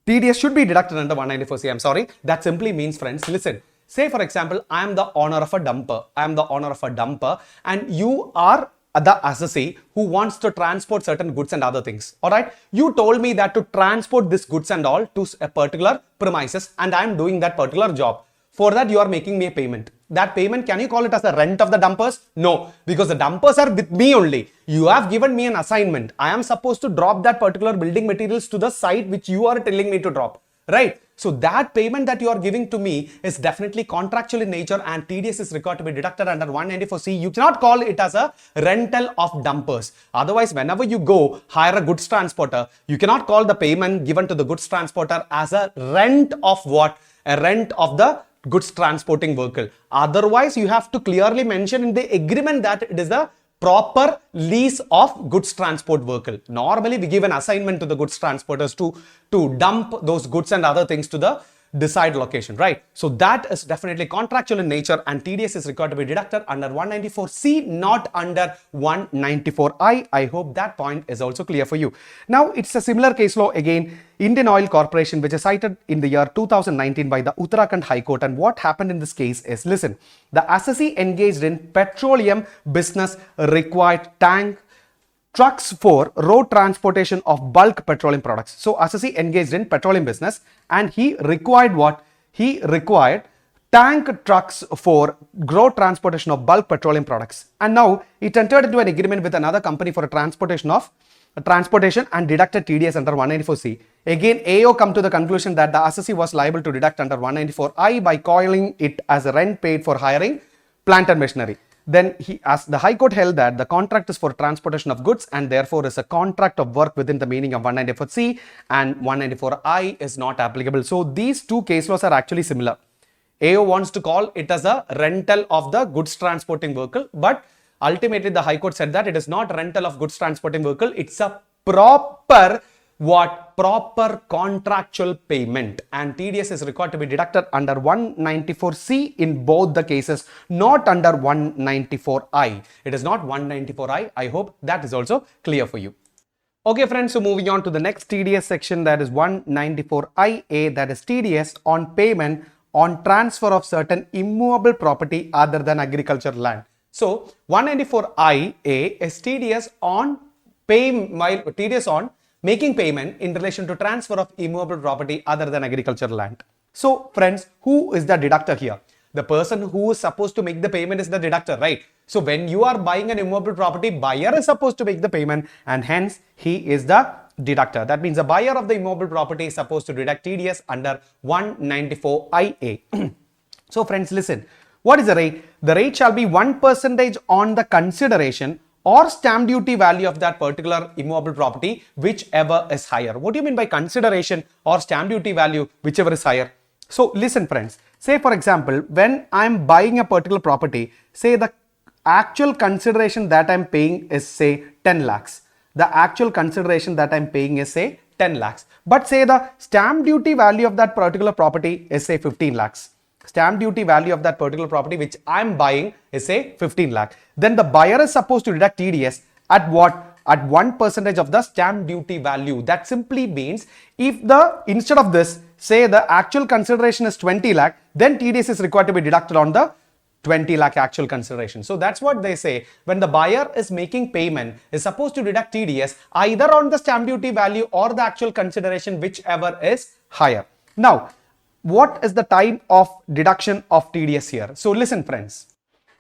TDS should be deducted under 194C. I'm sorry. That simply means, friends, listen. Say for example, I am the owner of a dumper. And you are the assessee who wants to transport certain goods and other things. Alright, you told me that to transport this goods and all to a particular premises, and I am doing that particular job. For that, you are making me a payment. That payment, can you call it as the rent of the dumpers? No, because the dumpers are with me only. You have given me an assignment. I am supposed to drop that particular building materials to the site which you are telling me to drop. Right? So that payment that you are giving to me is definitely contractual in nature and TDS is required to be deducted under 194C. You cannot call it as a rental of dumpers. Otherwise, whenever you go hire a goods transporter, you cannot call the payment given to the goods transporter as a rent of what? A rent of the goods transporting vehicle. Otherwise, you have to clearly mention in the agreement that it is a proper lease of goods transport vehicle. Normally, we give an assignment to the goods transporters to dump those goods and other things to the desired location, right? So that is definitely contractual in nature and TDS is required to be deducted under 194C, not under 194I. I hope that point is also clear for you. Now, it's a similar case law again, Indian Oil Corporation, which is cited in the year 2019 by the Uttarakhand High Court. And what happened in this case is, listen, the assessee engaged in petroleum business required tank trucks for road transportation of bulk petroleum products. So assessee engaged in petroleum business and he required what? He required tank trucks for road transportation of bulk petroleum products. And now it entered into an agreement with another company for a transportation and deducted TDS under 194C. Again, AO come to the conclusion that the assessee was liable to deduct under 194I by calling it as a rent paid for hiring plant and machinery. Then the High Court held that the contract is for transportation of goods and therefore is a contract of work within the meaning of 194C and 194I is not applicable. So these two case laws are actually similar. AO wants to call it as a rental of the goods transporting vehicle, but ultimately the High Court said that it is not rental of goods transporting vehicle, it's a proper proper contractual payment and TDS is required to be deducted under 194C in both the cases, not under 194I. It is not 194I. I hope that is also clear for you. Okay friends, so moving on to the next TDS section, that is 194IA, that is TDS on payment on transfer of certain immovable property other than agricultural land. So 194IA is TDS on making payment in relation to transfer of immovable property other than agricultural land. So friends, who is the deductor here? The person who is supposed to make the payment is the deductor, right? So when you are buying an immovable property, buyer is supposed to make the payment and hence he is the deductor. That means the buyer of the immovable property is supposed to deduct TDS under 194IA. So friends, listen, what is the rate? The rate shall be 1% on the consideration or stamp duty value of that particular immovable property, whichever is higher. What do you mean by consideration or stamp duty value, whichever is higher? So listen friends, say for example, when I'm buying a particular property, say the actual consideration that I'm paying is say 10 lakhs. The actual consideration that I'm paying is say 10 lakhs. But say the stamp duty value of that particular property is say 15 lakhs. Stamp duty value of that particular property which I'm buying is say 15 lakh. Then the buyer is supposed to deduct TDS at what? At 1% of the stamp duty value. That simply means if instead of this, say the actual consideration is 20 lakh, then TDS is required to be deducted on the 20 lakh actual consideration. So that's what they say. When the buyer is making payment, is supposed to deduct TDS either on the stamp duty value or the actual consideration, whichever is higher. Now, what is the time of deduction of TDS here? So listen friends,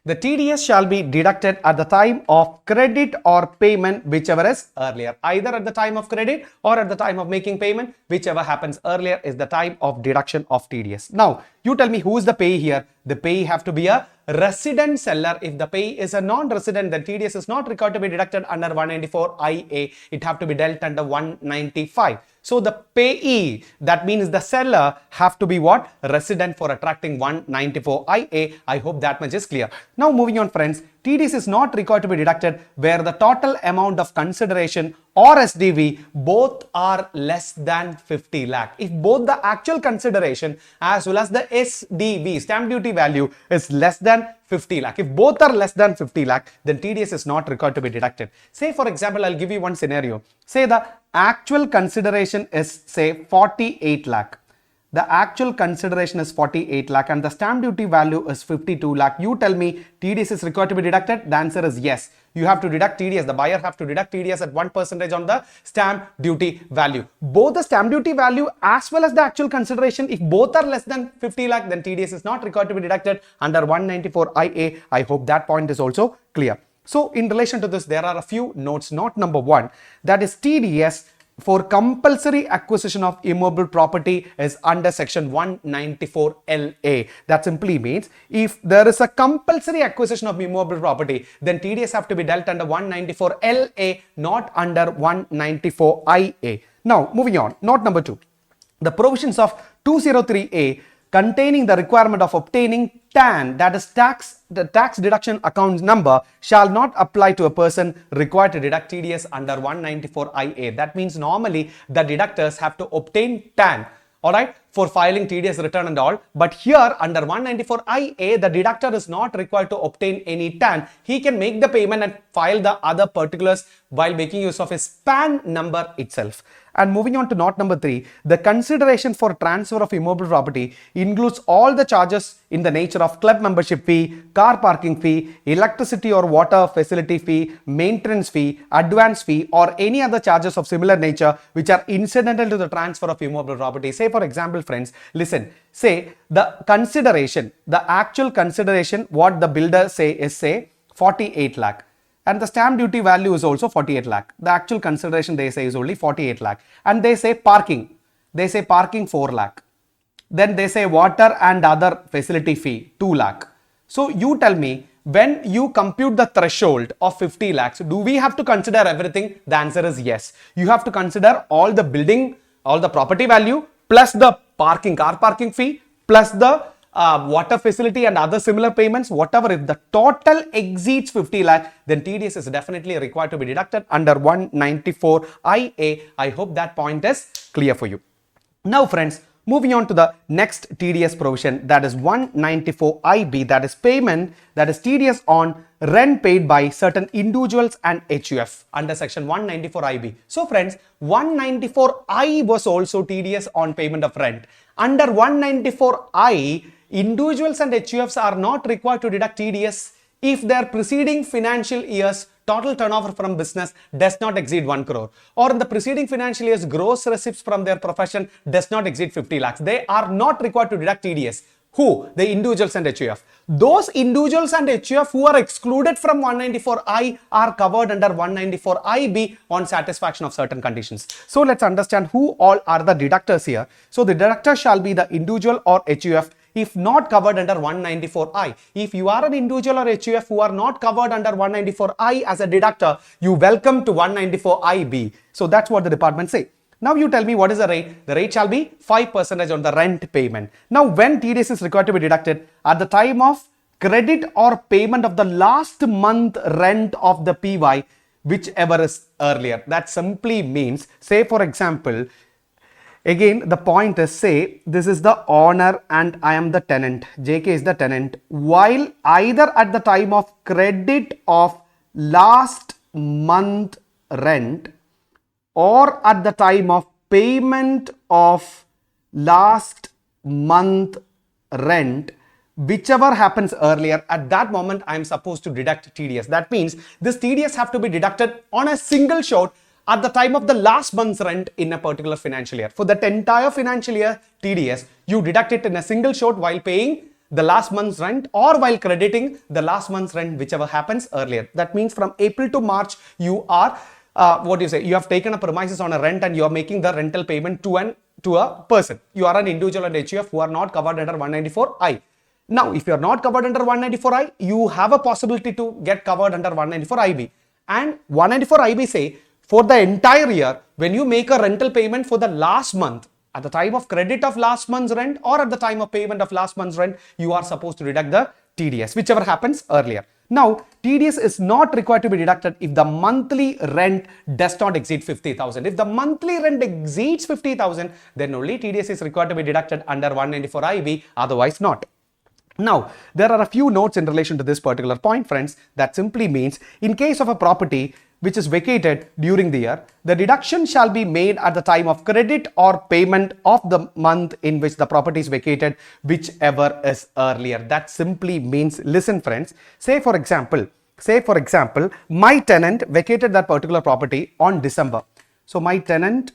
the TDS shall be deducted at the time of credit or payment, whichever is earlier. Either at the time of credit or at the time of making payment, whichever happens earlier is the time of deduction of TDS. Now, you tell me who is the payee here? The payee have to be a resident seller. If the payee is a non-resident, then TDS is not required to be deducted under 194IA. It have to be dealt under 195. So the payee, that means the seller, have to be what? Resident for attracting 194IA. I hope that much is clear. Now moving on friends, TDS is not required to be deducted where the total amount of consideration or SDV both are less than 50 lakh. If both the actual consideration as well as the SDV, stamp duty value, is less than 50 lakh. If both are less than 50 lakh, then TDS is not required to be deducted. Say for example, I'll give you one scenario. Say the actual consideration is say 48 lakh. The actual consideration is 48 lakh and the stamp duty value is 52 lakh. You tell me TDS is required to be deducted? The answer is yes. You have to deduct TDS. The buyer have to deduct TDS at 1% on the stamp duty value. Both the stamp duty value as well as the actual consideration, if both are less than 50 lakh, then TDS is not required to be deducted under 194IA. I hope that point is also clear. So in relation to this, there are a few notes. Note number one, that is TDS for compulsory acquisition of immobile property is under section 194 LA. That simply means if there is a compulsory acquisition of immobile property, then TDS have to be dealt under 194 LA, not under 194 IA. Now, moving on, note number 2. The provisions of 203A containing the requirement of obtaining TAN, that is the tax deduction account number, shall not apply to a person required to deduct TDS under 194 IA. That means normally the deductors have to obtain TAN, alright, for filing TDS return and all. But here under 194 IA, the deductor is not required to obtain any TAN. He can make the payment and file the other particulars while making use of his PAN number itself. And moving on to note number 3, the consideration for transfer of immobile property includes all the charges in the nature of club membership fee, car parking fee, electricity or water facility fee, maintenance fee, advance fee, or any other charges of similar nature which are incidental to the transfer of immobile property. Say for example, friends, listen, say the consideration, the actual consideration what the builder say is say 48 lakh. And the stamp duty value is also 48 lakh. The actual consideration they say is only 48 lakh. And they say parking. They say parking 4 lakh. Then they say water and other facility fee 2 lakh. So you tell me, when you compute the threshold of 50 lakhs, do we have to consider everything? The answer is yes. You have to consider all the building, all the property value, plus the parking, car parking fee, plus the water facility and other similar payments, whatever. If the total exceeds 50 lakh, then TDS is definitely required to be deducted under 194 IA. I hope that point is clear for you. Now friends, moving on to the next TDS provision, that is 194 IB, that is payment, that is TDS on rent paid by certain individuals and HUF under section 194 IB. So friends, 194 I was also TDS on payment of rent. Under 194 I, individuals and HUFs are not required to deduct TDS if their preceding financial year's total turnover from business does not exceed 1 crore, or in the preceding financial year's gross receipts from their profession does not exceed 50 lakhs. They are not required to deduct TDS. Who? The individuals and HUF. Those individuals and HUF who are excluded from 194I are covered under 194IB on satisfaction of certain conditions. So let's understand who all are the deductors here. So the deductor shall be the individual or HUF if not covered under 194I. If you are an individual or HUF who are not covered under 194I as a deductor, you welcome to 194IB. So that's what the department say. Now you tell me what is the rate? The rate shall be 5% on the rent payment. Now when TDS is required to be deducted? At the time of credit or payment of the last month rent of the PY, whichever is earlier. That simply means, say for example, again the point is, say this is the owner and I am the tenant, JK is the tenant, while either at the time of credit of last month rent or at the time of payment of last month rent, whichever happens earlier, at that moment I am supposed to deduct TDS. That means this TDS have to be deducted on a single shot at the time of the last month's rent in a particular financial year. For that entire financial year TDS, you deduct it in a single shot while paying the last month's rent or while crediting the last month's rent, whichever happens earlier. That means from April to March, you are you have taken a premises on a rent and you are making the rental payment to a person. You are an individual and HUF who are not covered under 194I. Now, if you are not covered under 194I, you have a possibility to get covered under 194IB. And 194IB say, for the entire year, when you make a rental payment for the last month, at the time of credit of last month's rent or at the time of payment of last month's rent, you are supposed to deduct the TDS, whichever happens earlier. Now, TDS is not required to be deducted if the monthly rent does not exceed 50,000. If the monthly rent exceeds 50,000, then only TDS is required to be deducted under 194IB, otherwise not. Now, there are a few notes in relation to this particular point, friends. That simply means, in case of a property which is vacated during the year, the deduction shall be made at the time of credit or payment of the month in which the property is vacated, whichever is earlier. That simply means, listen friends, say for example, my tenant vacated that particular property on December. So my tenant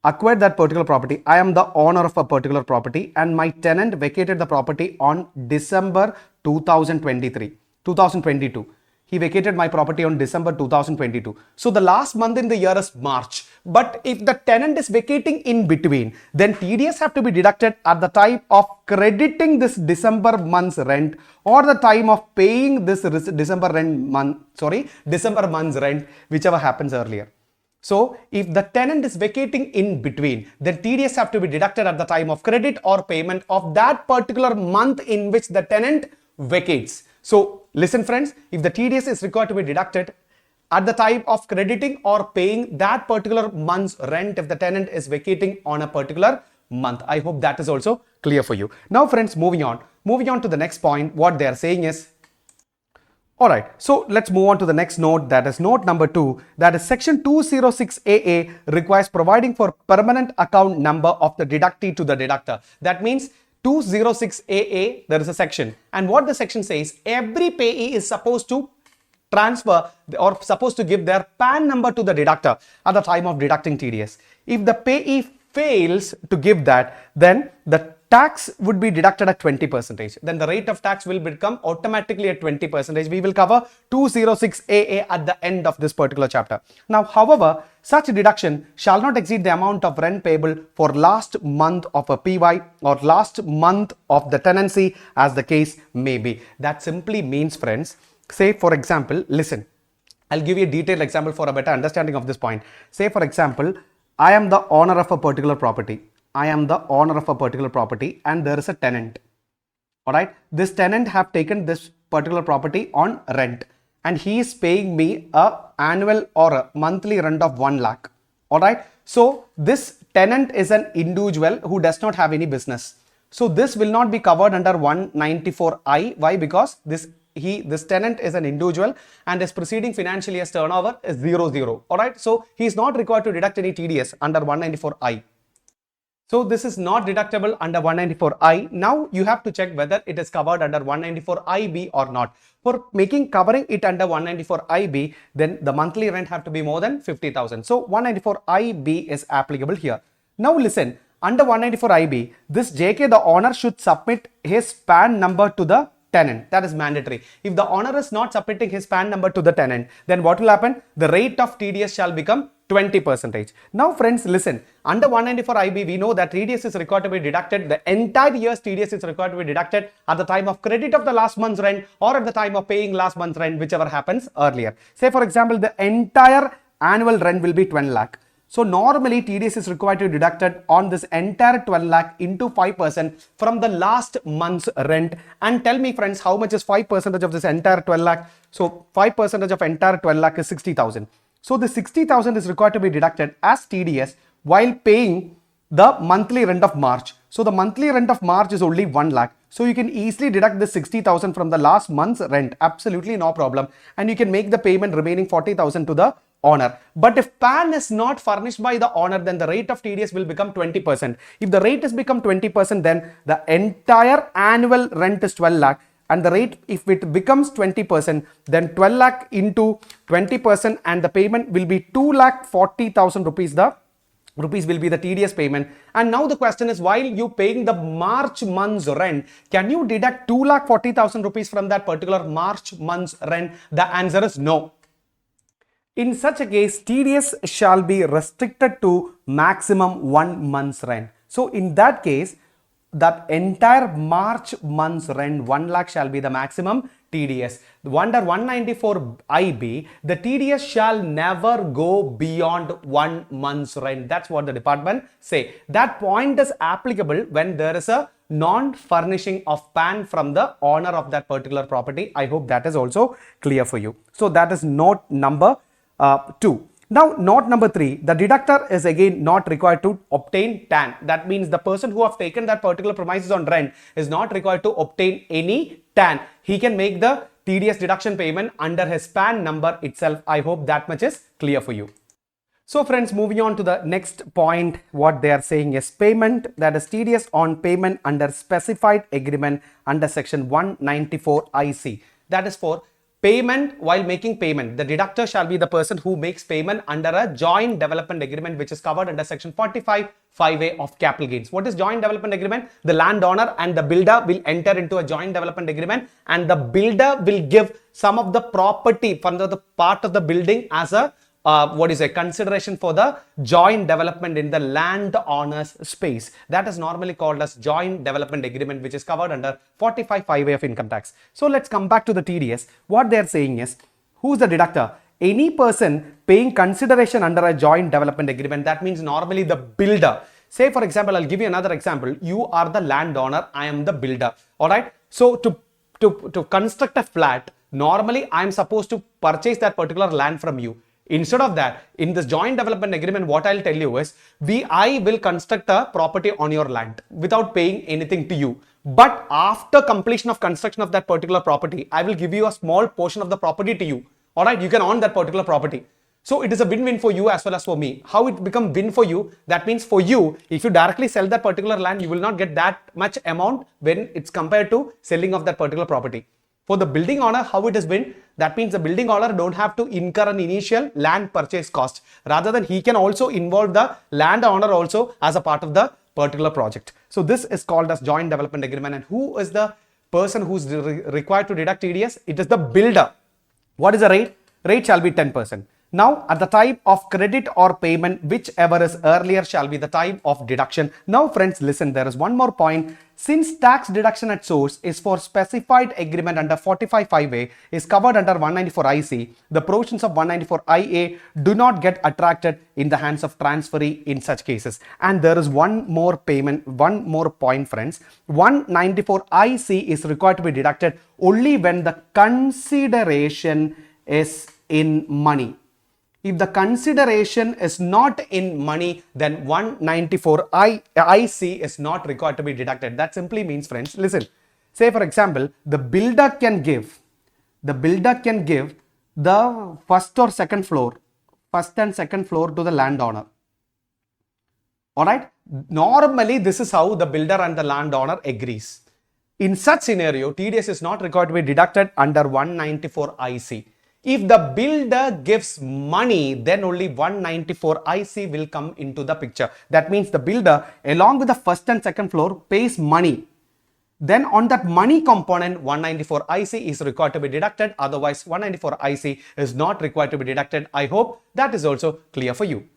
acquired that particular property. I am the owner of a particular property and my tenant vacated the property on December 2022. He vacated my property on December 2022. So the last month in the year is March. But if the tenant is vacating in between, then TDS have to be deducted at the time of crediting this December month's rent or the time of paying this December month's rent, whichever happens earlier. So if the tenant is vacating in between, then TDS have to be deducted at the time of credit or payment of that particular month in which the tenant vacates. So listen friends, if the TDS is required to be deducted at the time of crediting or paying that particular month's rent if the tenant is vacating on a particular month. I hope that is also clear for you. Now friends, moving on to the next point, what they are saying is, alright, so let's move on to the next note, that is note number 2, that is section 206AA requires providing for permanent account number of the deductee to the deductor. That means 206AA, there is a section, and what the section says, every payee is supposed to transfer or supposed to give their PAN number to the deductor at the time of deducting TDS. If the payee fails to give that, then the tax would be deducted at 20%. Then the rate of tax will become automatically at 20%. We will cover 206AA at the end of this particular chapter. Now, however, such deduction shall not exceed the amount of rent payable for last month of a PY or last month of the tenancy, as the case may be. That simply means, friends, say for example, listen, I'll give you a detailed example for a better understanding of this point. Say for example, I am the owner of a particular property. And there is a tenant. Alright, this tenant have taken this particular property on rent and he is paying me a annual or a monthly rent of 1 lakh. Alright, so this tenant is an individual who does not have any business. So this will not be covered under 194I. Why? Because this tenant is an individual and his preceding financial year's turnover is 00. Alright, so he is not required to deduct any TDS under 194I. So this is not deductible under 194I. Now you have to check whether it is covered under 194IB or not. For covering it under 194IB, then the monthly rent have to be more than 50,000. So 194IB is applicable here. Now listen, under 194IB, this JK, the owner, should submit his PAN number to the tenant. That is mandatory. If the owner is not submitting his PAN number to the tenant, then what will happen? The rate of TDS shall become 20%. Now friends, listen, under 194IB, we know that TDS is required to be deducted. The entire year's TDS is required to be deducted at the time of credit of the last month's rent or at the time of paying last month's rent, whichever happens earlier. Say for example, the entire annual rent will be 12 lakh. So normally TDS is required to be deducted on this entire 12 lakh into 5% from the last month's rent. And tell me friends, how much is 5% of this entire 12 lakh? So 5% of entire 12 lakh is 60,000. So the 60,000 is required to be deducted as TDS while paying the monthly rent of March. So the monthly rent of March is only 1 lakh. So you can easily deduct the 60,000 from the last month's rent. Absolutely no problem. And you can make the payment remaining 40,000 to the owner. But if PAN is not furnished by the owner, then the rate of TDS will become 20%. If the rate has become 20%, then the entire annual rent is 12 lakh. And the rate, if it becomes 20%, then 12 lakh into 20% and the payment will be 2,40,000 rupees. The rupees will be the TDS payment. And now the question is, while you paying the March month's rent, can you deduct 2,40,000 rupees from that particular March month's rent? The answer is no. In such a case, TDS shall be restricted to maximum 1 month's rent. So in that case, that entire March month's rent 1 lakh shall be the maximum TDS. Under 194IB, the TDS shall never go beyond 1 month's rent. That's what the department say. That point is applicable when there is a non-furnishing of PAN from the owner of that particular property. I hope that is also clear for you. So that is note number 2. Now, note number 3, the deductor is again not required to obtain TAN. That means the person who have taken that particular premises on rent is not required to obtain any TAN. He can make the TDS deduction payment under his PAN number itself. I hope that much is clear for you. So friends, moving on to the next point, what they are saying is payment, that is TDS on payment under specified agreement under section 194 IC. That is for payment while making payment. The deductor shall be the person who makes payment under a joint development agreement, which is covered under section 45(5)(a) of capital gains. What is joint development agreement? The landowner and the builder will enter into a joint development agreement, and the builder will give some of the property from the part of the building as a what is a consideration for the joint development in the landowner's space. That is normally called as joint development agreement, which is covered under 45(5)(a) of income tax. So let's come back to the TDS. What they are saying is, who's the deductor? Any person paying consideration under a joint development agreement. That means normally the builder. Say for example, I'll give you another example. You are the landowner, I am the builder. Alright. So to construct a flat, normally I am supposed to purchase that particular land from you. Instead of that, in this joint development agreement, what I'll tell you is, I will construct a property on your land without paying anything to you. But after completion of construction of that particular property, I will give you a small portion of the property to you. Alright, you can own that particular property. So it is a win-win for you as well as for me. How it become win for you? That means for you, if you directly sell that particular land, you will not get that much amount when it's compared to selling of that particular property. For the building owner, how it has been? That means the building owner don't have to incur an initial land purchase cost. Rather than he can also involve the landowner also as a part of the particular project. So this is called as joint development agreement. And who is the person who's required to deduct TDS? It is the builder. What is the rate? Rate shall be 10%. Now, at the time of credit or payment, whichever is earlier shall be the time of deduction. Now, friends, listen, there is one more point. Since tax deduction at source is for specified agreement under 45(5)(a) is covered under 194 IC, the provisions of 194 IA do not get attracted in the hands of transferee in such cases. And there is one more point, friends. 194 IC is required to be deducted only when the consideration is in money. If the consideration is not in money, then 194 IC is not required to be deducted. That simply means, friends, listen. Say for example, the builder can give the first and second floor to the landowner. Alright? Normally, this is how the builder and the landowner agrees. In such scenario, TDS is not required to be deducted under 194 IC. If the builder gives money, then only 194 IC will come into the picture. That means the builder, along with the first and second floor, pays money. Then on that money component, 194 IC is required to be deducted. Otherwise, 194 IC is not required to be deducted. I hope that is also clear for you.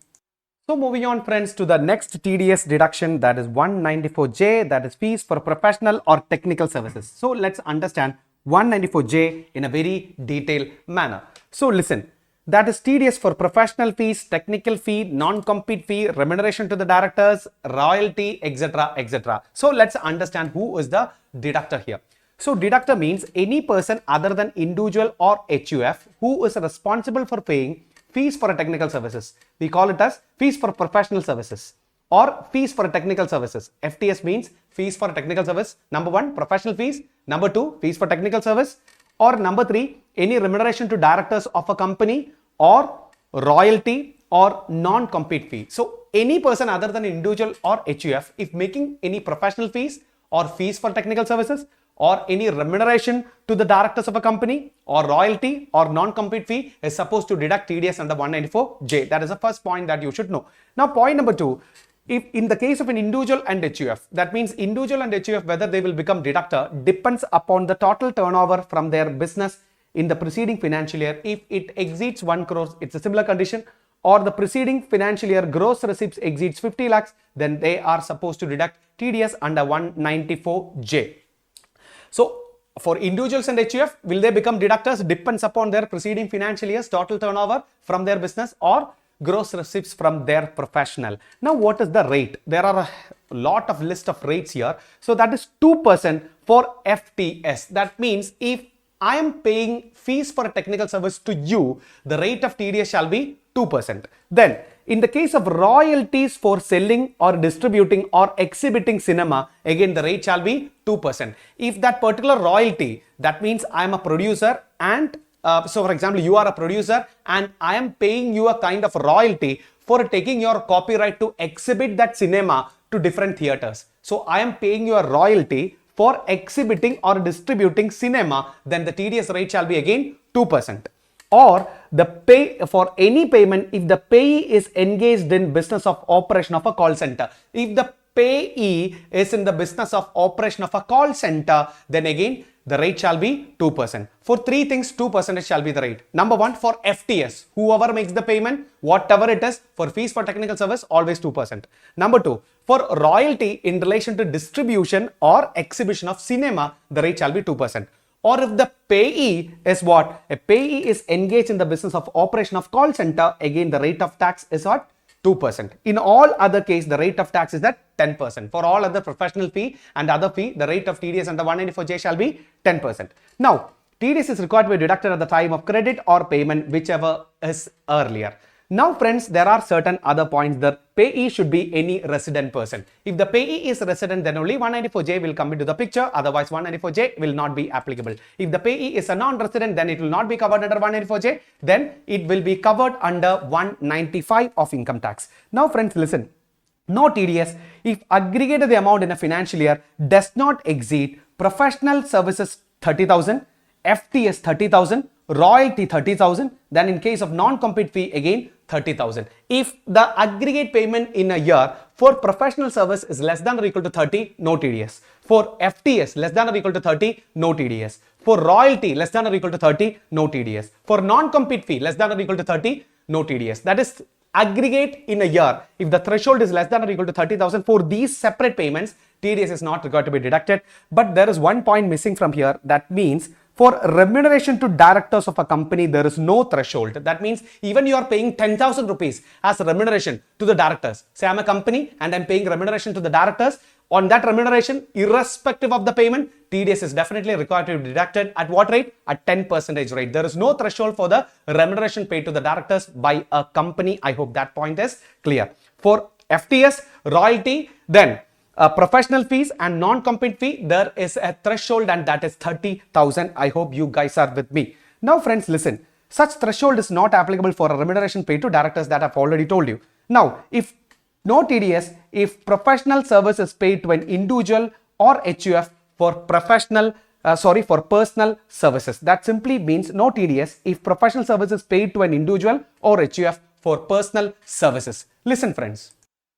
So moving on, friends, to the next TDS deduction, that is 194J, that is fees for professional or technical services. So let's understand 194J in a very detailed manner. So listen, that is TDS for professional fees, technical fee, non-compete fee, remuneration to the directors, royalty, etc., etc. So let's understand who is the deductor here. So deductor means any person other than individual or HUF who is responsible for paying fees for technical services. We call it as fees for professional services or fees for technical services. FTS means fees for technical service. Number 1, professional fees. Number 2, fees for technical service. Or number 3, any remuneration to directors of a company or royalty or non-compete fee. So any person other than individual or HUF, if making any professional fees or fees for technical services or any remuneration to the directors of a company or royalty or non-compete fee, is supposed to deduct TDS under 194J. That is the first point that you should know. Now point number 2, if in the case of an individual and HUF, that means individual and HUF, whether they will become deductor depends upon the total turnover from their business in the preceding financial year. If it exceeds 1 crore, it's a similar condition, or the preceding financial year gross receipts exceeds 50 lakhs, then they are supposed to deduct TDS under 194J. So for individuals and HUF, will they become deductors? Depends upon their preceding financial year's total turnover from their business or gross receipts from their professional. Now, what is the rate? There are a lot of list of rates here. So that is 2% for FTS. That means if I am paying fees for a technical service to you, the rate of TDS shall be 2%. Then in the case of royalties for selling or distributing or exhibiting cinema, again the rate shall be 2%. If that particular royalty, that means I am a producer and so for example, you are a producer and I am paying you a kind of royalty for taking your copyright to exhibit that cinema to different theaters. So I am paying you a royalty for exhibiting or distributing cinema, then the TDS rate shall be again 2%. Or the pay for any payment if the payee is engaged in business of operation of a call center. If the payee is in the business of operation of a call center, then again the rate shall be 2%. For three things, 2% shall be the rate. Number one, for FTS, whoever makes the payment, whatever it is, for fees for technical service, always 2%. Number two, for royalty in relation to distribution or exhibition of cinema, the rate shall be 2%. Or if the payee is what? A payee is engaged in the business of operation of call center, again the rate of tax is what? 2%. In all other case, the rate of tax is at 10%. For all other professional fee and other fee, the rate of TDS under 194J shall be 10%. Now, TDS is required to be deducted at the time of credit or payment, whichever is earlier. Now friends, there are certain other points. The payee should be any resident person. If the payee is resident, then only 194J will come into the picture. Otherwise, 194J will not be applicable. If the payee is a non-resident, then it will not be covered under 194J. Then it will be covered under 195 of income tax. Now friends, listen. No TDS if aggregated the amount in a financial year does not exceed professional services 30,000, FTS 30,000, royalty 30,000, then in case of non-compete fee again 30,000. If the aggregate payment in a year for professional service is less than or equal to 30, no TDS. For FTS less than or equal to 30, no TDS. For royalty less than or equal to 30, no TDS. For non-compete fee less than or equal to 30, no TDS. That is aggregate in a year. If the threshold is less than or equal to 30,000 for these separate payments, TDS is not required to be deducted. But there is one point missing from here. That means for remuneration to directors of a company, there is no threshold. That means even you are paying 10,000 rupees as remuneration to the directors. Say I'm a company and I'm paying remuneration to the directors. On that remuneration, irrespective of the payment, TDS is definitely required to be deducted at what rate? At 10% rate. There is no threshold for the remuneration paid to the directors by a company. I hope that point is clear. For FTS, royalty, then professional fees and non-compete fee, there is a threshold and that is 30,000. I hope you guys are with me. Now friends, listen. Such threshold is not applicable for a remuneration paid to directors that I've already told you. Now, if no TDS if professional service is paid to an individual or HUF for personal services. That simply means no TDS if professional service is paid to an individual or HUF for personal services. Listen friends.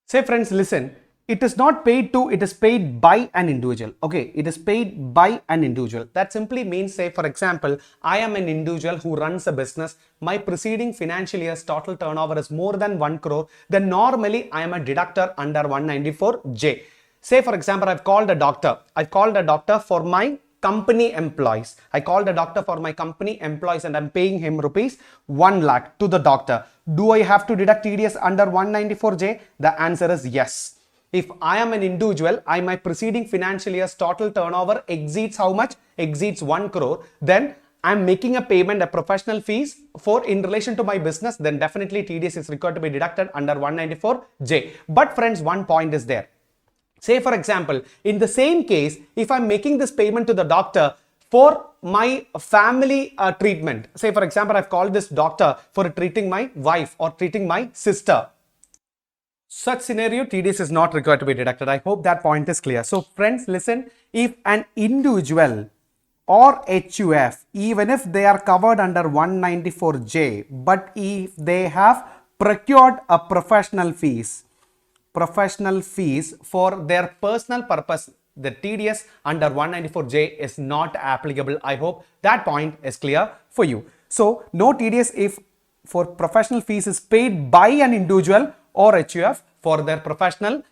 Say friends, listen. It is not paid to, it is paid by an individual. Okay, it is paid by an individual. That simply means, say for example, I am an individual who runs a business. My preceding financial year's total turnover is more than 1 crore. Then normally I am a deductor under 194J. Say for example, I've called a doctor. I've called a doctor for my company employees. I called a doctor for my company employees and I'm paying him rupees 1 lakh to the doctor. Do I have to deduct TDS under 194J? The answer is yes. If I am an individual, my preceding financial year's total turnover exceeds how much? Exceeds 1 crore. Then I'm making a payment, a professional fees for in relation to my business, then definitely TDS is required to be deducted under 194J. But friends, one point is there. Say for example, in the same case, if I'm making this payment to the doctor for my family treatment, say for example, I've called this doctor for treating my wife or treating my sister. Such scenario, TDS is not required to be deducted. I hope that point is clear. So friends, listen, if an individual or HUF, even if they are covered under 194J, but if they have procured a professional fees for their personal purpose, the TDS under 194J is not applicable. I hope that point is clear for you. So no TDS if for professional fees is paid by an individual or HUF for their personal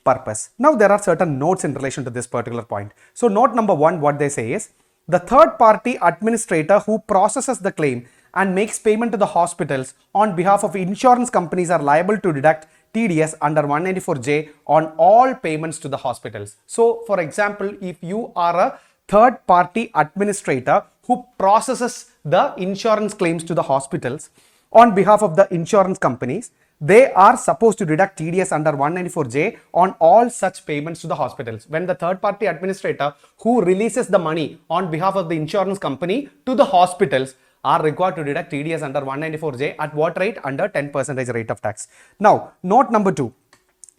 purpose. Now there are certain notes in relation to this particular point. So note number 1, what they say is the third party administrator who processes the claim and makes payment to the hospitals on behalf of insurance companies are liable to deduct TDS under 194J on all payments to the hospitals. So for example, if you are a third party administrator who processes the insurance claims to the hospitals on behalf of the insurance companies, they are supposed to deduct TDS under 194J on all such payments to the hospitals. When the third party administrator who releases the money on behalf of the insurance company to the hospitals are required to deduct TDS under 194J at what rate? Under 10% rate of tax. Now, note number 2,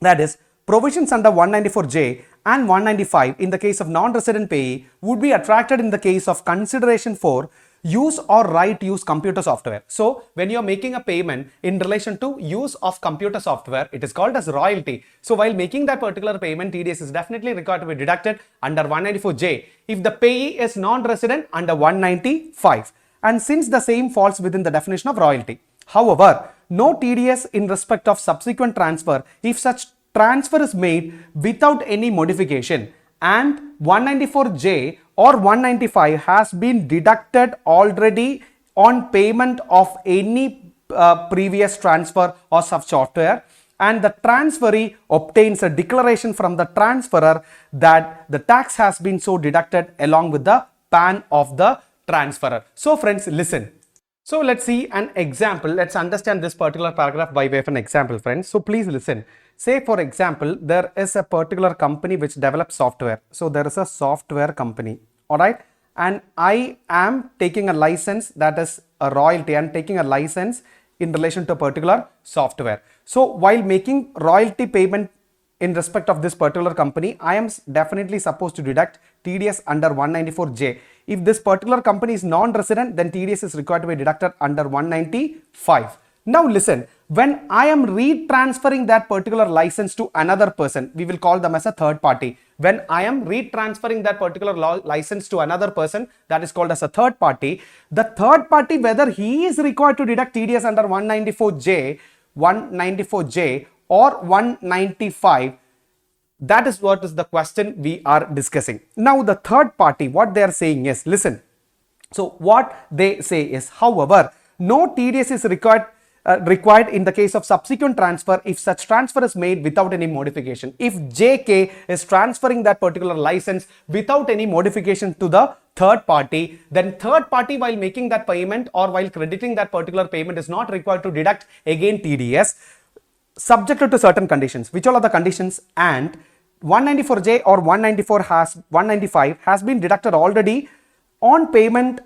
that is provisions under 194J and 195 in the case of non-resident payee would be attracted in the case of consideration for use or right use computer software. So when you're making a payment in relation to use of computer software, it is called as royalty. So while making that particular payment, TDS is definitely required to be deducted under 194J if the payee is non-resident under 195, and since the same falls within the definition of royalty. However, no TDS in respect of subsequent transfer if such transfer is made without any modification, and 194J or 195 has been deducted already on payment of any previous transfer or such software, and the transferee obtains a declaration from the transferor that the tax has been so deducted along with the PAN of the transferor. So friends, listen. So let's see an example. Let's understand this particular paragraph by way of an example, friends. So please listen. Say for example, there is a particular company which develops software. So there is a software company, all right? And I am taking a license, that is a royalty. I am taking a license in relation to a particular software. So while making royalty payment in respect of this particular company, I am definitely supposed to deduct TDS under 194J. If this particular company is non-resident, then TDS is required to be deducted under 195. Now listen, when I am retransferring that particular license to another person, we will call them as a third party. When I am retransferring that particular license to another person, that is called as a third party. The third party, whether he is required to deduct TDS under 194J or 195, that is what is the question we are discussing. Now the third party, what they are saying is, listen. So what they say is, however, no TDS is required in the case of subsequent transfer if such transfer is made without any modification. If JK is transferring that particular license without any modification to the third party, then third party while making that payment or while crediting that particular payment is not required to deduct again TDS, subjected to certain conditions. Which all are the conditions? And 194J or 195 has been deducted already on payment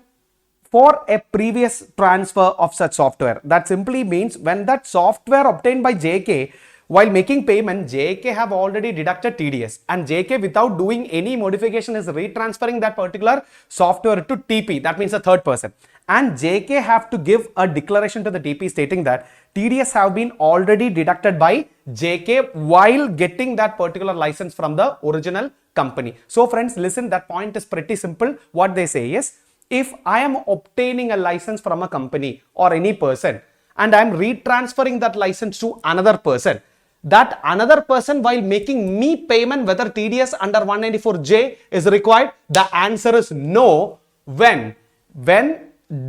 for a previous transfer of such software. That simply means when that software obtained by JK, while making payment, JK have already deducted TDS, and JK without doing any modification is retransferring that particular software to TP, that means a third person, and JK have to give a declaration to the TP stating that TDS have been already deducted by JK while getting that particular license from the original company. So friends, listen, that point is pretty simple. What they say is, if I am obtaining a license from a company or any person and I am retransferring that license to another person, that another person while making me payment whether TDS under 194J is required, the answer is no. When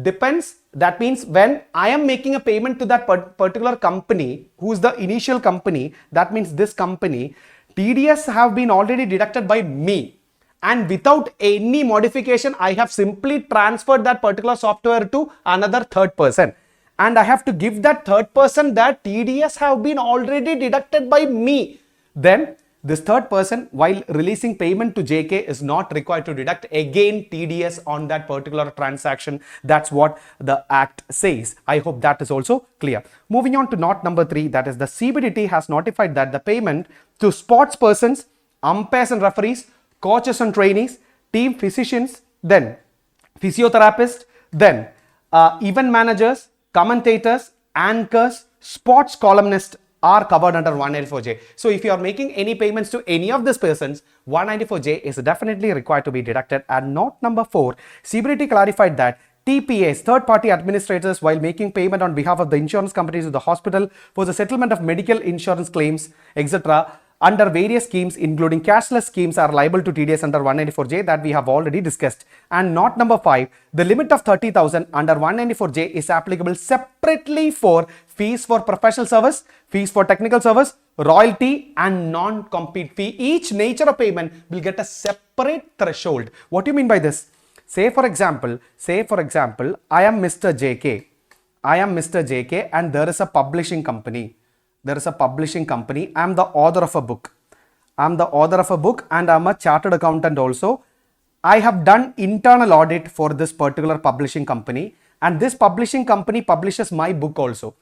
depends, that means when I am making a payment to that particular company, who is the initial company, that means this company, TDS have been already deducted by me. And without any modification, I have simply transferred that particular software to another third person. And I have to give that third person that TDS have been already deducted by me. Then this third person, while releasing payment to JK, is not required to deduct again TDS on that particular transaction. That's what the Act says. I hope that is also clear. Moving on to note number 3, that is the CBDT has notified that the payment to sports persons, umpires and referees, coaches and trainees, team physicians, then physiotherapists, then event managers, commentators, anchors, sports columnists are covered under 194J. So if you are making any payments to any of these persons, 194J is definitely required to be deducted. And note number 4, CBDT clarified that TPAs, third-party administrators, while making payment on behalf of the insurance companies to the hospital for the settlement of medical insurance claims, etc., under various schemes, including cashless schemes, are liable to TDS under 194J that we have already discussed. And note number 5, the limit of 30,000 under 194J is applicable separately for fees for professional service, fees for technical service, royalty and non-compete fee. Each nature of payment will get a separate threshold. What do you mean by this? Say for example, I am Mr. JK and there is a publishing company. I am the author of a book. and I am a chartered accountant also. I have done internal audit for this particular publishing company, and this publishing company publishes my book also.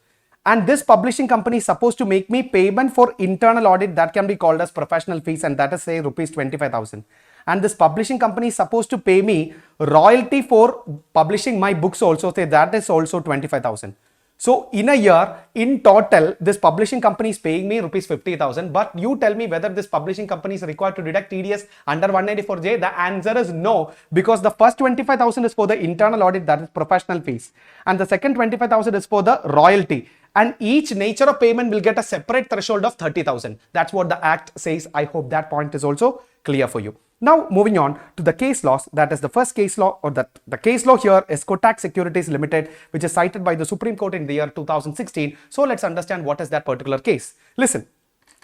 and this publishing company is supposed to make me payment for internal audit that can be called as professional fees, and that is say rupees 25,000. And this publishing company is supposed to pay me royalty for publishing my books also, say that is also 25,000. So in a year, in total, this publishing company is paying me rupees 50,000. But you tell me whether this publishing company is required to deduct TDS under 194J. The answer is no, because the first 25,000 is for the internal audit, that is professional fees, and the second 25,000 is for the royalty. And each nature of payment will get a separate threshold of 30,000. That's what the Act says. I hope that point is also clear for you. Now moving on to the case laws, that is the first case law, or the case law here is Kotak Securities Limited, which is cited by the Supreme Court in the year 2016. So let's understand what is that particular case. Listen,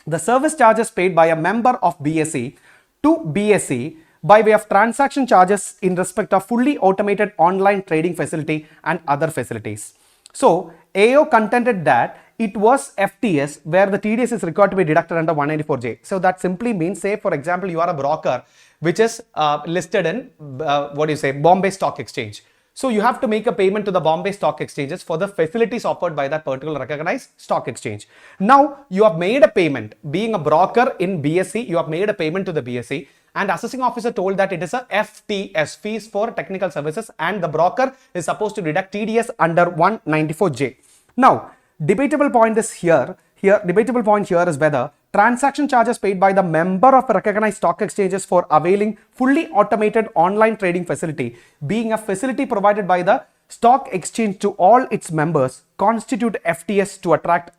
the service charges paid by a member of BSE to BSE by way of transaction charges in respect of fully automated online trading facility and other facilities. So AO contended that it was FTS where the TDS is required to be deducted under 194J. So that simply means, say for example, you are a broker which is listed in Bombay Stock Exchange. So you have to make a payment to the Bombay Stock Exchanges for the facilities offered by that particular recognized stock exchange. Now you have made a payment. Being a broker in BSE, you have made a payment to the BSE, and assessing officer told that it is a FTS, fees for technical services, and the broker is supposed to deduct TDS under 194J. Now debatable point is debatable point here is whether transaction charges paid by the member of recognized stock exchanges for availing fully automated online trading facility, being a facility provided by the stock exchange to all its members, constitute FTS to attract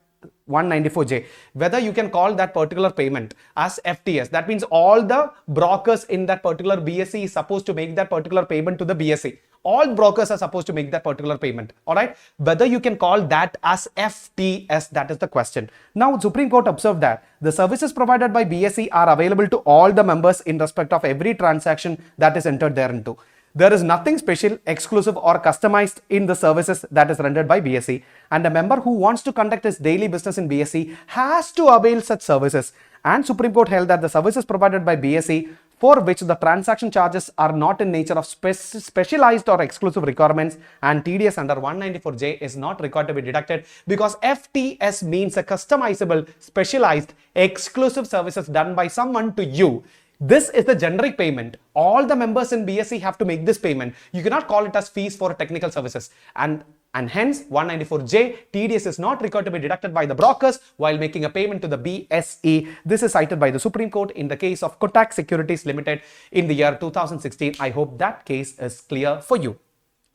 194J. Whether you can call that particular payment as FTS, that means all the brokers in that particular BSE is supposed to make that particular payment to the BSE. All brokers are supposed to make that particular payment. Alright, whether you can call that as FTS, that is the question. Now Supreme Court observed that the services provided by BSE are available to all the members in respect of every transaction that is entered thereinto. There is nothing special, exclusive or customized in the services that is rendered by BSE, and a member who wants to conduct his daily business in BSE has to avail such services. And Supreme Court held that the services provided by BSE for which the transaction charges are not in nature of specialized or exclusive requirements, and TDS under 194J is not required to be deducted because FTS means a customizable, specialized, exclusive services done by someone to you. This is the generic payment. All the members in BSE have to make this payment. You cannot call it as fees for technical services. And hence 194J, TDS is not required to be deducted by the brokers while making a payment to the BSE. This is cited by the Supreme Court in the case of Kotak Securities Limited in the year 2016. I hope that case is clear for you.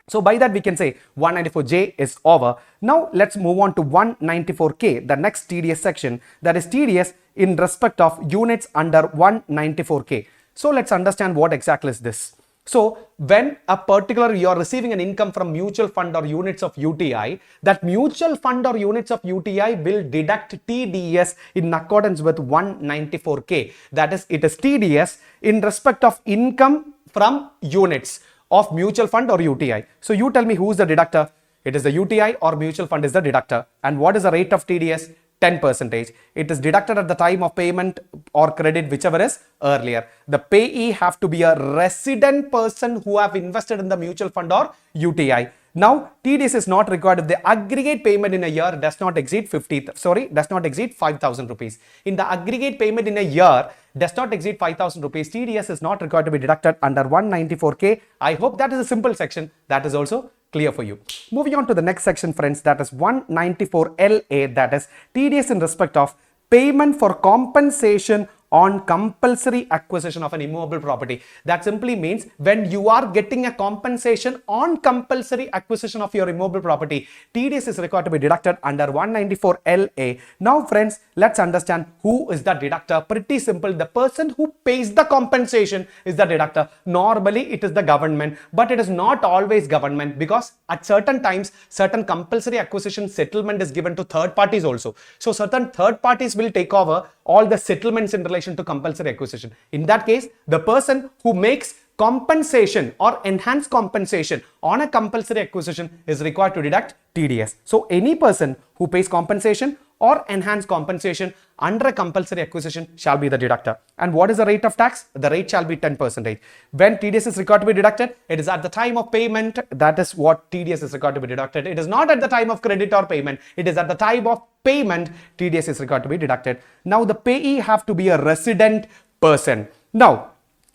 So by that we can say 194J is over. Now let's move on to 194K, the next TDS section, that is TDS in respect of units under 194K. So let's understand what exactly is this. So when a particular you are receiving an income from mutual fund or units of UTI, that mutual fund or units of UTI will deduct TDS in accordance with 194K. That is, it is TDS in respect of income from units of mutual fund or UTI. So you tell me who is the deductor. It is the UTI or mutual fund is the deductor. And what is the rate of TDS? 10%. It is deducted at the time of payment or credit, whichever is earlier. The payee have to be a resident person who have invested in the mutual fund or UTI. Now TDS is not required if the aggregate payment in a year does not exceed 5,000 rupees. In the aggregate payment in a year does not exceed 5,000 rupees, TDS is not required to be deducted under 194K. I hope that is a simple section. That is also clear for you. Moving on to the next section, friends, that is 194LA, that is TDS in respect of payment for compensation on compulsory acquisition of an immovable property. That simply means when you are getting a compensation on compulsory acquisition of your immovable property, TDS is required to be deducted under 194LA. Now friends, let's understand who is the deductor. Pretty simple. The person who pays the compensation is the deductor. Normally it is the government, but it is not always government, because at certain times certain compulsory acquisition settlement is given to third parties also. So certain third parties will take over all the settlements in relation to compulsory acquisition. In that case, the person who makes compensation or enhanced compensation on a compulsory acquisition is required to deduct TDS. So any person who pays compensation or enhanced compensation under a compulsory acquisition shall be the deductor. And what is the rate of tax? The rate shall be 10%. When TDS is required to be deducted, it is at the time of payment. That is what TDS is required to be deducted. It is not at the time of credit or payment. It is at the time of payment TDS is required to be deducted. Now the payee have to be a resident person. Now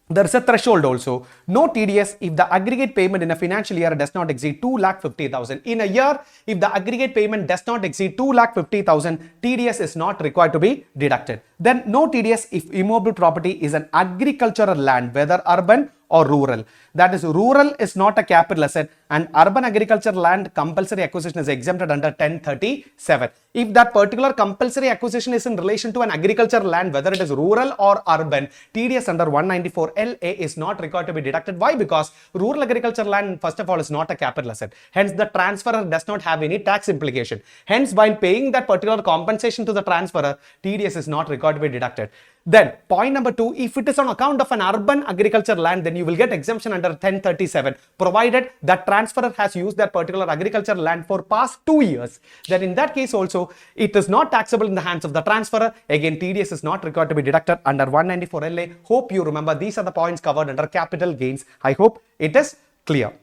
there is a threshold also. No TDS if the aggregate payment in a financial year does not exceed 2,50,000. In a year, if the aggregate payment does not exceed 2,50,000, TDS is not required to be deducted. Then no TDS if immovable property is an agricultural land, whether urban or rural. That is, rural is not a capital asset and urban agricultural land compulsory acquisition is exempted under 1037. If that particular compulsory acquisition is in relation to an agricultural land, whether it is rural or urban, TDS under 194 LA is not required to be deducted. Why? Because rural agricultural land, first of all, is not a capital asset. Hence, the transferor does not have any tax implication. Hence, while paying that particular compensation to the transferor, TDS is not required to be deducted. Then point number 2, if it is on account of an urban agriculture land, then you will get exemption under 1037, provided that transferor has used that particular agriculture land for past 2 years. Then in that case also, it is not taxable in the hands of the transferor. Again, TDS is not required to be deducted under 194 LA. Hope you remember these are the points covered under capital gains. I hope it is clear.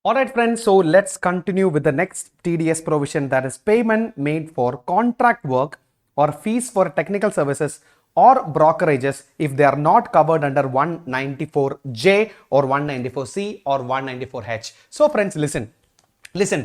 Alright friends, so let's continue with the next TDS provision, that is payment made for contract work or fees for technical services or brokerages if they are not covered under 194J or 194C or 194H. So friends, listen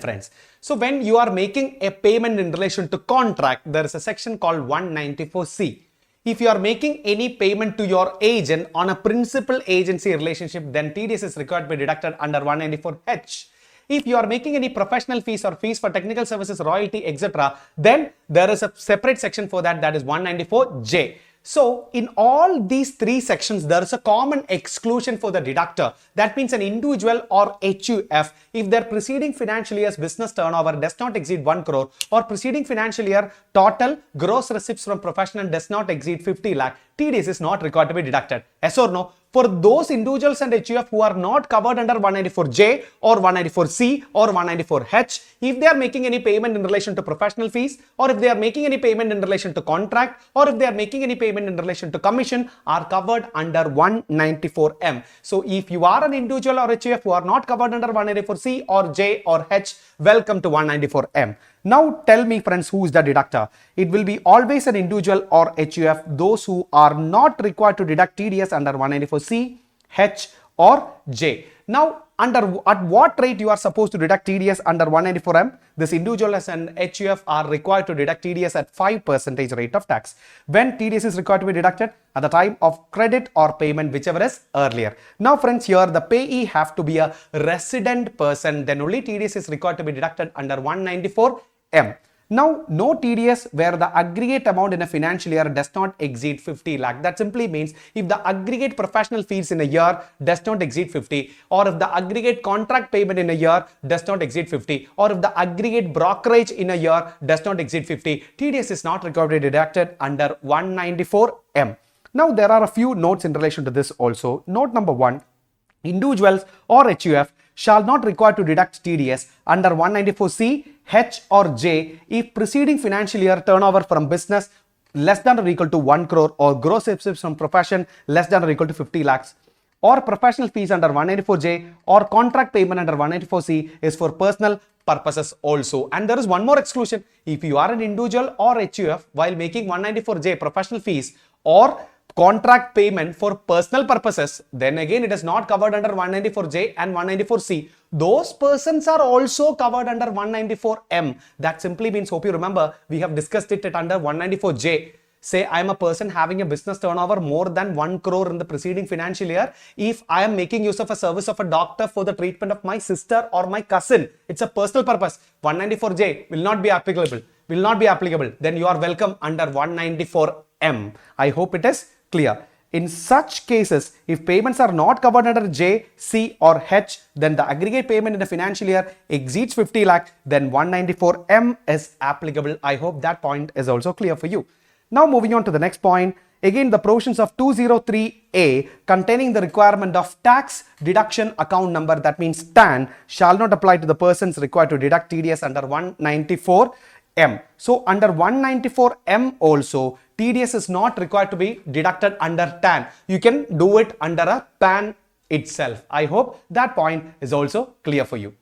friends. So when you are making a payment in relation to contract, there is a section called 194C. If you are making any payment to your agent on a principal agency relationship, then TDS is required to be deducted under 194H. If you are making any professional fees or fees for technical services, royalty, etc., then there is a separate section for that, that is 194J. So in all these 3 sections, there is a common exclusion for the deductor. That means an individual or HUF, if their preceding financial year's business turnover does not exceed 1 crore or preceding financial year total gross receipts from professional does not exceed 50 lakh, TDS is not required to be deducted. Yes or no? For those individuals and HUF who are not covered under 194J or 194C or 194H, if they are making any payment in relation to professional fees, or if they are making any payment in relation to contract, or if they are making any payment in relation to commission, are covered under 194M. So if you are an individual or HUF who are not covered under 194C or J or H, welcome to 194M. Now tell me friends, who is the deductor? It will be always an individual or HUF, those who are not required to deduct TDS under 194C, H or J. Now at what rate you are supposed to deduct TDS under 194M? This individual and HUF are required to deduct TDS at 5% rate of tax. When TDS is required to be deducted? At the time of credit or payment, whichever is earlier. Now friends, here the payee have to be a resident person, then only TDS is required to be deducted under 194M. Now, no TDS where the aggregate amount in a financial year does not exceed 50 lakh. That simply means if the aggregate professional fees in a year does not exceed 50, or if the aggregate contract payment in a year does not exceed 50, or if the aggregate brokerage in a year does not exceed 50, TDS is not required to be deducted under 194M. Now, there are a few notes in relation to this also. Note number 1, individuals or HUF shall not require to deduct TDS under 194C, H or J if preceding financial year turnover from business less than or equal to 1 crore or gross receipts from profession less than or equal to 50 lakhs, or professional fees under 194J or contract payment under 194C is for personal purposes also. And there is one more exclusion. If you are an individual or HUF while making 194J professional fees or contract payment for personal purposes, then again it is not covered under 194J and 194C. Those persons are also covered under 194M. That simply means, hope you remember, we have discussed it at under 194J. Say I am a person having a business turnover more than 1 crore in the preceding financial year. If I am making use of a service of a doctor for the treatment of my sister or my cousin, it's a personal purpose. 194J will not be applicable. Then you are welcome under 194M. I hope it is clear. In such cases, if payments are not covered under J, C or H, then the aggregate payment in the financial year exceeds 50 lakh, then 194M is applicable. I hope that point is also clear for you. Now moving on to the next point. again the provisions of 203A containing the requirement of tax deduction account number, that means TAN, shall not apply to the persons required to deduct TDS under 194M. So under 194M also, TDS is not required to be deducted under TAN. You can do it under a PAN itself. I hope that point is also clear for you.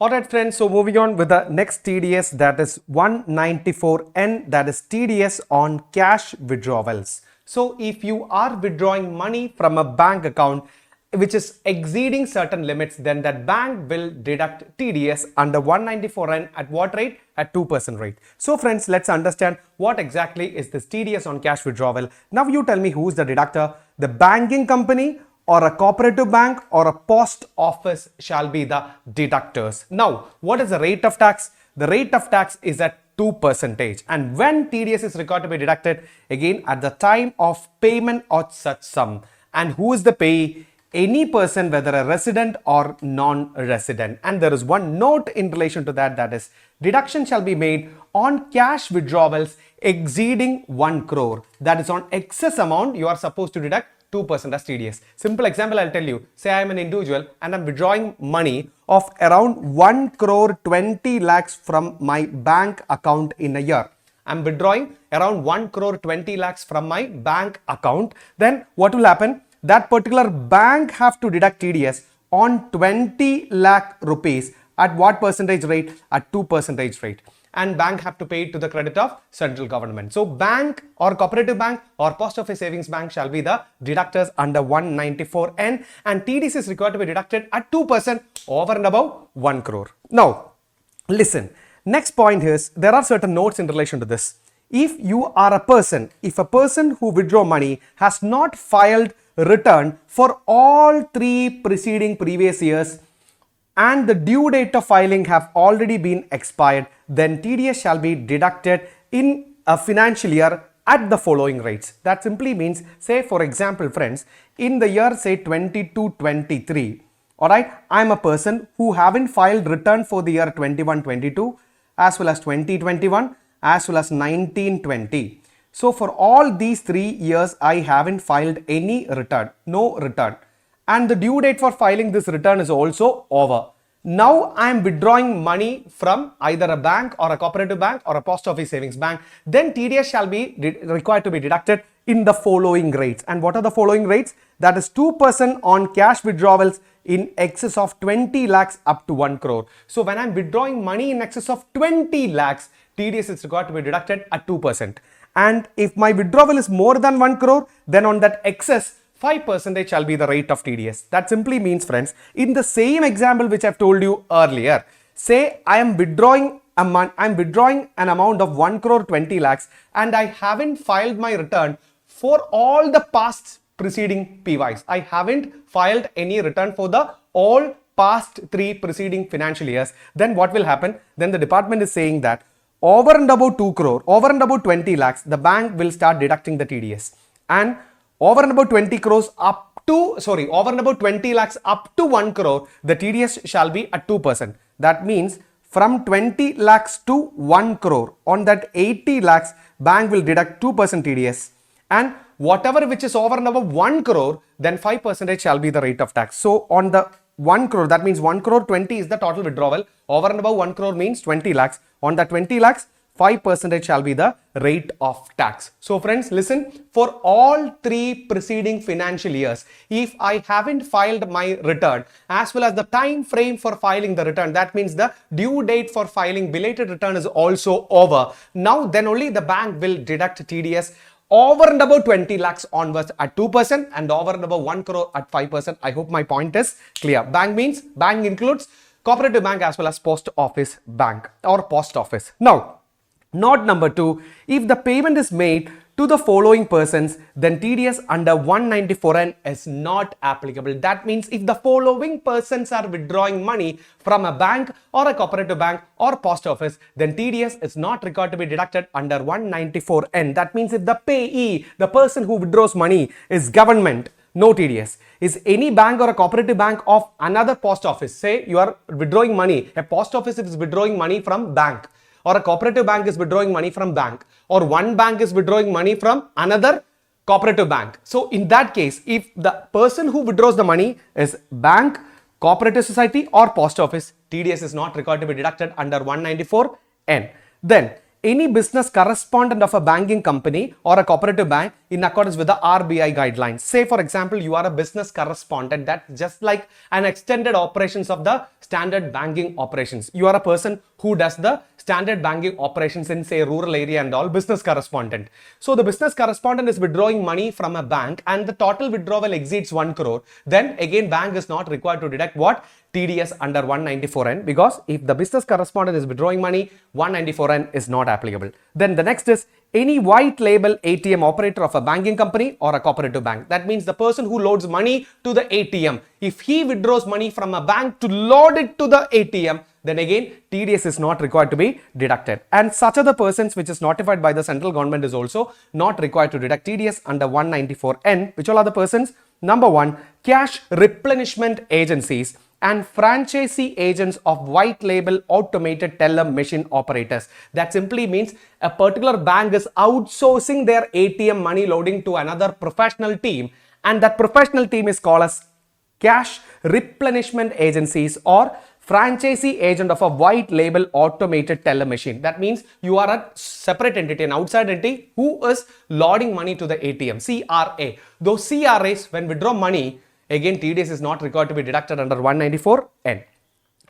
Alright friends, so moving on with the next TDS, that is 194N, that is TDS on cash withdrawals. So if you are withdrawing money from a bank account which is exceeding certain limits, then that bank will deduct TDS under 194N at what rate? At 2% rate. So friends, let's understand what exactly is this TDS on cash withdrawal. Now you tell me who is the deductor. The banking company or a cooperative bank or a post office shall be the deductors. Now, what is the rate of tax? The rate of tax is at 2%. And when TDS is required to be deducted? Again, at the time of payment of such sum. And who is the payee? Any person, whether a resident or non-resident. And there is one note in relation to that, that is deduction shall be made on cash withdrawals exceeding 1 crore. That is on excess amount you are supposed to deduct 2% as TDS. Simple example I'll tell you. Say I am an individual and I'm withdrawing money of around 1 crore 20 lakhs from my bank account in a year. I'm withdrawing around 1 crore 20 lakhs from my bank account. Then what will happen? That particular bank have to deduct TDS on 20 lakh rupees at what percentage rate? At 2% rate. And bank have to pay it to the credit of central government. So bank or cooperative bank or post office savings bank shall be the deductors under 194N, and TDS is required to be deducted at 2% over and above 1 crore. Now listen, next point is there are certain notes in relation to this. If you are a person, if a person who withdraw money has not filed return for all 3 preceding previous years and the due date of filing have already been expired, then TDS shall be deducted in a financial year at the following rates. That simply means, say for example friends, in the year say 22-23, alright, I am a person who haven't filed return for the year 21-22 as well as 20-21 as well as 19-20. So for all these 3 years I haven't filed any return, no return. And the due date for filing this return is also over. Now I am withdrawing money from either a bank or a cooperative bank or a post office savings bank. Then TDS shall be required to be deducted in the following rates. And what are the following rates? That is 2% on cash withdrawals in excess of 20 lakhs up to 1 crore. So when I am withdrawing money in excess of 20 lakhs, TDS is required to be deducted at 2%. And if my withdrawal is more than 1 crore, then on that excess, 5% shall be the rate of TDS. That simply means friends, in the same example which I've told you earlier, say I am withdrawing an amount of 1 crore 20 lakhs and I haven't filed my return for all the past preceding PYs. I haven't filed any return for the all past 3 preceding financial years. Then what will happen? Then the department is saying that over and above 2 crore, over and above 20 lakhs, the bank will start deducting the TDS. And over and above 20 crores up to, over and above 20 lakhs up to 1 crore, the TDS shall be at 2%. That means from 20 lakhs to 1 crore, on that 80 lakhs, bank will deduct 2% TDS. And whatever which is over and above 1 crore, then 5% shall be the rate of tax. So on the 1 crore, that means 1 crore 20 is the total withdrawal. Over and above 1 crore means 20 lakhs. On the 20 lakhs, 5% shall be the rate of tax. So friends, listen, for all 3 preceding financial years, if I haven't filed my return as well as the time frame for filing the return, that means the due date for filing belated return is also over. Now then only the bank will deduct TDS over and above 20 lakhs onwards at 2% and over and above 1 crore at 5%. I hope my point is clear. Bank means bank includes cooperative bank as well as post office bank or post office. Now, note number 2, if the payment is made to the following persons, then TDS under 194N is not applicable. That means if the following persons are withdrawing money from a bank or a cooperative bank or post office, then TDS is not required to be deducted under 194N. That means if the payee, the person who withdraws money, is government, no TDS. Is any bank or a cooperative bank of another post office, say you are withdrawing money, a post office is withdrawing money from bank, or a cooperative bank is withdrawing money from bank, or one bank is withdrawing money from another cooperative bank. So in that case, if the person who withdraws the money is bank, cooperative society or post office, TDS is not required to be deducted under 194N. Then any business correspondent of a banking company or a cooperative bank in accordance with the RBI guidelines. Say for example, you are a business correspondent, that's just like an extended operations of the standard banking operations. You are a person who does the standard banking operations in say rural area and all, business correspondent. So the business correspondent is withdrawing money from a bank and the total withdrawal exceeds 1 crore. Then again bank is not required to deduct what? TDS under 194N, because if the business correspondent is withdrawing money, 194N is not applicable. Then the next is any white label ATM operator of a banking company or a cooperative bank. That means the person who loads money to the ATM. If he withdraws money from a bank to load it to the ATM, then again TDS is not required to be deducted. And such other persons which is notified by the central government is also not required to deduct TDS under 194N. Which all are the persons? Number 1, cash replenishment agencies and franchisee agents of white label automated teller machine operators. That simply means a particular bank is outsourcing their ATM money loading to another professional team, and that professional team is called as cash replenishment agencies or franchisee agent of a white label automated teller machine. That means you are a separate entity, an outside entity who is loading money to the ATM, CRA. Those CRAs, when withdraw money, again TDS is not required to be deducted under 194N.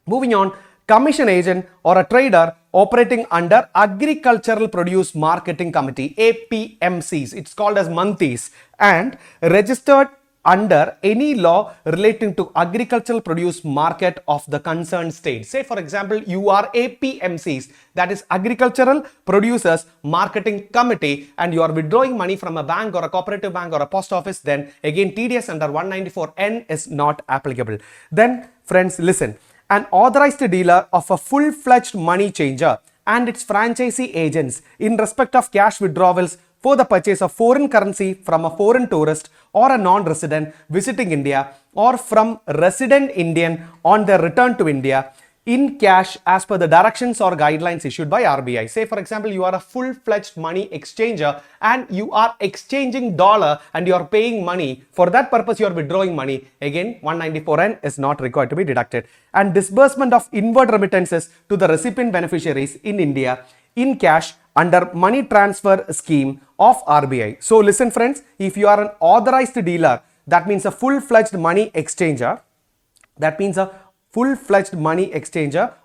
Moving on, commission agent or a trader operating under Agricultural Produce Marketing Committee, APMCs, it's called as monthlies, and registered under any law relating to agricultural produce market of the concerned state. Say for example, you are APMCs, that is Agricultural Producers Marketing Committee, and you are withdrawing money from a bank or a cooperative bank or a post office, then again TDS under 194N is not applicable. Then friends, listen, an authorized dealer of a full-fledged money changer and its franchisee agents in respect of cash withdrawals for the purchase of foreign currency from a foreign tourist or a non-resident visiting India or from resident Indian on their return to India in cash as per the directions or guidelines issued by RBI. Say for example, you are a full-fledged money exchanger and you are exchanging dollar and you are paying money. For that purpose, you are withdrawing money. Again, 194N is not required to be deducted. And disbursement of inward remittances to the recipient beneficiaries in India in cash under money transfer scheme of RBI. So listen friends, if you are an authorized dealer, that means a full-fledged money exchanger,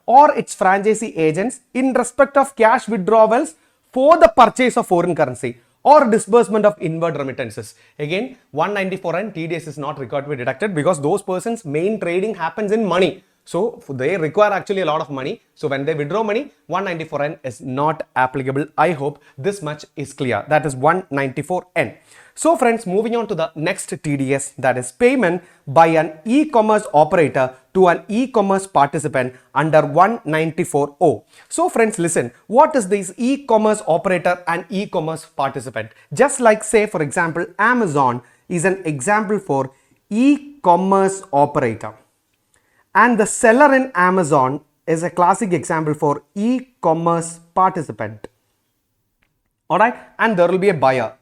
or its franchisee agents in respect of cash withdrawals for the purchase of foreign currency or disbursement of inward remittances. Again, 194N TDS is not required to be deducted because those persons' main trading happens in money. So they require actually a lot of money. So when they withdraw money, 194N is not applicable. I hope this much is clear. That is 194N. So friends, moving on to the next TDS, that is payment by an e-commerce operator to an e-commerce participant under 194O. So friends, listen, what is this e-commerce operator and e-commerce participant? Just like say for example, Amazon is an example for e-commerce operator. And the seller in Amazon is a classic example for e-commerce participant. Alright, and there will be a buyer.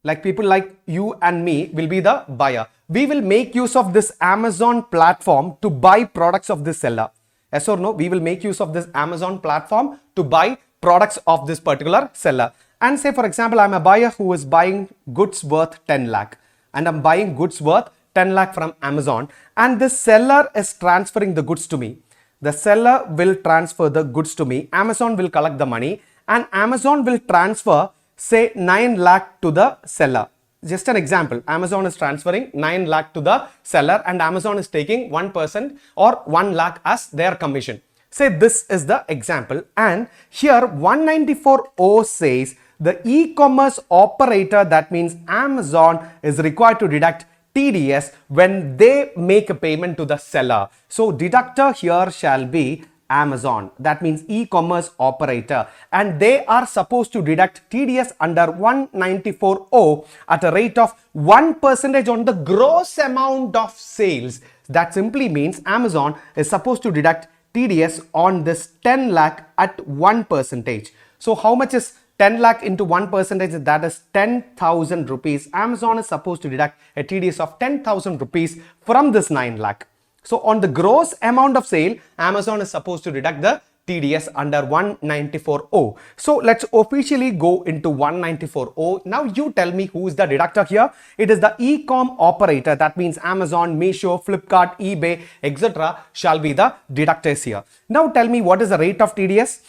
Like people like you and me will be the buyer. We will make use of this Amazon platform to buy products of this seller. Yes or no? We will make use of this Amazon platform to buy products of this particular seller. And say for example, I'm a buyer who is buying goods worth 10 lakh. And I'm buying goods worth 10 lakh from Amazon, and the seller is transferring the goods to me. The seller will transfer the goods to me. Amazon will collect the money and Amazon will transfer say 9 lakh to the seller. Just an example, Amazon is transferring 9 lakh to the seller and Amazon is taking 1% or 1 lakh as their commission. Say this is the example, and here 194O says the e-commerce operator, that means Amazon, is required to deduct TDS when they make a payment to the seller. So deductor here shall be Amazon, that means e-commerce operator, and they are supposed to deduct TDS under 194O at a rate of 1% on the gross amount of sales. That simply means Amazon is supposed to deduct TDS on this 10 lakh at 1%. So how much is 10 lakh into 1%, that is 10,000 rupees. Amazon is supposed to deduct a TDS of 10,000 rupees from this 9 lakh. So on the gross amount of sale, Amazon is supposed to deduct the TDS under 194.0. So let's officially go into 194.0. Now you tell me who is the deductor here. It is the e-com operator. That means Amazon, Meesho, Flipkart, eBay, etc. shall be the deductors here. Now tell me what is the rate of TDS.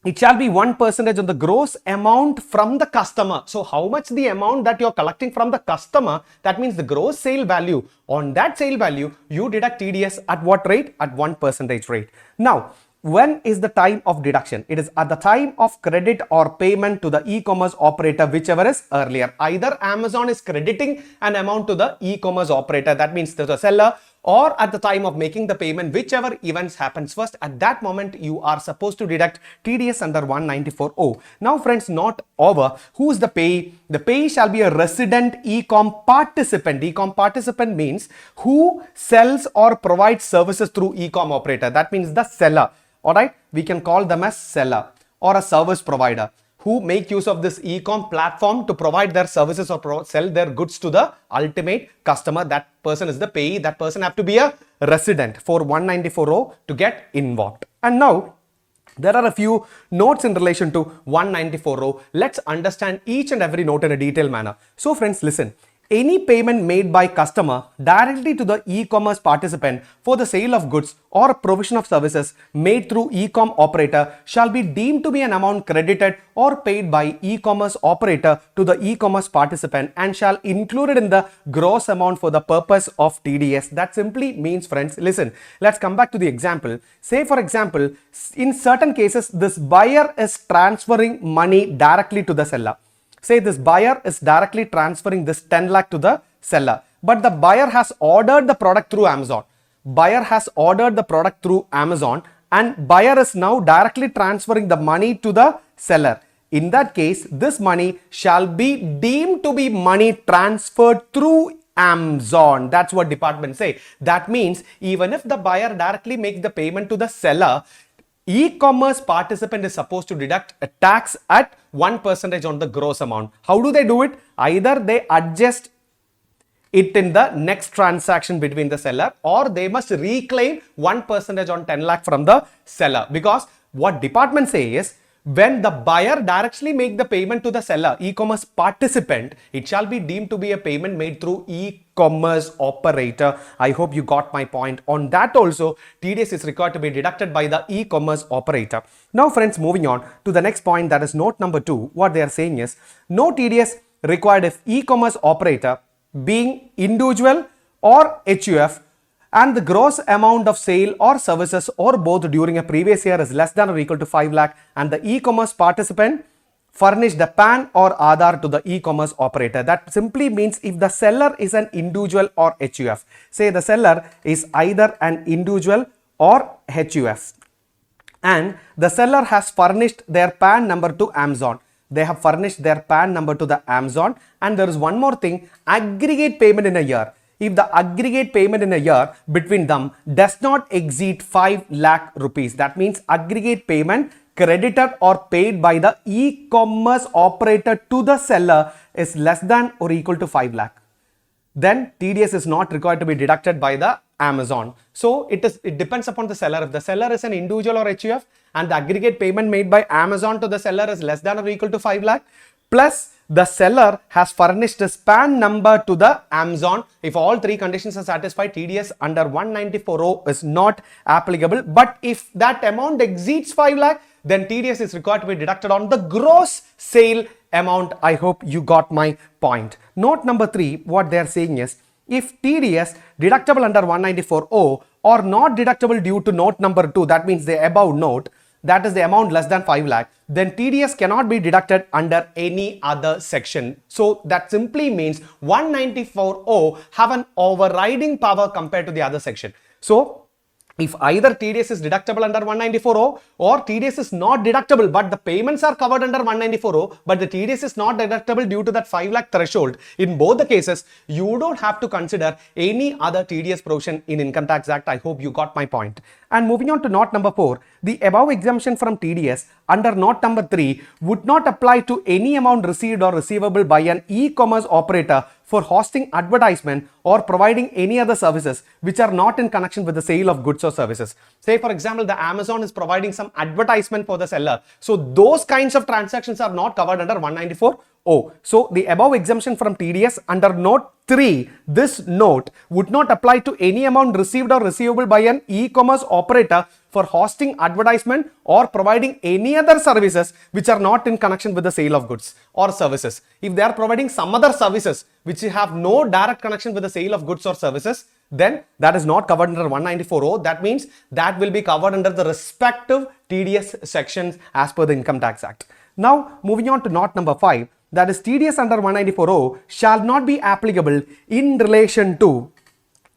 It shall be 1% on the gross amount from the customer. So how much the amount that you're collecting from the customer, that means the gross sale value. On that sale value, you deduct TDS at what rate? At 1% rate. Now, when is the time of deduction? It is at the time of credit or payment to the e-commerce operator, whichever is earlier. Either Amazon is crediting an amount to the e-commerce operator, that means to the seller, or at the time of making the payment, whichever events happens first, at that moment you are supposed to deduct TDS under 194.0. Now friends, not over. Who is the payee? The payee shall be a resident e-com participant. E-com participant means who sells or provides services through e-com operator. That means the seller. Alright, we can call them as seller or a service provider who make use of this e-com platform to provide their services or sell their goods to the ultimate customer. That person is the payee. That person have to be a resident for 194.0 to get involved. And now there are a few notes in relation to 194.0. Let's understand each and every note in a detailed manner. So friends, listen. Any payment made by customer directly to the e-commerce participant for the sale of goods or provision of services made through e-com operator shall be deemed to be an amount credited or paid by e-commerce operator to the e-commerce participant and shall included in the gross amount for the purpose of TDS. That simply means, friends, listen, let's come back to the example. Say for example, in certain cases, this buyer is transferring money directly to the seller. Say this buyer is directly transferring this 10 lakh to the seller, but the buyer has ordered the product through Amazon. Buyer has ordered the product through Amazon and buyer is now directly transferring the money to the seller. In that case, this money shall be deemed to be money transferred through Amazon. That's what department say. That means even if the buyer directly makes the payment to the seller, e-commerce participant is supposed to deduct a tax at 1% on the gross amount. How do they do it? Either they adjust it in the next transaction between the seller, or they must reclaim 1% on 10 lakh from the seller. Because what department say is, when the buyer directly make the payment to the seller, e-commerce participant, it shall be deemed to be a payment made through e-commerce operator. I hope you got my point. On that also, TDS is required to be deducted by the e-commerce operator. Now friends, moving on to the next point, that is note number 2. What they are saying is, no TDS required if e-commerce operator being individual or HUF and the gross amount of sale or services or both during a previous year is less than or equal to 5 lakh and the e-commerce participant furnish the PAN or Aadhaar to the e-commerce operator. That simply means if the seller is an individual or HUF. Say the seller is either an individual or HUF and the seller has furnished their PAN number to Amazon. They have furnished their PAN number to the Amazon, and there is one more thing, aggregate payment in a year. If the aggregate payment in a year between them does not exceed 5 lakh rupees, that means aggregate payment credited or paid by the e-commerce operator to the seller is less than or equal to 5 lakh. Then TDS is not required to be deducted by the Amazon. So it depends upon the seller. If the seller is an individual or HUF and the aggregate payment made by Amazon to the seller is less than or equal to 5 lakh, plus the seller has furnished his PAN number to the Amazon. If all three conditions are satisfied, TDS under 194.0 is not applicable. But if that amount exceeds 5 lakh, then TDS is required to be deducted on the gross sale amount. I hope you got my point. Note number 3, what they are saying is, if TDS deductible under 194.0 or not deductible due to note number 2, that means the above note, that is the amount less than 5 lakh, then TDS cannot be deducted under any other section. So that simply means 194.0 have an overriding power compared to the other section. So if either TDS is deductible under 194.0 or TDS is not deductible, but the payments are covered under 194.0, but the TDS is not deductible due to that 5 lakh threshold, in both the cases, you don't have to consider any other TDS provision in Income Tax Act. I hope you got my point. And moving on to note number 4, the above exemption from TDS under note number 3 would not apply to any amount received or receivable by an e-commerce operator for hosting advertisement or providing any other services which are not in connection with the sale of goods or services. Say for example, the Amazon is providing some advertisement for the seller. So those kinds of transactions are not covered under 194.0. So the above exemption from TDS under note 3, this note would not apply to any amount received or receivable by an e-commerce operator for hosting advertisement or providing any other services which are not in connection with the sale of goods or services. If they are providing some other services which have no direct connection with the sale of goods or services, then that is not covered under 194.0. That means that will be covered under the respective TDS sections as per the Income Tax Act. Now moving on to note number 5, that is TDS under 194.0 shall not be applicable in relation to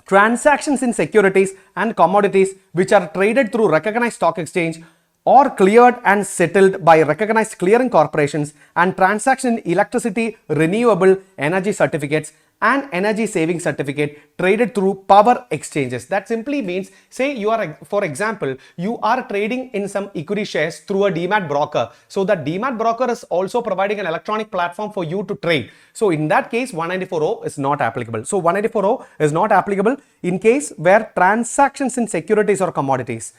transactions in securities and commodities which are traded through recognized stock exchange or cleared and settled by recognized clearing corporations, and transaction in electricity, renewable energy certificates and energy saving certificate traded through power exchanges. That simply means, say you are, for example, you are trading in some equity shares through a demat broker. So the demat broker is also providing an electronic platform for you to trade. So in that case, 194.0 is not applicable. So 194.0 is not applicable in case where transactions in securities or commodities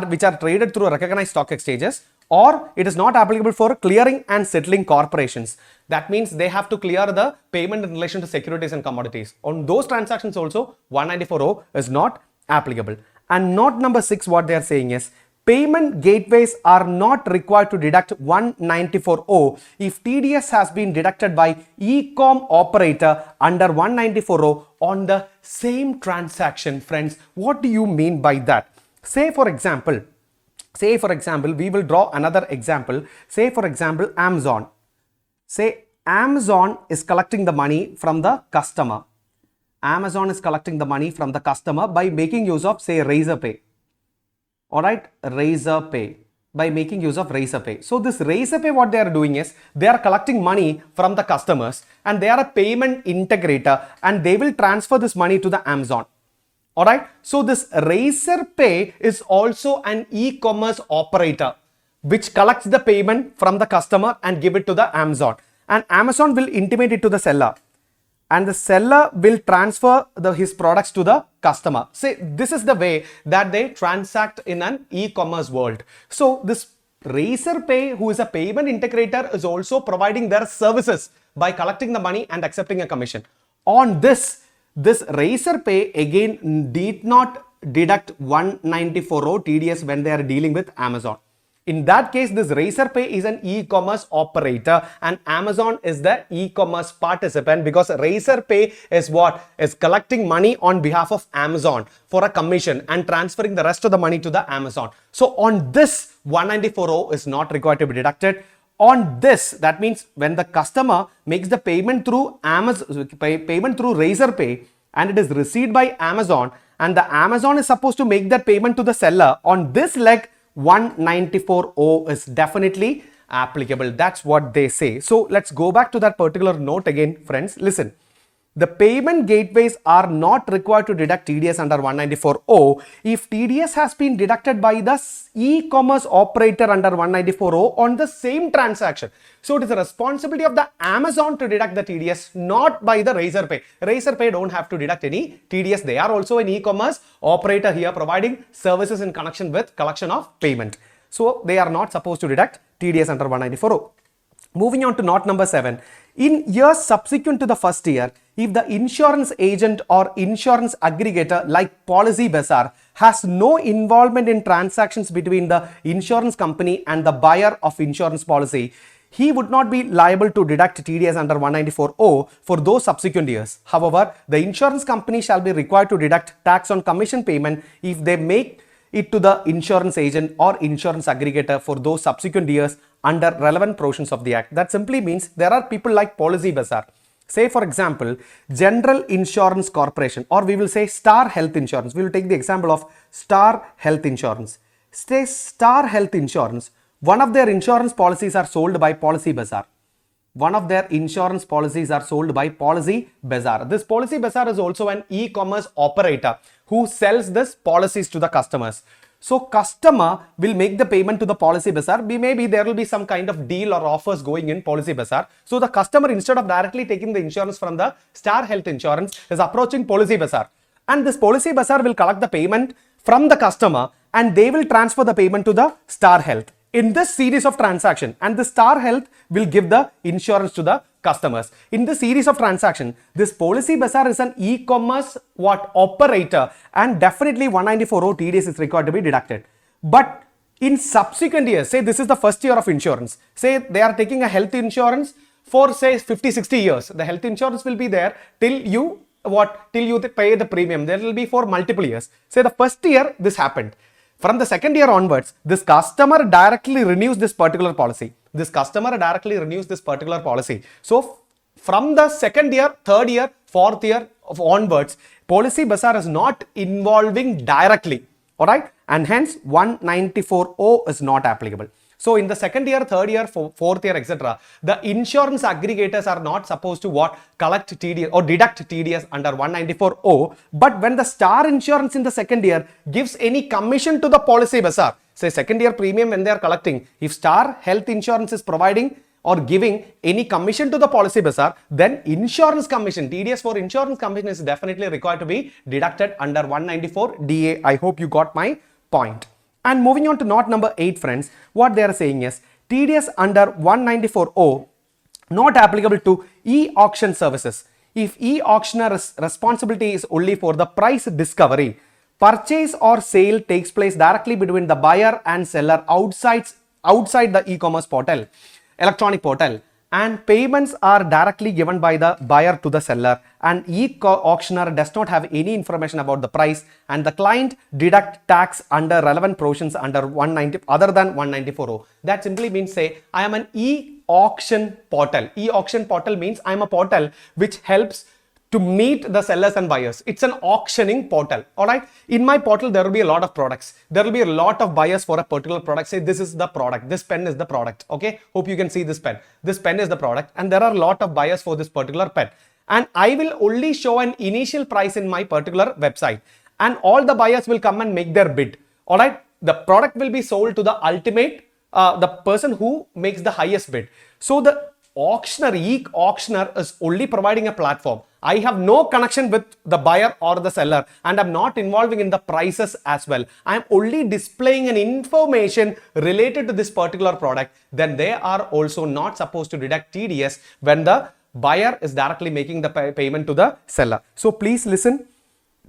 which are traded through recognized stock exchanges, or it is not applicable for clearing and settling corporations. That means they have to clear the payment in relation to securities and commodities. On those transactions also, 194.0 is not applicable. And note number 6, what they are saying is, payment gateways are not required to deduct 194.0 if TDS has been deducted by e-com operator under 194.0 on the same transaction. Friends, what do you mean by that? Say for example, we will draw another example. Say for example, Amazon. Say Amazon is collecting the money from the customer. Amazon is collecting the money from the customer by making use of, say, Razorpay. Alright, Razorpay. By making use of Razorpay. So this Razorpay, what they are doing is, they are collecting money from the customers and they are a payment integrator and they will transfer this money to the Amazon. Alright, so this Razorpay is also an e-commerce operator which collects the payment from the customer and give it to the Amazon. And Amazon will intimate it to the seller. And the seller will transfer his products to the customer. Say this is the way that they transact in an e-commerce world. So this Razorpay, who is a payment integrator, is also providing their services by collecting the money and accepting a commission. On this Razorpay again did not deduct 194.0 TDS when they are dealing with Amazon. In that case, this Razorpay is an e-commerce operator and Amazon is the e-commerce participant, because Razorpay is what? Is collecting money on behalf of Amazon for a commission and transferring the rest of the money to the Amazon. So on this, 194.0 is not required to be deducted. On this, that means when the customer makes the payment through Razorpay and it is received by Amazon, and the Amazon is supposed to make that payment to the seller, on this leg 194.0 is definitely applicable. That's what they say. So let's go back to that particular note again, friends. Listen. The payment gateways are not required to deduct TDS under 194.0 if TDS has been deducted by the e-commerce operator under 194.0 on the same transaction. So it is the responsibility of the Amazon to deduct the TDS, not by the Razorpay. Razorpay don't have to deduct any TDS. They are also an e-commerce operator here providing services in connection with collection of payment. So they are not supposed to deduct TDS under 194.0. Moving on to note number 7. In years subsequent to the first year, if the insurance agent or insurance aggregator like Policy Bazaar has no involvement in transactions between the insurance company and the buyer of insurance policy, he would not be liable to deduct TDS under 194.0 for those subsequent years. However, the insurance company shall be required to deduct tax on commission payment if they make it to the insurance agent or insurance aggregator for those subsequent years under relevant provisions of the Act. That simply means there are people like Policy Bazaar. Say for example, General Insurance Corporation, or we will say Star Health Insurance. We will take the example of Star Health Insurance. Say Star Health Insurance, one of their insurance policies are sold by Policy Bazaar. One of their insurance policies are sold by Policy Bazaar. This Policy Bazaar is also an e-commerce operator who sells this policies to the customers. So customer will make the payment to the Policy Bazaar. Maybe there will be some kind of deal or offers going in Policy Bazaar. So the customer, instead of directly taking the insurance from the Star Health Insurance, is approaching Policy Bazaar. And this Policy Bazaar will collect the payment from the customer and they will transfer the payment to the Star Health in this series of transaction, and the Star Health will give the insurance to the customers. In this series of transaction, this Policy Bazaar is an e-commerce operator, and definitely 194.0 TDS is required to be deducted. But in subsequent years, say this is the first year of insurance, say they are taking a health insurance for say 50-60 years. The health insurance will be there till you pay the premium. There will be for multiple years. Say the first year this happened. From the second year onwards, this customer directly renews this particular policy. So from the second year, third year, fourth year onwards, Policy Bazaar is not involving directly. Alright, and hence 194.0 is not applicable. So in the second year, third year, fourth year, etc., the insurance aggregators are not supposed to collect TDS or deduct TDS under 194.0. But when the Star Insurance in the second year gives any commission to the Policy Bazaar, say second year premium when they are collecting, if Star Health Insurance is providing or giving any commission to the Policy Bazaar, then insurance commission, TDS for insurance commission is definitely required to be deducted under 194 DA. I hope you got my point. And moving on to note number 8, friends, what they are saying is TDS under 194.0 not applicable to e-auction services. If e-auctioner's responsibility is only for the price discovery, purchase or sale takes place directly between the buyer and seller outside the e-commerce portal, electronic portal, and payments are directly given by the buyer to the seller, and e-auctioneer does not have any information about the price, and the client deduct tax under relevant provisions under 190 other than 194.0. That simply means, say I am an e-auction portal. E-auction portal means I am a portal which helps to meet the sellers and buyers. It's an auctioning portal. Alright, in my portal there will be a lot of products. There will be a lot of buyers for a particular product. Say this is the product, this pen is the product. Okay, hope you can see this pen. This pen is the product, and there are a lot of buyers for this particular pen. And I will only show an initial price in my particular website, and all the buyers will come and make their bid. Alright, the product will be sold to the ultimate, the person who makes the highest bid. So the e-auctioneer is only providing a platform. I have no connection with the buyer or the seller, and I'm not involving in the prices as well. I'm only displaying an information related to this particular product. Then they are also not supposed to deduct TDS when the buyer is directly making the payment to the seller. So please listen.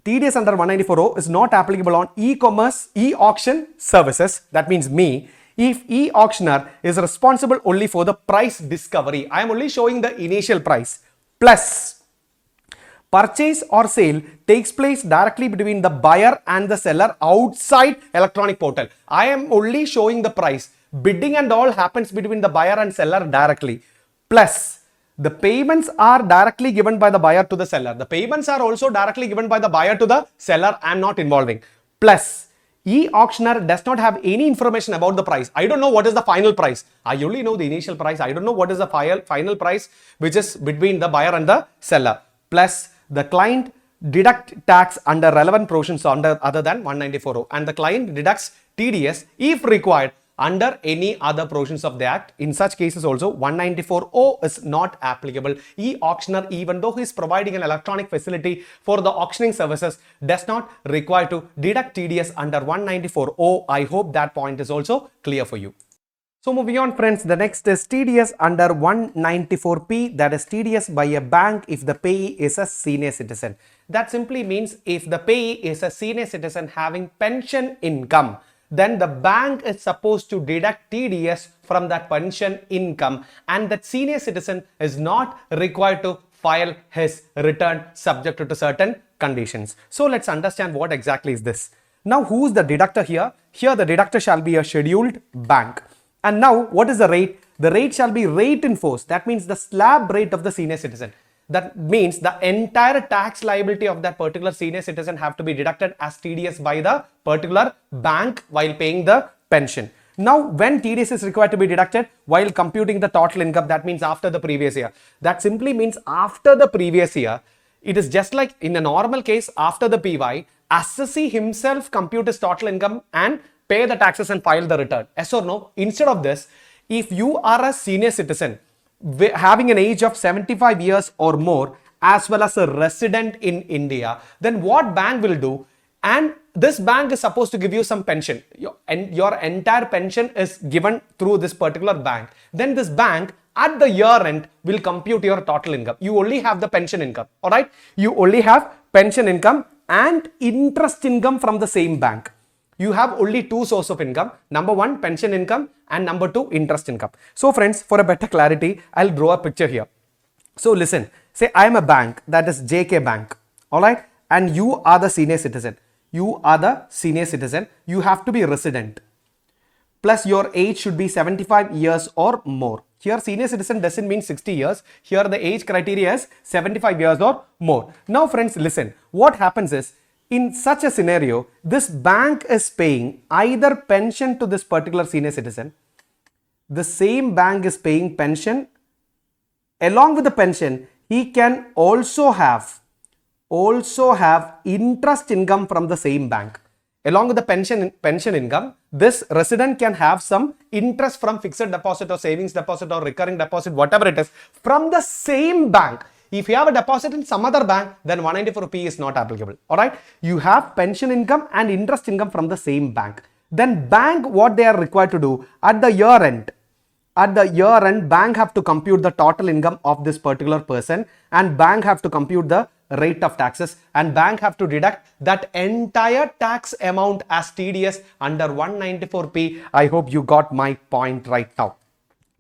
TDS under 194.0 is not applicable on e-commerce, e-auction services. That means me. If e-auctioneer is responsible only for the price discovery, I am only showing the initial price, plus purchase or sale takes place directly between the buyer and the seller outside electronic portal. I am only showing the price. Bidding and all happens between the buyer and seller directly. Plus, the payments are directly given by the buyer to the seller. The payments are also directly given by the buyer to the seller. I am not involving. Plus, e-auctioneer does not have any information about the price. I don't know what is the final price. I only know the initial price. I don't know what is the final price which is between the buyer and the seller. Plus, the client deduct tax under relevant provisions other than 194.0, and the client deducts TDS if required under any other provisions of the Act. In such cases also 194.0 is not applicable. E-auctioneer, even though he is providing an electronic facility for the auctioning services, does not require to deduct TDS under 194.0. I hope that point is also clear for you. So moving on, friends, the next is TDS under 194P, that is TDS by a bank if the payee is a senior citizen. That simply means if the payee is a senior citizen having pension income, then the bank is supposed to deduct TDS from that pension income, and that senior citizen is not required to file his return subject to certain conditions. So let's understand what exactly is this. Now, who is the deductor here? Here the deductor shall be a scheduled bank. And now what is the rate? The rate shall be rate in force. That means the slab rate of the senior citizen. That means the entire tax liability of that particular senior citizen have to be deducted as TDS by the particular bank while paying the pension. Now, when TDS is required to be deducted while computing the total income, that means after the previous year. That simply means after the previous year. It is just like in a normal case, after the PY, assessee himself compute his total income and pay the taxes and file the return. Yes or no? Instead of this, if you are a senior citizen having an age of 75 years or more, as well as a resident in India, then what bank will do? And this bank is supposed to give you some pension, and your entire pension is given through this particular bank. Then this bank at the year end will compute your total income. You only have the pension income, all right? You only have pension income and interest income from the same bank. You have only two sources of income. Number one, pension income, and number two, interest income. So friends, for a better clarity, I'll draw a picture here. So listen, say I am a bank, that is JK Bank, all right? And you are the senior citizen. You are the senior citizen. You have to be resident. Plus your age should be 75 years or more. Here senior citizen doesn't mean 60 years. Here the age criteria is 75 years or more. Now friends, listen. What happens is, in such a scenario, this bank is paying either pension to this particular senior citizen. The same bank is paying pension. Along with the pension, he can also have interest income from the same bank. Along with the pension income, this resident can have some interest from fixed deposit or savings deposit or recurring deposit, whatever it is, from the same bank. If you have a deposit in some other bank, then 194P is not applicable. All right. You have pension income and interest income from the same bank. Then bank, what they are required to do at the year end, bank have to compute the total income of this particular person, and bank have to compute the rate of taxes, and bank have to deduct that entire tax amount as TDS under 194P. I hope you got my point right now.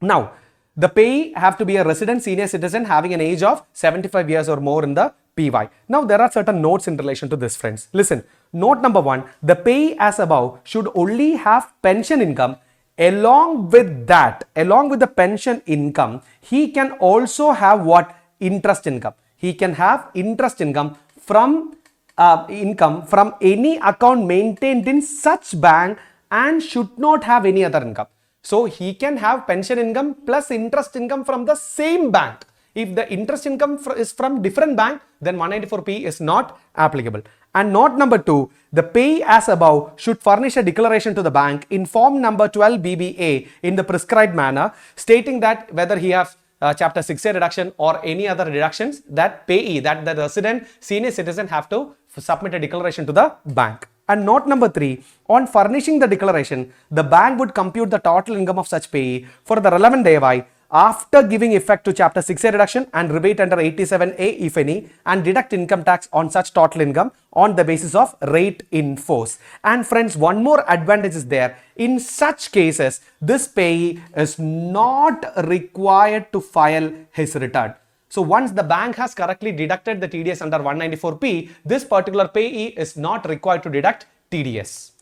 Now, the payee have to be a resident senior citizen having an age of 75 years or more in the PY. Now, there are certain notes in relation to this, friends. Listen, note number one, the payee as above should only have pension income. Along with the pension income, he can also have what? Interest income. He can have interest income from any account maintained in such bank and should not have any other income. So he can have pension income plus interest income from the same bank. If the interest income is from different bank, then 194P is not applicable. And note number two, the payee as above should furnish a declaration to the bank in form number 12 BBA in the prescribed manner, stating that whether he has chapter 6A deduction or any other deductions, that payee, that the resident senior citizen have to submit a declaration to the bank. And note number three, on furnishing the declaration, the bank would compute the total income of such payee for the relevant DAY after giving effect to chapter 6A deduction and rebate under 87A if any, and deduct income tax on such total income on the basis of rate in force. And friends, one more advantage is there. In such cases, this payee is not required to file his return. So once the bank has correctly deducted the TDS under 194P, this particular payee is not required to deduct TDS.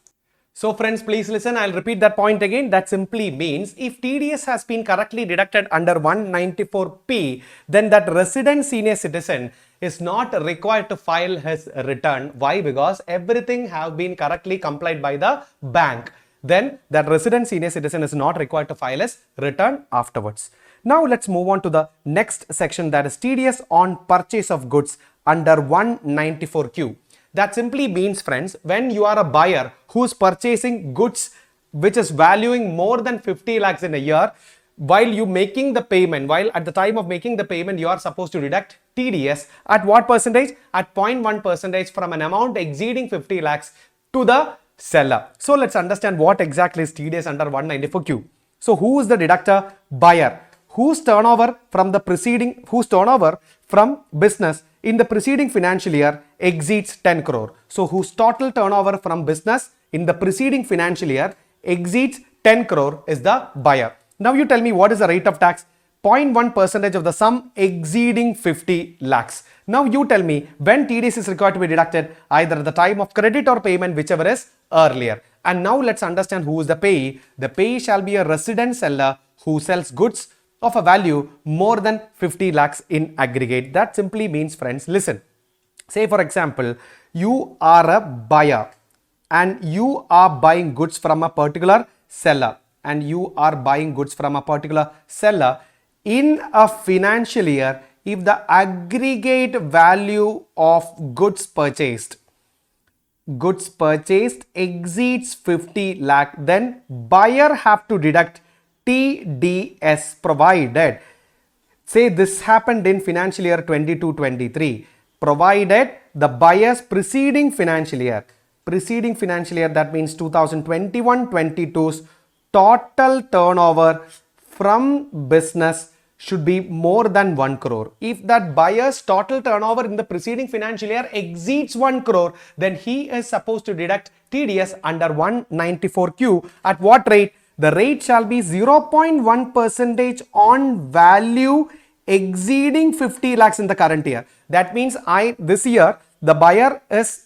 So friends, please listen, I'll repeat that point again. That simply means if TDS has been correctly deducted under 194P, then that resident senior citizen is not required to file his return. Why? Because everything have been correctly complied by the bank. Then that resident senior citizen is not required to file his return afterwards. Now let's move on to the next section, that is TDS on purchase of goods under 194Q. That simply means, friends, when you are a buyer who's purchasing goods which is valuing more than 50 lakhs in a year, while you making the payment, while at the time of making the payment, you are supposed to deduct TDS at what percentage? At 0.1% from an amount exceeding 50 lakhs to the seller. So let's understand what exactly is TDS under 194Q. So who is the deductor? Buyer. Whose turnover from business in the preceding financial year exceeds 10 crore. So whose total turnover from business in the preceding financial year exceeds 10 crore is the buyer. Now you tell me, what is the rate of tax? 0.1% of the sum exceeding 50 lakhs. Now you tell me when TDS is required to be deducted, either at the time of credit or payment, whichever is earlier. And now let's understand who is the payee. The payee shall be a resident seller who sells goods of a value more than 50 lakhs in aggregate. That simply means, friends, listen. Say for example, you are a buyer and you are buying goods from a particular seller, and you are buying goods from a particular seller in a financial year. If the aggregate value of goods purchased exceeds 50 lakh, then buyer have to deduct TDS, provided, say this happened in financial year 22-23, provided the buyer's preceding financial year, that means 2021-22's total turnover from business should be more than 1 crore. If that buyer's total turnover in the preceding financial year exceeds 1 crore, then he is supposed to deduct TDS under 194Q. At what rate? The rate shall be 0.1% on value exceeding 50 lakhs in the current year. That means this year the buyer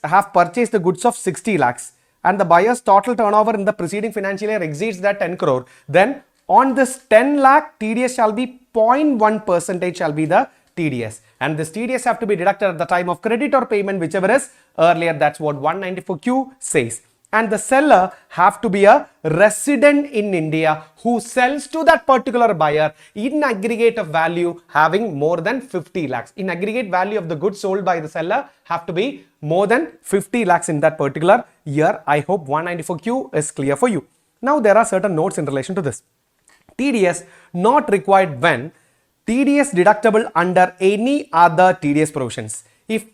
have purchased the goods of 60 lakhs and the buyer's total turnover in the preceding financial year exceeds that 10 crore. Then on this 10 lakh, TDS shall be 0.1% shall be the TDS, and this TDS have to be deducted at the time of credit or payment, whichever is earlier. That's what 194Q says. And the seller have to be a resident in India who sells to that particular buyer in aggregate of value having more than 50 lakhs. In aggregate value of the goods sold by the seller have to be more than 50 lakhs in that particular year. I hope 194Q is clear for you. Now there are certain notes in relation to this. TDS not required when TDS deductible under any other TDS provisions. If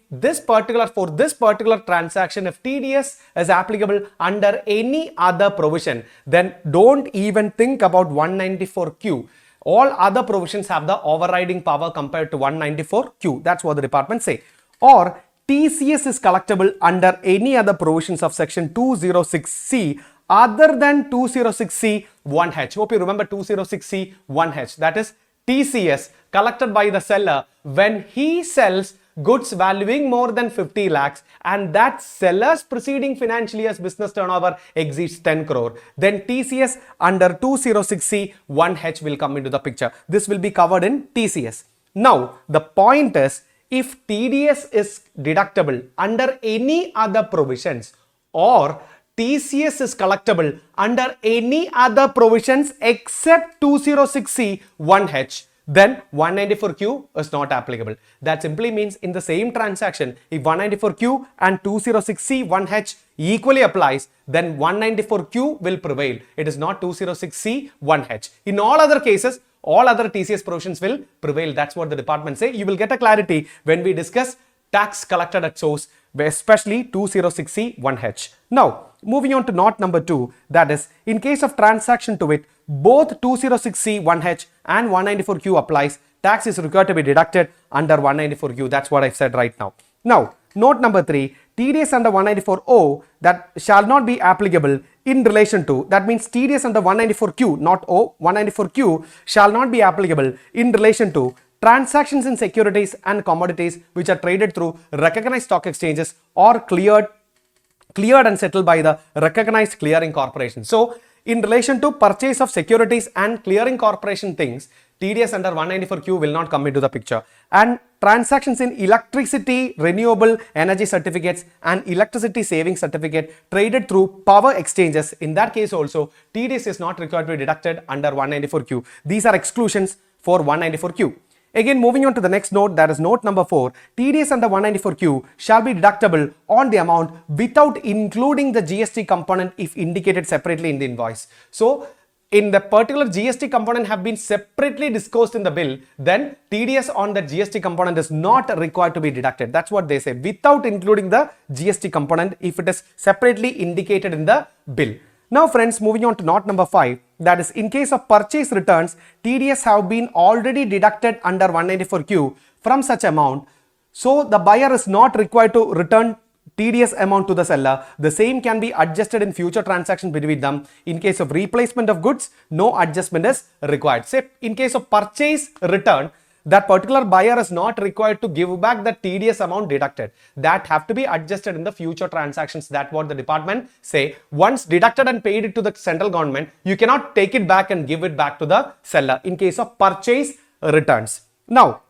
for this particular transaction, if TDS is applicable under any other provision, then don't even think about 194Q. All other provisions have the overriding power compared to 194Q. That's what the department say. Or TCS is collectible under any other provisions of section 206C other than 206C 1H. Hope you remember 206C 1H. That is TCS collected by the seller when he sells goods valuing more than 50 lakhs and that seller's preceding financial year's business turnover exceeds 10 crore. Then TCS under 206C 1H will come into the picture. This will be covered in TCS. Now the point is, if TDS is deductible under any other provisions or TCS is collectible under any other provisions except 206C 1H, then 194Q is not applicable. That simply means in the same transaction, if 194Q and 206C 1H equally applies, then 194Q will prevail. It is not 206C 1H. In all other cases, all other TCS provisions will prevail. That's what the department say. You will get a clarity when we discuss tax collected at source, especially 206C 1H. Now, moving on to note number 2, that is, in case of transaction to it, both 206C 1H and 194Q applies, tax is required to be deducted under 194Q. That's what I've said right now. Now, note number 3, TDS under 194O that shall not be applicable in relation to, that means TDS under 194Q, not O, 194Q shall not be applicable in relation to transactions in securities and commodities which are traded through recognized stock exchanges or cleared and settled by the recognized clearing corporation. So, in relation to purchase of securities and clearing corporation things, TDS under 194Q will not come into the picture. And transactions in electricity, renewable energy certificates and electricity saving certificate traded through power exchanges, in that case also, TDS is not required to be deducted under 194Q. These are exclusions for 194Q. Again, moving on to the next note, that is note number 4, TDS under 194Q shall be deductible on the amount without including the GST component if indicated separately in the invoice. So, in the particular GST component have been separately disclosed in the bill, then TDS on the GST component is not required to be deducted. That's what they say, without including the GST component if it is separately indicated in the bill. Now friends, moving on to note number 5, that is, in case of purchase returns, TDS have been already deducted under 194Q from such amount. So the buyer is not required to return TDS amount to the seller. The same can be adjusted in future transactions between them. In case of replacement of goods, no adjustment is required. Say in case of purchase return, that particular buyer is not required to give back the TDS amount deducted. That have to be adjusted in the future transactions. That's what the department say. Once deducted and paid it to the central government, you cannot take it back and give it back to the seller in case of purchase returns. Now,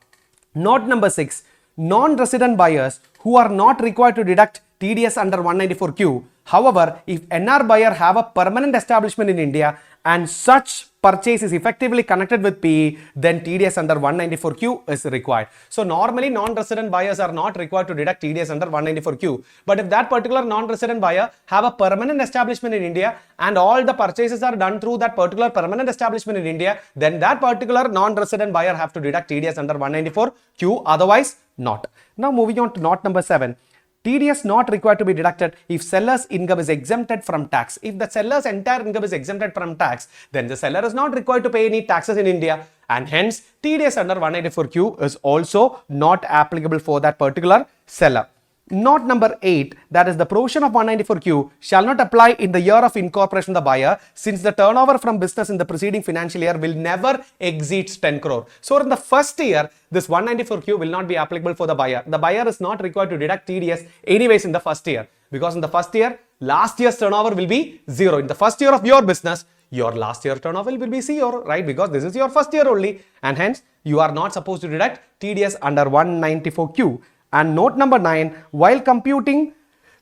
note number 6, non-resident buyers who are not required to deduct TDS under 194Q. However, if NR buyer have a permanent establishment in India and such purchase is effectively connected with PE, then TDS under 194Q is required. So normally non-resident buyers are not required to deduct TDS under 194Q. But if that particular non-resident buyer have a permanent establishment in India and all the purchases are done through that particular permanent establishment in India, then that particular non-resident buyer have to deduct TDS under 194Q, otherwise not. Now moving on to note number 7. TDS not required to be deducted if seller's income is exempted from tax. If the seller's entire income is exempted from tax, then the seller is not required to pay any taxes in India, and hence TDS under 194Q is also not applicable for that particular seller. Note number 8, that is the provision of 194Q shall not apply in the year of incorporation of the buyer, since the turnover from business in the preceding financial year will never exceed 10 crore. So in the first year, this 194Q will not be applicable for the buyer. The buyer is not required to deduct TDS anyways in the first year, because in the first year, last year's turnover will be 0. In the first year of your business, your last year turnover will be 0, right? Because this is your first year only, and hence you are not supposed to deduct TDS under 194Q. And note number 9, while computing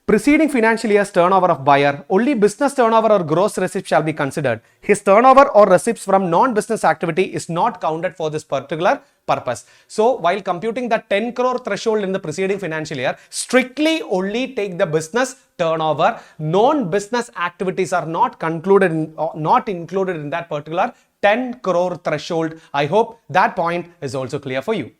preceding financial year's turnover of buyer, only business turnover or gross receipts shall be considered. His turnover or receipts from non-business activity is not counted for this particular purpose. So while computing the 10 crore threshold in the preceding financial year, strictly only take the business turnover. Non-business activities are not included in that particular 10 crore threshold. I hope that point is also clear for you.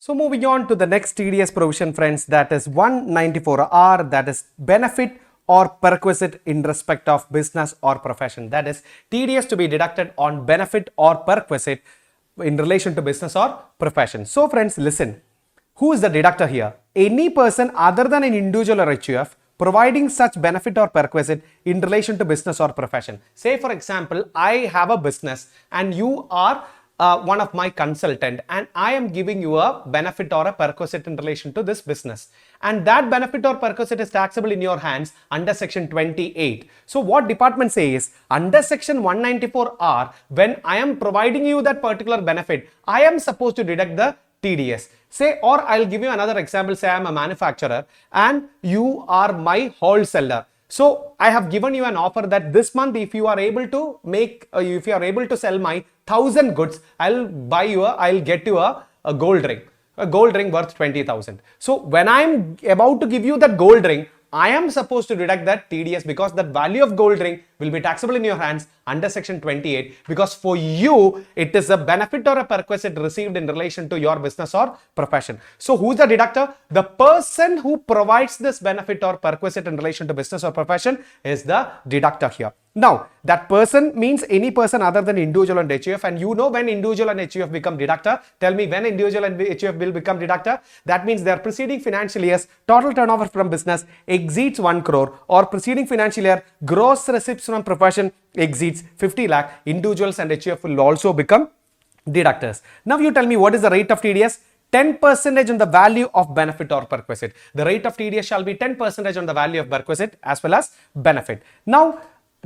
So moving on to the next TDS provision, friends, that is 194R, that is benefit or perquisite in respect of business or profession. That is TDS to be deducted on benefit or perquisite in relation to business or profession. So friends, listen, who is the deductor here? Any person other than an individual or HUF providing such benefit or perquisite in relation to business or profession. Say for example, I have a business and you are one of my consultant, and I am giving you a benefit or a perquisite in relation to this business, and that benefit or perquisite is taxable in your hands under section 28. So what department says, under section 194R, when I am providing you that particular benefit, I am supposed to deduct the TDS. Say, or I'll give you another example. Say I am a manufacturer and you are my wholesaler. So I have given you an offer that this month, if you are able to sell my 1,000 goods, I'll get you a gold ring worth 20,000. So when I'm about to give you that gold ring, I am supposed to deduct that TDS, because that value of gold ring will be taxable in your hands under section 28, because for you it is a benefit or a perquisite received in relation to your business or profession. So who's the deductor? The person who provides this benefit or perquisite in relation to business or profession is the deductor here. Now, that person means any person other than individual and HUF, and you know when individual and HUF become deductor. Tell me when individual and HUF will become deductor. That means their preceding financial year's total turnover from business exceeds 1 crore, or preceding financial year gross receipts from profession exceeds 50 lakh. Individuals and HUF will also become deductors. Now you tell me, what is the rate of TDS? 10% on the value of benefit or perquisite. The rate of TDS shall be 10% on the value of perquisite as well as benefit. Now,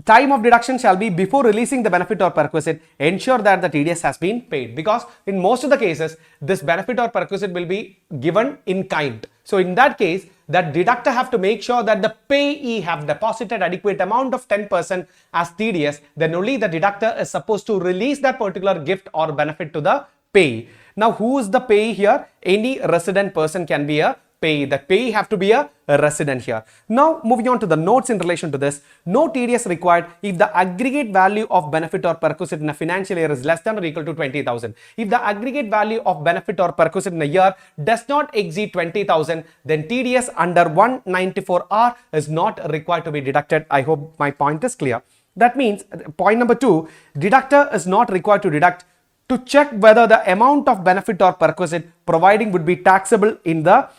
time of deduction shall be before releasing the benefit or perquisite. Ensure that the TDS has been paid, because in most of the cases, this benefit or perquisite will be given in kind. So in that case, that deductor have to make sure that the payee have deposited adequate amount of 10% as TDS. Then only the deductor is supposed to release that particular gift or benefit to the payee. Now, who is the payee here? Any resident person can be a payee. The payee have to be a resident here. Now, moving on to the notes in relation to this. No TDS required if the aggregate value of benefit or perquisite in a financial year is less than or equal to 20,000. If the aggregate value of benefit or perquisite in a year does not exceed 20,000, then TDS under 194R is not required to be deducted. I hope my point is clear. That means point number 2, deductor is not required to deduct to check whether the amount of benefit or perquisite providing would be taxable in the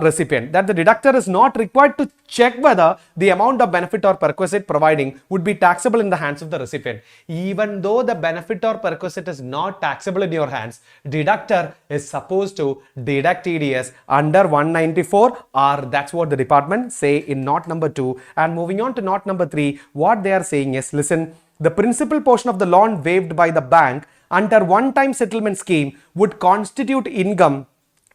recipient. That the deductor is not required to check whether the amount of benefit or perquisite providing would be taxable in the hands of the recipient. Even though the benefit or perquisite is not taxable in your hands, deductor is supposed to deduct TDS under 194, or that's what the department say in note number 2. And moving on to note number 3, what they are saying is, listen, the principal portion of the loan waived by the bank under one-time settlement scheme would constitute income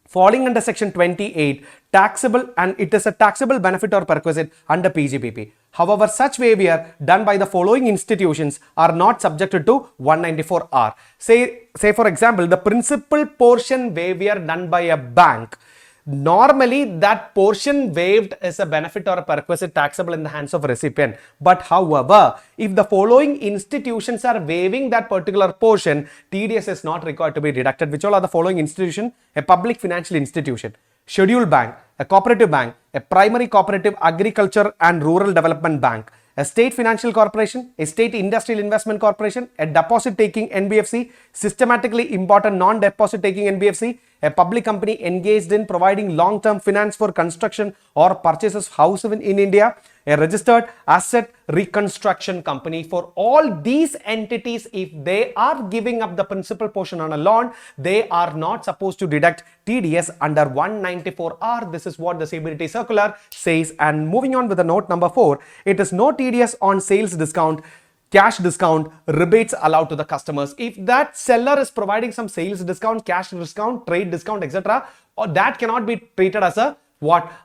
falling under section 28 taxable, and it is a taxable benefit or perquisite under PGBP. However, such waiver done by the following institutions are not subjected to 194R. Say for example, the principal portion waiver done by a bank. Normally, that portion waived is a benefit or a perquisite taxable in the hands of a recipient. But however, if the following institutions are waiving that particular portion, TDS is not required to be deducted. Which all are the following institution? A public financial institution, scheduled bank, a cooperative bank, a primary cooperative agriculture and rural development bank, a state financial corporation, a state industrial investment corporation, a deposit taking NBFC, systematically important non-deposit taking NBFC, a public company engaged in providing long-term finance for construction or purchases of house in India, a registered asset reconstruction company. For all these entities, if they are giving up the principal portion on a loan, they are not supposed to deduct TDS under 194R. This is what the CBDT circular says. And moving on with the note number 4, it is no TDS on sales discount, cash discount, rebates allowed to the customers. If that seller is providing some sales discount, cash discount, trade discount, etc., or that cannot be treated as a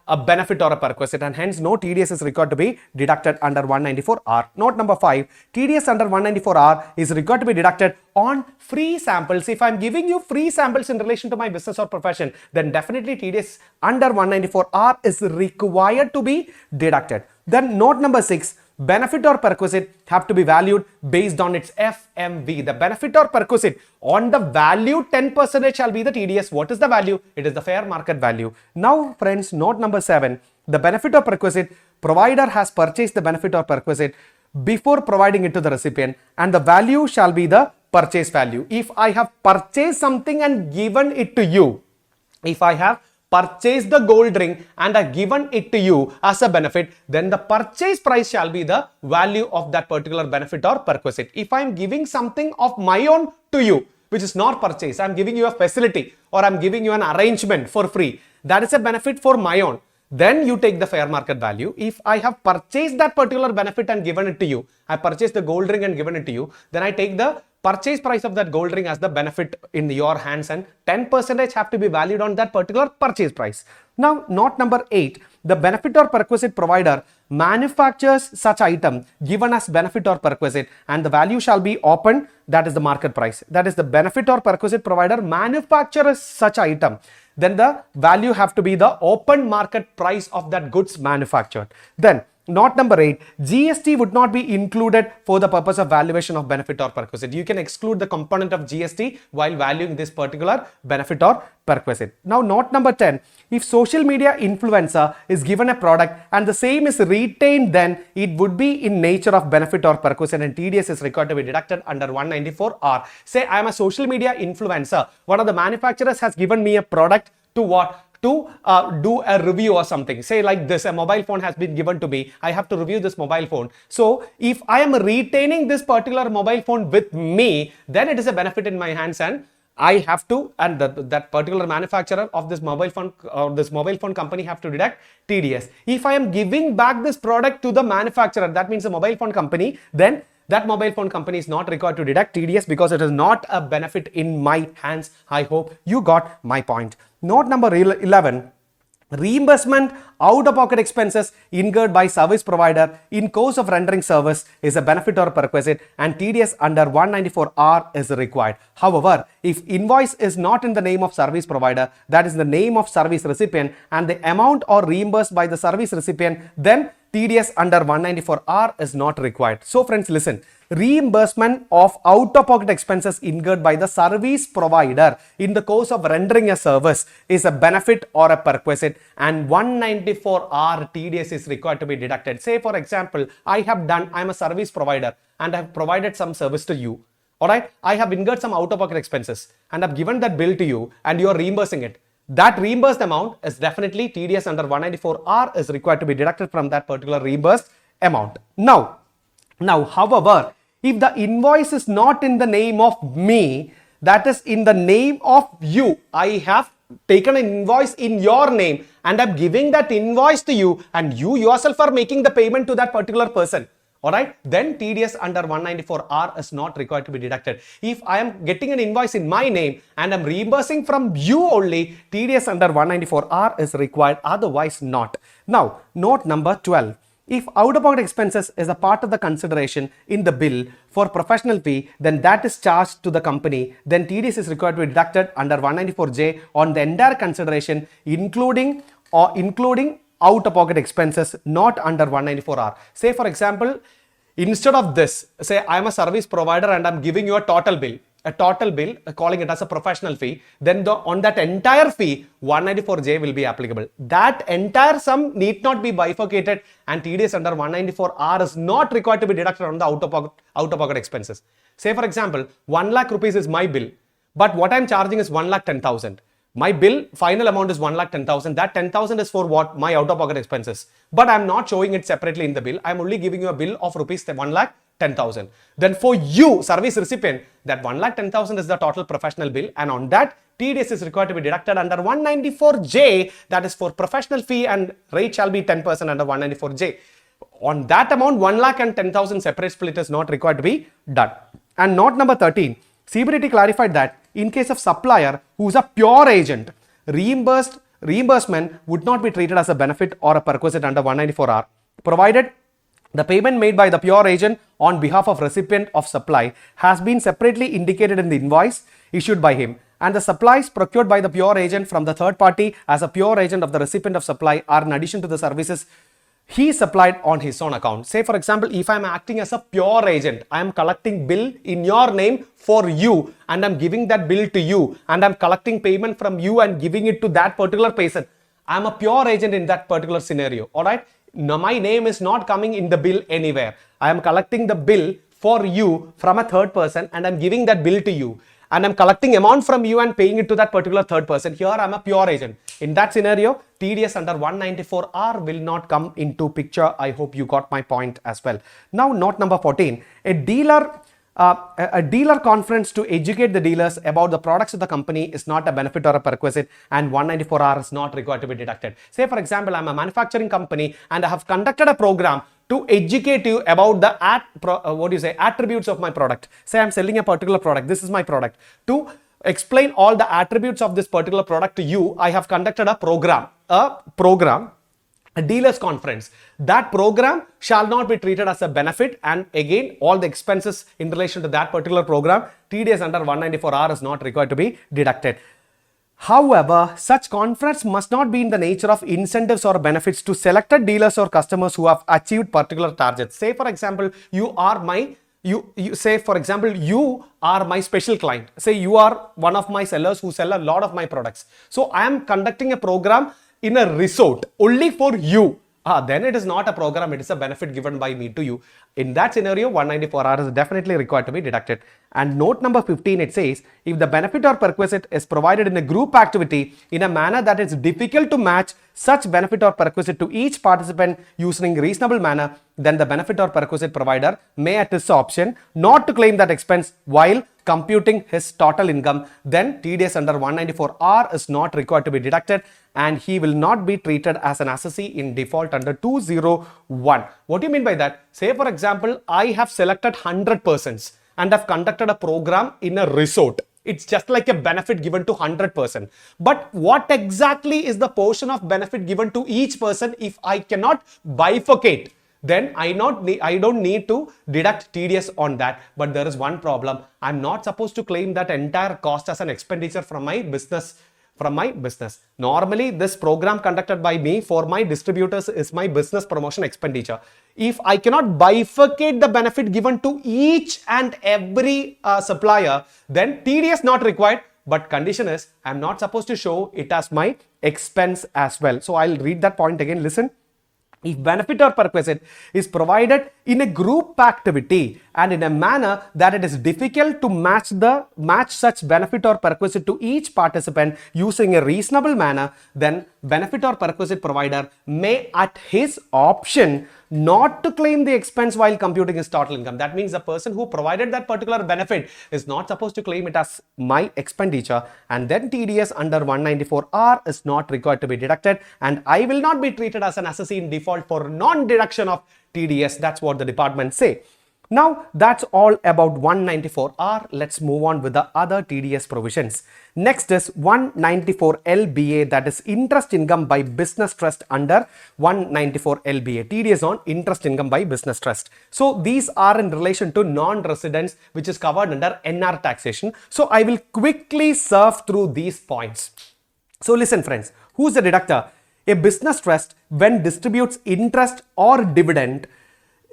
a benefit or a perquisite, and hence no TDS is required to be deducted under 194R. Note number 5, TDS under 194R is required to be deducted on free samples. If I'm giving you free samples in relation to my business or profession, then definitely TDS under 194R is required to be deducted. Then note number 6, benefit or perquisite have to be valued based on its FMV. The benefit or perquisite on the value 10% shall be the TDS. What is the value? It is the fair market value. Now friends, note number 7, the benefit or perquisite, provider has purchased the benefit or perquisite before providing it to the recipient, and the value shall be the purchase value. If I have purchased something and given it to you, if I have purchased the gold ring and I've given it to you as a benefit, then the purchase price shall be the value of that particular benefit or perquisite. If I'm giving something of my own to you, which is not purchase, I'm giving you a facility or I'm giving you an arrangement for free, that is a benefit for my own, then you take the fair market value. If I have purchased that particular benefit and given it to you, I purchased the gold ring and given it to you, then I take the purchase price of that gold ring as the benefit in your hands, and 10% have to be valued on that particular purchase price. Now, note number 8, the benefit or perquisite provider manufactures such item given as benefit or perquisite, and the value shall be open, that is the market price. That is the benefit or perquisite provider manufactures such item, then the value have to be the open market price of that goods manufactured. Then note number 8, GST would not be included for the purpose of valuation of benefit or perquisite. You can exclude the component of GST while valuing this particular benefit or perquisite. Now note number 10, if social media influencer is given a product and the same is retained, then it would be in nature of benefit or perquisite, and TDS is required to be deducted under 194R. Say I am a social media influencer, one of the manufacturers has given me a product to what? To do a review or something. Say like this, a mobile phone has been given to me, I have to review this mobile phone. So if I am retaining this particular mobile phone with me, then it is a benefit in my hands, and I have to, and that particular manufacturer of this mobile phone or this mobile phone company have to deduct TDS. If I am giving back this product to the manufacturer, that means the mobile phone company, then that mobile phone company is not required to deduct TDS because it is not a benefit in my hands. I hope you got my point. Note number 11, reimbursement out-of-pocket expenses incurred by service provider in course of rendering service is a benefit or perquisite, and TDS under 194R is required. However, if invoice is not in the name of service provider, that is the name of service recipient, and the amount or reimbursed by the service recipient, then TDS under 194R is not required. So friends, listen, reimbursement of out-of-pocket expenses incurred by the service provider in the course of rendering a service is a benefit or a perquisite, and 194R TDS is required to be deducted. Say for example, I am a service provider and I have provided some service to you, Alright, I have incurred some out-of-pocket expenses and I've given that bill to you and you're reimbursing it. That reimbursed amount is definitely TDS under 194R is required to be deducted from that particular reimbursed amount. Now, however, if the invoice is not in the name of me, that is in the name of you, I have taken an invoice in your name and I'm giving that invoice to you and you yourself are making the payment to that particular person. Alright, then TDS under 194R is not required to be deducted. If I am getting an invoice in my name and I'm reimbursing from you only, TDS under 194R is required, otherwise not. Now, note number 12. If out-of-pocket expenses is a part of the consideration in the bill for professional fee, then that is charged to the company, then TDS is required to be deducted under 194J on the entire consideration, including out-of-pocket expenses, not under 194R. Say for example, instead of this, say I am a service provider and I am giving you a total bill, calling it as a professional fee, then on that entire fee, 194J will be applicable. That entire sum need not be bifurcated and TDS under 194R is not required to be deducted on the out-of-pocket expenses. Say for example, 1 lakh rupees is my bill, but what I am charging is 1,10,000. My bill final amount is 1,10,000. That 10,000 is for what? My out-of-pocket expenses. But I am not showing it separately in the bill. I am only giving you a bill of rupees 1,10,000. Then for you, service recipient, that 1,10,000 is the total professional bill, and on that TDS is required to be deducted under 194J. That is for professional fee, and rate shall be 10% under 194J. On that amount, 1,10,000 separate split is not required to be done. And note number 13. CBDT clarified that in case of supplier who is a pure agent, reimbursement would not be treated as a benefit or a perquisite under 194R, provided the payment made by the pure agent on behalf of recipient of supply has been separately indicated in the invoice issued by him, and the supplies procured by the pure agent from the third party as a pure agent of the recipient of supply are in addition to the services he supplied on his own account. Say for example, if I am acting as a pure agent, I am collecting bill in your name for you and I am giving that bill to you and I am collecting payment from you and giving it to that particular person. I am a pure agent in that particular scenario. Alright, now my name is not coming in the bill anywhere. I am collecting the bill for you from a third person and I am giving that bill to you. And I'm collecting amount from you and paying it to that particular third person. Here I'm a pure agent. In that scenario, TDS under 194R will not come into picture. I hope you got my point as well. Now, note number 14. A dealer conference to educate the dealers about the products of the company is not a benefit or a perquisite, and 194R is not required to be deducted. Say for example, I'm a manufacturing company and I have conducted a program to educate you about the attributes of my product. Say I'm selling a particular product. This is my product. To explain all the attributes of this particular product to you, I have conducted a program, a dealers conference. That program shall not be treated as a benefit, and again all the expenses in relation to that particular program, TDS under 194R is not required to be deducted. However, such conference must not be in the nature of incentives or benefits to selected dealers or customers who have achieved particular targets. Say for example, you are my special client. Say you are one of my sellers who sell a lot of my products. So I am conducting a program in a resort only for you. Then it is not a program, it is a benefit given by me to you. In that scenario, 194R is definitely required to be deducted. And note number 15, it says, if the benefit or perquisite is provided in a group activity in a manner that is difficult to match such benefit or perquisite to each participant using reasonable manner, then the benefit or perquisite provider may at his option not to claim that expense while computing his total income. Then TDS under 194R is not required to be deducted and he will not be treated as an assessee in default under 201. What do you mean by that? Say for example, I have selected 100 persons and have conducted a program in a resort. It's just like a benefit given to 100%. But what exactly is the portion of benefit given to each person if I cannot bifurcate? Then I don't need to deduct TDS on that. But there is one problem. I'm not supposed to claim that entire cost as an expenditure from my business. Normally, this program conducted by me for my distributors is my business promotion expenditure. If I cannot bifurcate the benefit given to each and every supplier, then TDS not required. But condition is, I'm not supposed to show it as my expense as well. So I'll read that point again. Listen. if benefit or perquisite is provided in a group activity and in a manner that it is difficult to match such benefit or perquisite to each participant using a reasonable manner, then benefit or perquisite provider may at his option not to claim the expense while computing his total income. That means the person who provided that particular benefit is not supposed to claim it as my expenditure, and then TDS under 194R is not required to be deducted, and I will not be treated as an assessee in default for non-deduction of TDS. That's what the department say. Now that's all about 194R. Let's move on with the other TDS provisions. Next is 194LBA, that is interest income by business trust under 194LBA. TDS on interest income by business trust. So these are in relation to non-residents, which is covered under NR taxation. So I will quickly surf through these points. So listen friends, who's the deductor? A business trust when distributes interest or dividend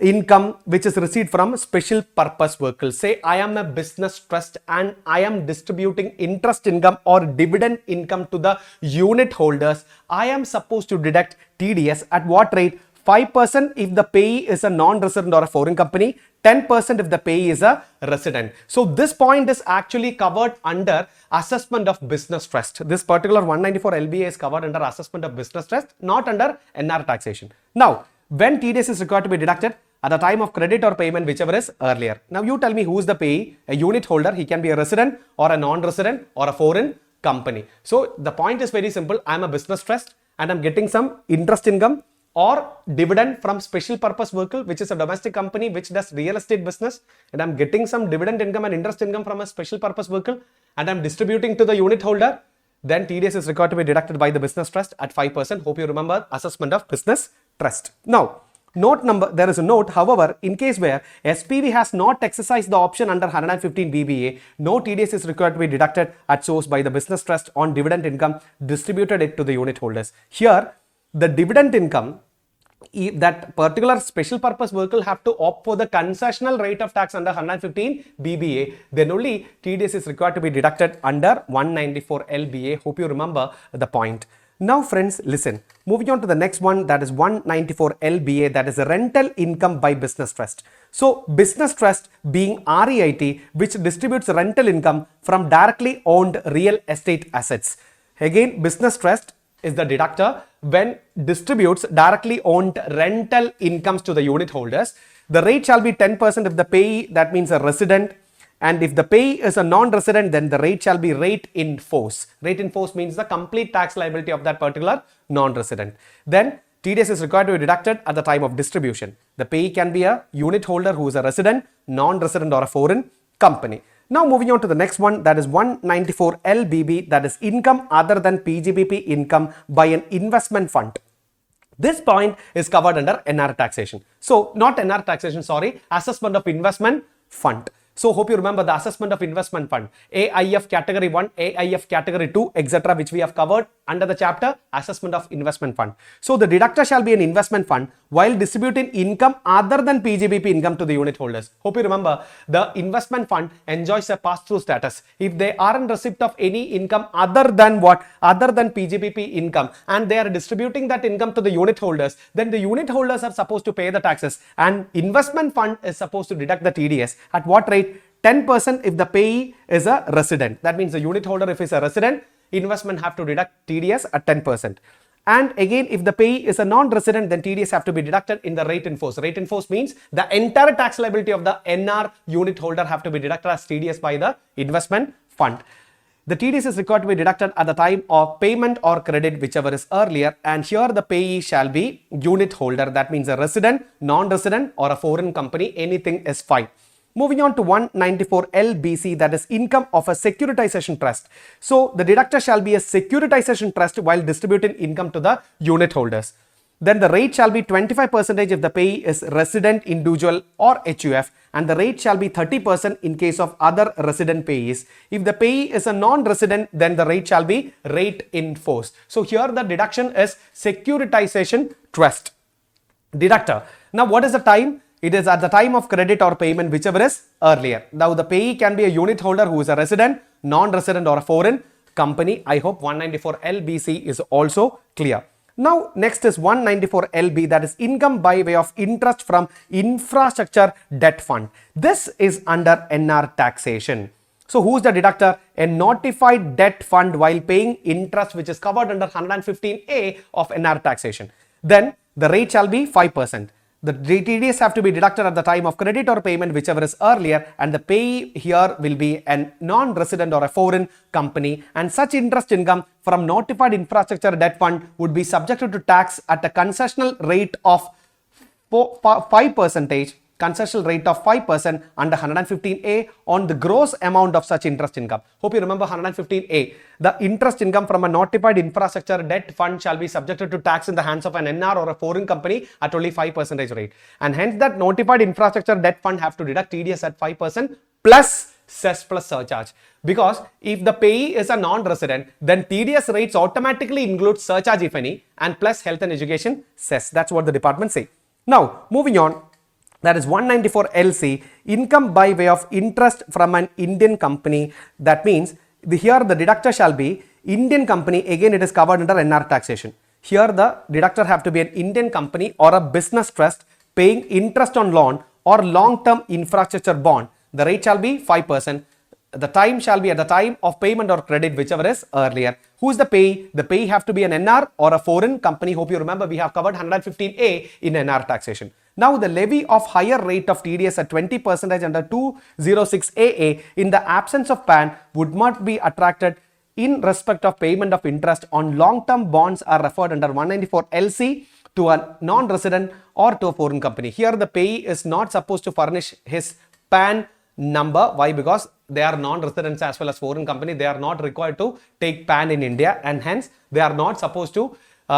income which is received from special purpose vehicles. Say I am a business trust and I am distributing interest income or dividend income to the unit holders. I am supposed to deduct TDS at what rate? 5% if the payee is a non-resident or a foreign company, 10% if the payee is a resident. So this point is actually covered under assessment of business trust. This particular 194LBA is covered under assessment of business trust, not under NR taxation. Now, when TDS is required to be deducted? At the time of credit or payment, whichever is earlier. Now you tell me who is the payee? A unit holder. He can be a resident or a non-resident or a foreign company. So the point is very simple. I am a business trust and I am getting some interest income or dividend from special purpose vehicle, which is a domestic company which does real estate business, and I am getting some dividend income and interest income from a special purpose vehicle, and I am distributing to the unit holder. Then TDS is required to be deducted by the business trust at 5%. Hope you remember assessment of business trust. Now, there is a note, however, in case where SPV has not exercised the option under 115 BBA, no TDS is required to be deducted at source by the business trust on dividend income distributed it to the unit holders. Here, the dividend income, that particular special purpose vehicle have to opt for the concessional rate of tax under 115 BBA, then only TDS is required to be deducted under 194 LBA. Hope you remember the point. Now friends, listen, moving on to the next one, that is 194 LBA, that is a rental income by business trust. So business trust being REIT, which distributes rental income from directly owned real estate assets. Again, business trust is the deductor when distributes directly owned rental incomes to the unit holders. The rate shall be 10% if the payee, that means a resident, and if the payee is a non-resident, then the rate shall be rate in force. Rate in force means the complete tax liability of that particular non-resident. Then TDS is required to be deducted at the time of distribution. The payee can be a unit holder who is a resident, non-resident or a foreign company. Now moving on to the next one, that is 194 LBB, that is income other than PGBP income by an investment fund. This point is covered under NR taxation. So not NR taxation, sorry, assessment of investment fund. So hope you remember the assessment of investment fund, AIF category 1, AIF category 2, etc., which we have covered under the chapter assessment of investment fund. So the deductor shall be an investment fund while distributing income other than PGBP income to the unit holders. Hope you remember the investment fund enjoys a pass-through status. If they are in receipt of any income other than what? Other than PGBP income, and they are distributing that income to the unit holders, then the unit holders are supposed to pay the taxes, and investment fund is supposed to deduct the TDS. At what rate? 10% if the payee is a resident. That means the unit holder, if is a resident, investment have to deduct TDS at 10%. And again, if the payee is a non-resident, then TDS have to be deducted in the rate in force. Rate in force means the entire tax liability of the NR unit holder have to be deducted as TDS by the investment fund. The TDS is required to be deducted at the time of payment or credit, whichever is earlier, and here the payee shall be unit holder. That means a resident, non-resident or a foreign company, anything is fine. Moving on to 194 LBC, that is income of a securitization trust. So the deductor shall be a securitization trust while distributing income to the unit holders. Then the rate shall be 25% if the payee is resident, individual or HUF, and the rate shall be 30% in case of other resident payees. If the payee is a non-resident, then the rate shall be rate in force. So here the deduction is securitization trust. Deductor. Now what is the time? It is at the time of credit or payment, whichever is earlier. Now the payee can be a unit holder who is a resident, non-resident or a foreign company. I hope 194 LBC is also clear. Now next is 194LB, that is income by way of interest from infrastructure debt fund. This is under NR taxation. So who's the deductor? A notified debt fund while paying interest, which is covered under 115A of NR taxation. Then the rate shall be 5%. The TDS have to be deducted at the time of credit or payment, whichever is earlier, and the payee here will be a non-resident or a foreign company, and such interest income from notified infrastructure debt fund would be subjected to tax at a concessional rate of 5%, concessional rate of 5% under 115A on the gross amount of such interest income. Hope you remember 115A. The interest income from a notified infrastructure debt fund shall be subjected to tax in the hands of an NR or a foreign company at only 5% rate. And hence that notified infrastructure debt fund have to deduct TDS at 5% plus cess plus surcharge. Because if the payee is a non-resident, then TDS rates automatically include surcharge if any, and plus health and education cess. That's what the department say. Now moving on. That is 194LC, income by way of interest from an Indian company. That means here the deductor shall be Indian company. Again, it is covered under NR taxation. Here the deductor have to be an Indian company or a business trust paying interest on loan or long-term infrastructure bond. The rate shall be 5%. The time shall be at the time of payment or credit, whichever is earlier. Who is the payee? The payee have to be an NR or a foreign company. Hope you remember we have covered 115A in NR taxation. Now the levy of higher rate of TDS at 20% under 206AA in the absence of PAN would not be attracted in respect of payment of interest on long-term bonds are referred under 194LC to a non-resident or to a foreign company. Here the payee is not supposed to furnish his PAN number. Why? Because they are non-residents as well as foreign company. They are not required to take PAN in India, and hence they are not supposed to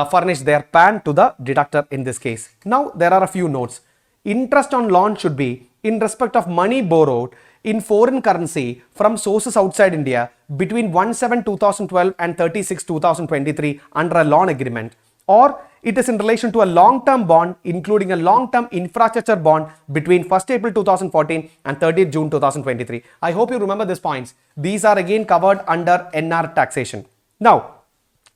furnish their PAN to the deductor in this case. Now there are a few notes. Interest on loan should be in respect of money borrowed in foreign currency from sources outside India between 1/7/2012 and 30/6/2023 under a loan agreement, or it is in relation to a long-term bond including a long-term infrastructure bond between 1st April 2014 and 30th June 2023. I hope you remember these points. These are again covered under NR taxation. Now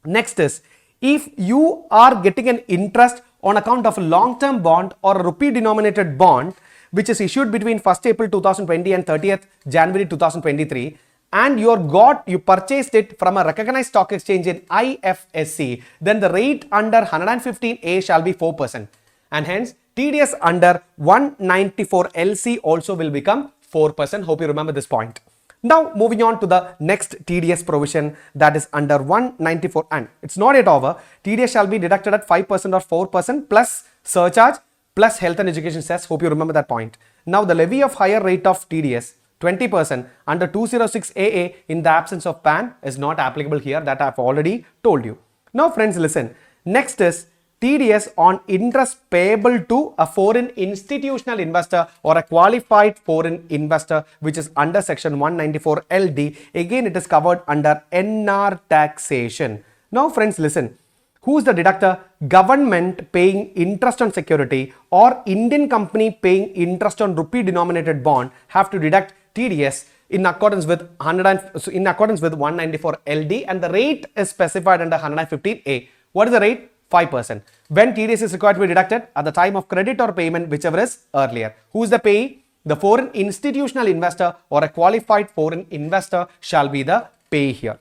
next is, if you are getting an interest on account of a long-term bond or a rupee denominated bond which is issued between 1st April 2020 and 30th January 2023, and you purchased it from a recognized stock exchange in IFSC, then the rate under 115A shall be 4%, and hence TDS under 194LC also will become 4%. Hope you remember this point. Now moving on to the next TDS provision, that is under 194, and it's not yet over. TDS shall be deducted at 5% or 4% plus surcharge plus health and education cess. Hope you remember that point. Now the levy of higher rate of TDS 20% under 206AA in the absence of PAN is not applicable here. That I have already told you. Now friends, listen. Next is TDS on interest payable to a foreign institutional investor or a qualified foreign investor, which is under section 194LD. Again, it is covered under NR taxation. Now friends, listen. Who is the deductor? Government paying interest on security or Indian company paying interest on rupee denominated bond have to deduct TDS in accordance with 194LD, and the rate is specified under 115A. What is the rate? 5%. When TDS is required to be deducted? At the time of credit or payment, whichever is earlier. Who is the payee? The foreign institutional investor or a qualified foreign investor shall be the payee here.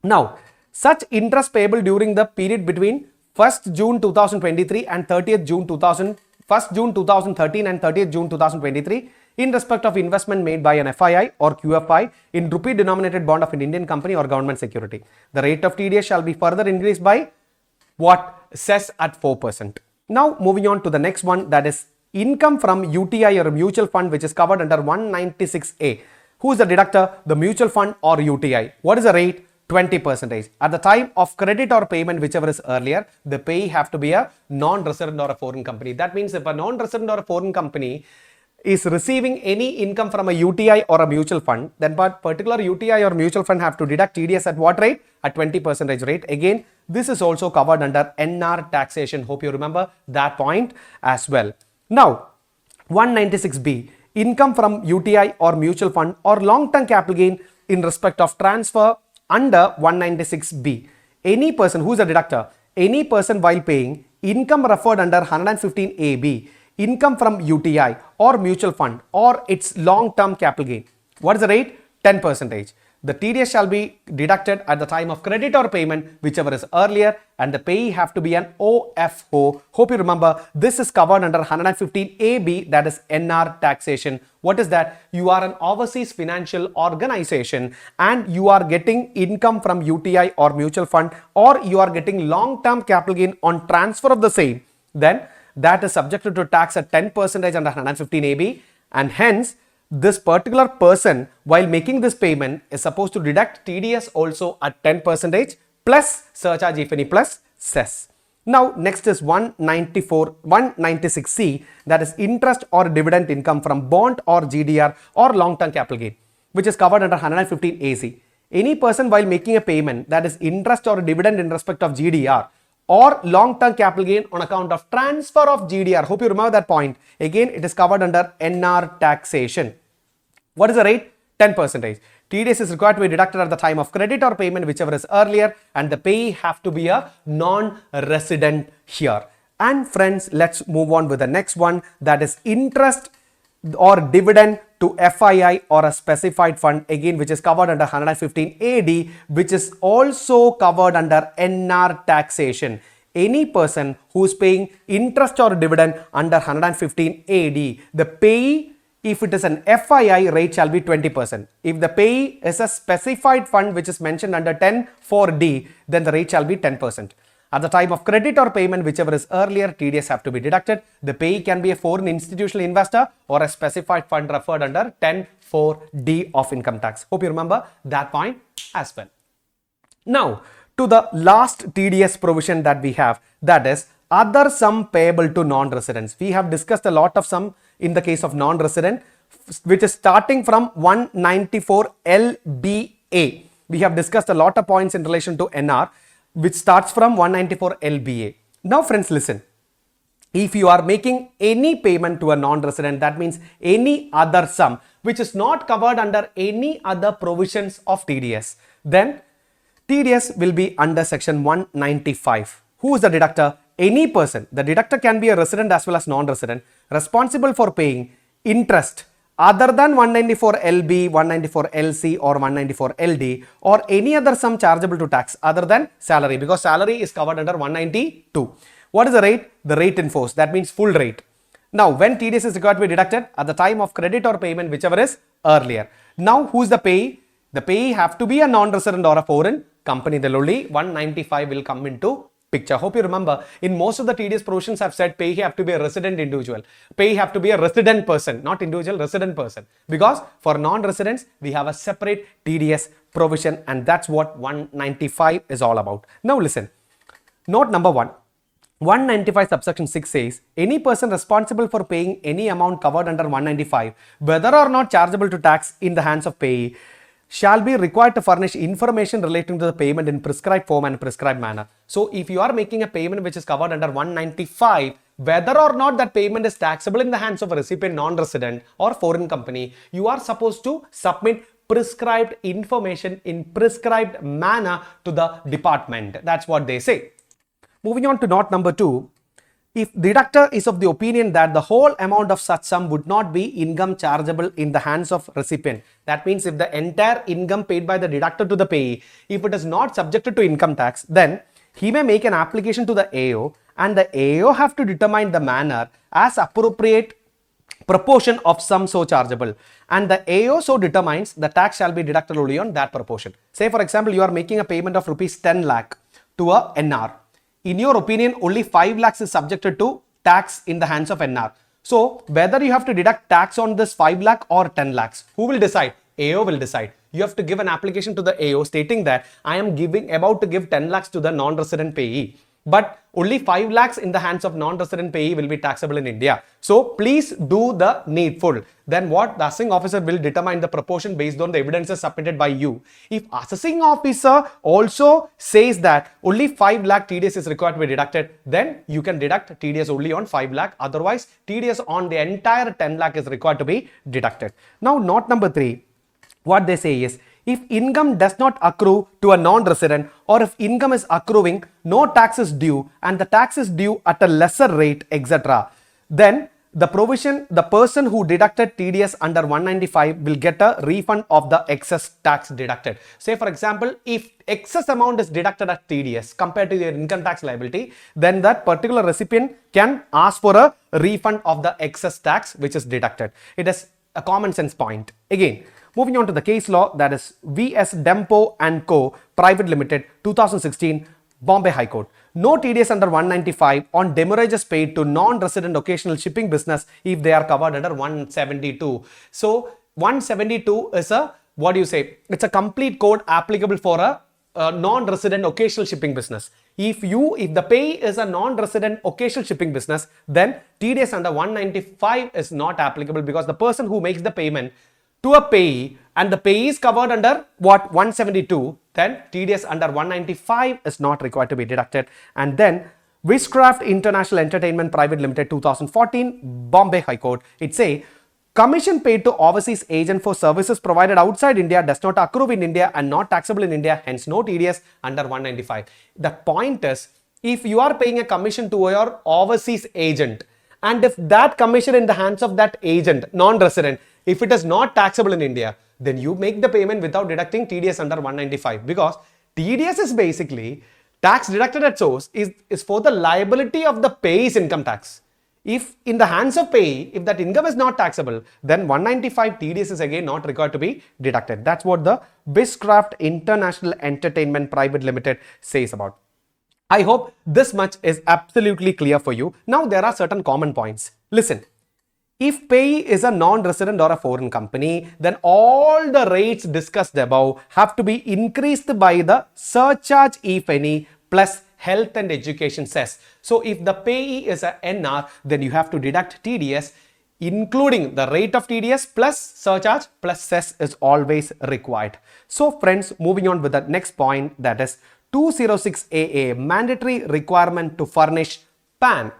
Now, such interest payable during the period between 1st June 2023 and 30th June 2013 and 30th June 2023 in respect of investment made by an FII or QFI in rupee denominated bond of an Indian company or government security. The rate of TDS shall be further increased by what? Cess at 4%. Now moving on to the next one, that is income from UTI or a mutual fund, which is covered under 196A. Who is the deductor? The mutual fund or UTI. What is the rate? 20%. At the time of credit or payment, whichever is earlier, the payee have to be a non-resident or a foreign company. That means if a non-resident or a foreign company is receiving any income from a UTI or a mutual fund, then particular UTI or mutual fund have to deduct TDS at what rate? At 20% rate. Again, this is also covered under NR taxation. Hope you remember that point as well. Now, 196B, income from UTI or mutual fund or long-term capital gain in respect of transfer under 196B. Any person who is a deductor, any person while paying income referred under 115AB, income from UTI or mutual fund or its long-term capital gain. What is the rate? 10%. The TDS shall be deducted at the time of credit or payment, whichever is earlier, and the payee have to be an OFO. Hope you remember, this is covered under 115AB, that is NR taxation. What is that? You are an overseas financial organization and you are getting income from UTI or mutual fund, or you are getting long-term capital gain on transfer of the same. Then that is subjected to tax at 10% under 115AB, and hence this particular person while making this payment is supposed to deduct TDS also at 10% plus surcharge if any plus cess. Now next is 196C, that is interest or dividend income from bond or GDR or long-term capital gain, which is covered under 115AC. Any person while making a payment, that is interest or dividend in respect of GDR or long-term capital gain on account of transfer of GDR. Hope you remember that point. Again, it is covered under NR taxation. What is the rate? 10%. TDS is required to be deducted at the time of credit or payment, whichever is earlier, and the payee have to be a non-resident here. And friends, let's move on with the next one, that is interest or dividend to FII or a specified fund, again which is covered under 115AD, which is also covered under NR taxation. Any person who is paying interest or dividend under 115AD, the payee, if it is an FII, rate shall be 20%. If the payee is a specified fund which is mentioned under 10(4)D, then the rate shall be 10%. At the time of credit or payment, whichever is earlier, TDS have to be deducted. The payee can be a foreign institutional investor or a specified fund referred under 10(4)D of income tax. Hope you remember that point as well. Now, to the last TDS provision that we have, that is other sum payable to non-residents. We have discussed a lot of sum in the case of non-resident, which is starting from 194LBA. We have discussed a lot of points in relation to NR, which starts from 194LBA. Now friends, listen. If you are making any payment to a non-resident, that means any other sum which is not covered under any other provisions of TDS, then TDS will be under section 195. Who is the deductor? Any person. The deductor can be a resident as well as non-resident, responsible for paying interest other than 194LB, 194LC or 194LD, or any other sum chargeable to tax other than salary, because salary is covered under 192. What is the rate? The rate in force, that means full rate. Now, when TDS is required to be deducted? At the time of credit or payment, whichever is earlier. Now, who is the payee? The payee have to be a non-resident or a foreign company. Then only 195 will come into picture. Hope you remember, in most of the TDS provisions have said payee have to be a resident individual. Payee have to be a resident person, not individual, resident person. Because for non-residents, we have a separate TDS provision, and that's what 195 is all about. Now listen, note number 1. 195 subsection 6 says, any person responsible for paying any amount covered under 195, whether or not chargeable to tax in the hands of payee, shall be required to furnish information relating to the payment in prescribed form and prescribed manner. So, if you are making a payment which is covered under 195, whether or not that payment is taxable in the hands of a recipient non-resident or foreign company, you are supposed to submit prescribed information in prescribed manner to the department. That's what they say. Moving on to note number 2. If deductor is of the opinion that the whole amount of such sum would not be income chargeable in the hands of recipient, that means if the entire income paid by the deductor to the payee, if it is not subjected to income tax, then he may make an application to the AO, and the AO have to determine the manner as appropriate proportion of sum so chargeable, and the AO so determines the tax shall be deducted only on that proportion. Say for example, you are making a payment of rupees 10 lakh to a NR. In your opinion, only 5 lakhs is subjected to tax in the hands of NR. So, whether you have to deduct tax on this 5 lakh or 10 lakhs, who will decide? AO will decide. You have to give an application to the AO stating that I am about to give 10 lakhs to the non-resident payee. But only 5 lakhs in the hands of non-resident payee will be taxable in India. So, please do the needful. Then what? The assessing officer will determine the proportion based on the evidences submitted by you. If assessing officer also says that only 5 lakh TDS is required to be deducted, then you can deduct TDS only on 5 lakh. Otherwise, TDS on the entire 10 lakh is required to be deducted. Now, note number 3. What they say is, if income does not accrue to a non-resident, or if income is accruing, no tax is due and the tax is due at a lesser rate, etc., then the person who deducted TDS under 195 will get a refund of the excess tax deducted. Say for example, if excess amount is deducted at TDS compared to their income tax liability, then that particular recipient can ask for a refund of the excess tax which is deducted. It is a common sense point. Again, moving on to the case law, that is VS Dempo and Co. Private Limited, 2016, Bombay High Court. No TDS under 195 on demurrages paid to non-resident occasional shipping business if they are covered under 172. So 172 is a, what do you say? It's a complete code applicable for a non-resident occasional shipping business. If the payee is a non-resident occasional shipping business, then TDS under 195 is not applicable, because the person who makes the payment to a payee and the payee is covered under what, 172, then TDS under 195 is not required to be deducted. And then Wishcraft International Entertainment Private Limited, 2014, Bombay High Court, it say commission paid to overseas agent for services provided outside India does not accrue in India and not taxable in India, hence no TDS under 195. The point is, if you are paying a commission to your overseas agent, and if that commission in the hands of that agent, non-resident, if it is not taxable in India, then you make the payment without deducting TDS under 195, because TDS is basically tax deducted at source is for the liability of the payee's income tax. If in the hands of payee, if that income is not taxable, then 195 TDS is again not required to be deducted. That's what the Wishcraft International Entertainment Private Limited says about. I hope this much is absolutely clear for you. Now there are certain common points. Listen. If payee is a non-resident or a foreign company, then all the rates discussed above have to be increased by the surcharge, if any, plus health and education cess. So if the payee is a NR, then you have to deduct TDS, including the rate of TDS plus surcharge plus cess is always required. So friends, moving on with the next point, that is 206AA, mandatory requirement to furnish PAN.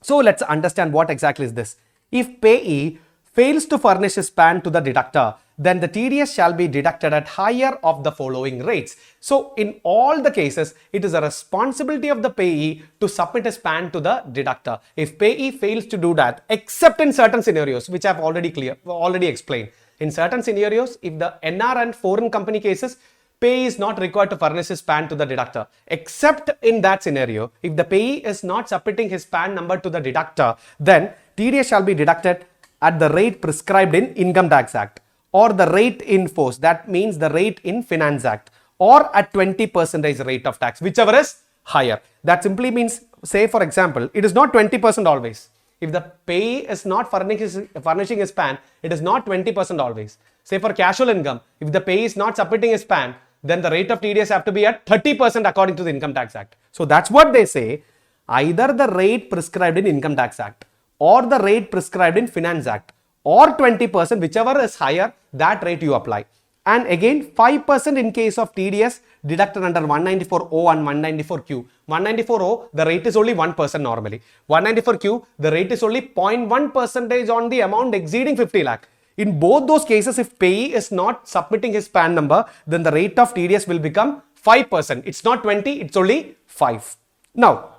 So let's understand what exactly is this. If payee fails to furnish his PAN to the deductor, then the TDS shall be deducted at higher of the following rates. So in all the cases, it is a responsibility of the payee to submit his PAN to the deductor. If payee fails to do that, except in certain scenarios, which I have already explained. In certain scenarios, if the NR and foreign company cases, payee is not required to furnish his PAN to the deductor. Except in that scenario, if the payee is not submitting his PAN number to the deductor, then TDS shall be deducted at the rate prescribed in Income Tax Act, or the rate in force, that means the rate in Finance Act, or at 20% rate of tax, whichever is higher. That simply means, say for example, it is not 20% always. If the payee is not furnishing his PAN, it is not 20% always. Say for casual income, if the payee is not submitting his PAN, then the rate of TDS have to be at 30% according to the Income Tax Act. So that's what they say, either the rate prescribed in Income Tax Act, or the rate prescribed in Finance Act, or 20%, whichever is higher, that rate you apply. And again 5% in case of TDS deducted under 194O and 194Q. 194O, the rate is only 1% normally. 194Q, the rate is only 0.1% on the amount exceeding 50 lakh. In both those cases, if payee is not submitting his PAN number, then the rate of TDS will become 5%. It's not 20, it's only 5. Now,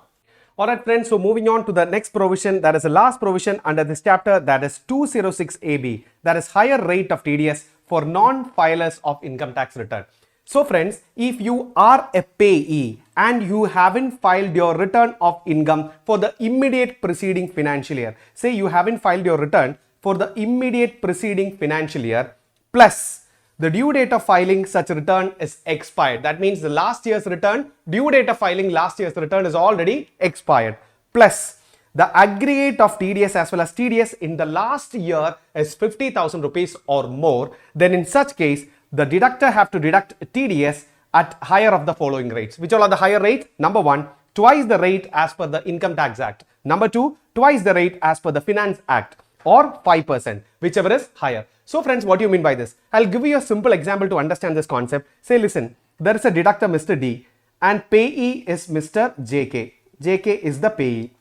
alright friends, so moving on to the next provision, that is the last provision under this chapter, that is 206AB, that is higher rate of TDS for non-filers of income tax return. So friends, if you are a payee and you haven't filed your return of income for the immediate preceding financial year, say you haven't filed your return for the immediate preceding financial year, plus the due date of filing such return is expired. That means the last year's return, due date of filing last year's return is already expired. Plus the aggregate of TDS as well as TDS in the last year is 50,000 rupees or more. Then in such case, the deductor have to deduct TDS at higher of the following rates. Which all are the higher rates? Number 1, twice the rate as per the Income Tax Act. Number 2, twice the rate as per the Finance Act, or 5%, whichever is higher. So friends, what do you mean by this? I'll give you a simple example to understand this concept. Say, listen, there is a deductor Mr. D and payee is Mr. JK. JK is the payee.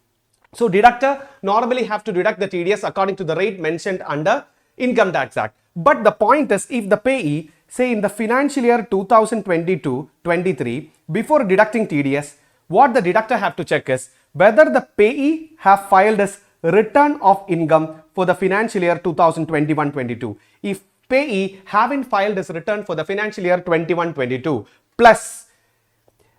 So deductor normally have to deduct the TDS according to the rate mentioned under Income Tax Act. But the point is, if the payee say in the financial year 2022-23, before deducting TDS, what the deductor have to check is whether the payee have filed his return of income for the financial year 2021-22. If payee haven't filed his return for the financial year 21-22 plus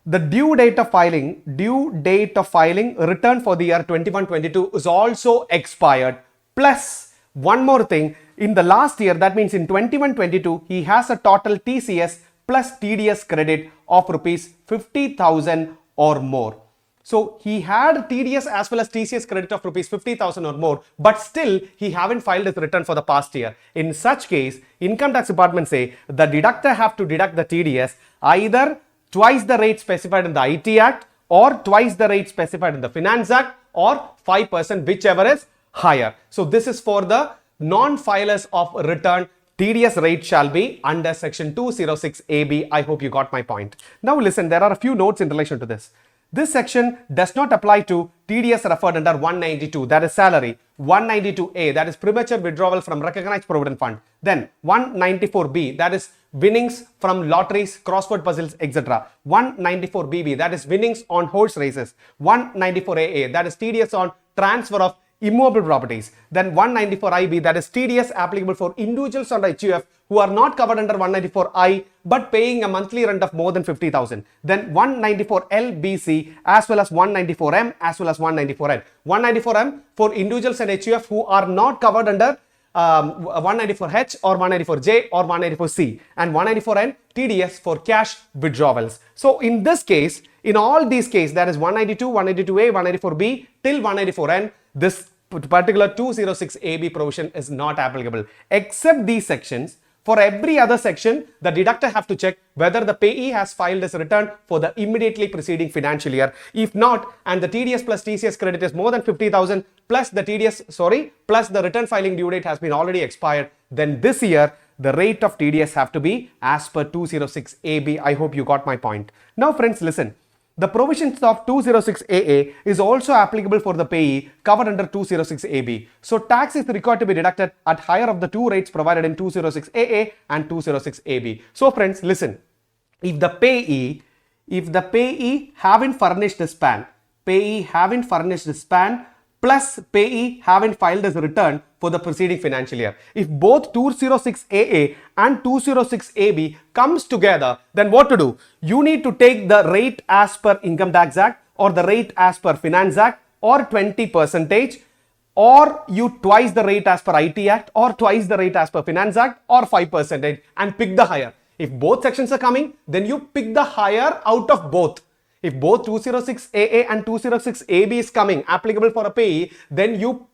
the due date of filing return for the year 21-22 is also expired, plus one more thing, in the last year, that means in 21-22, he has a total TCS plus TDS credit of rupees 50,000 or more. So he had TDS as well as TCS credit of rupees 50,000 or more, but still he haven't filed his return for the past year. In such case, income tax department say the deductor have to deduct the TDS either twice the rate specified in the IT Act or twice the rate specified in the Finance Act or 5%, whichever is higher. So this is for the non-filers of return. TDS rate shall be under section 206AB. I hope you got my point. Now listen, there are a few notes in relation to this. This section does not apply to TDS referred under 192, that is salary, 192A, that is premature withdrawal from recognized provident fund, then 194B, that is winnings from lotteries, crossword puzzles, etc. 194BB, that is winnings on horse races. 194AA, that is TDS on transfer of immovable properties. Then 194IB, that is TDS applicable for individuals under HUF who are not covered under 194I but paying a monthly rent of more than 50,000. Then 194LBC as well as 194M as well as 194N. 194M for individuals and HUF who are not covered under 194H or 194J or 194C, and 194N TDS for cash withdrawals. So in this case, in all these cases, that is 192, 192A, 194B till 194N, this particular 206AB provision is not applicable. Except these sections, for every other section, the deductor have to check whether the payee has filed his return for the immediately preceding financial year. If not, and the TDS plus TCS credit is more than 50,000 plus the plus the return filing due date has been already expired, then this year the rate of TDS have to be as per 206AB. I hope you got my point. Now friends, listen. The provisions of 206AA is also applicable for the payee covered under 206AB. So tax is required to be deducted at higher of the two rates provided in 206AA and 206AB. So friends, listen. If the payee haven't furnished the span, plus payee haven't filed his return for the preceding financial year. If both 206AA and 206AB comes together, then what to do? You need to take the rate as per Income Tax Act or the rate as per Finance Act or 20%, or you twice the rate as per IT Act or twice the rate as per Finance Act or 5% and pick the higher. If both sections are coming, then you pick the higher out of both. If both 206AA and 206AB is coming applicable for a payee, then you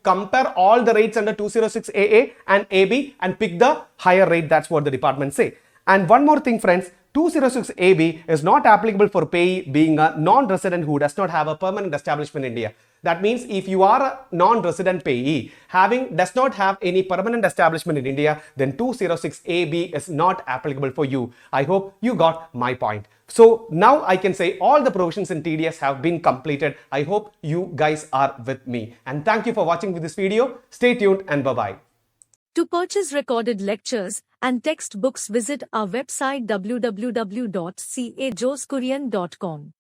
compare all the rates under 206AA and AB and pick the higher rate. That's what the department say. And one more thing friends, 206AB is not applicable for payee being a non-resident who does not have a permanent establishment in India. That means if you are a non-resident payee does not have any permanent establishment in India, then 206AB is not applicable for you. I hope you got my point. So now I can say all the provisions in TDS have been completed. I hope you guys are with me. And thank you for watching this video. Stay tuned and bye-bye. To purchase recorded lectures and textbooks, visit our website www.cajoskurian.com.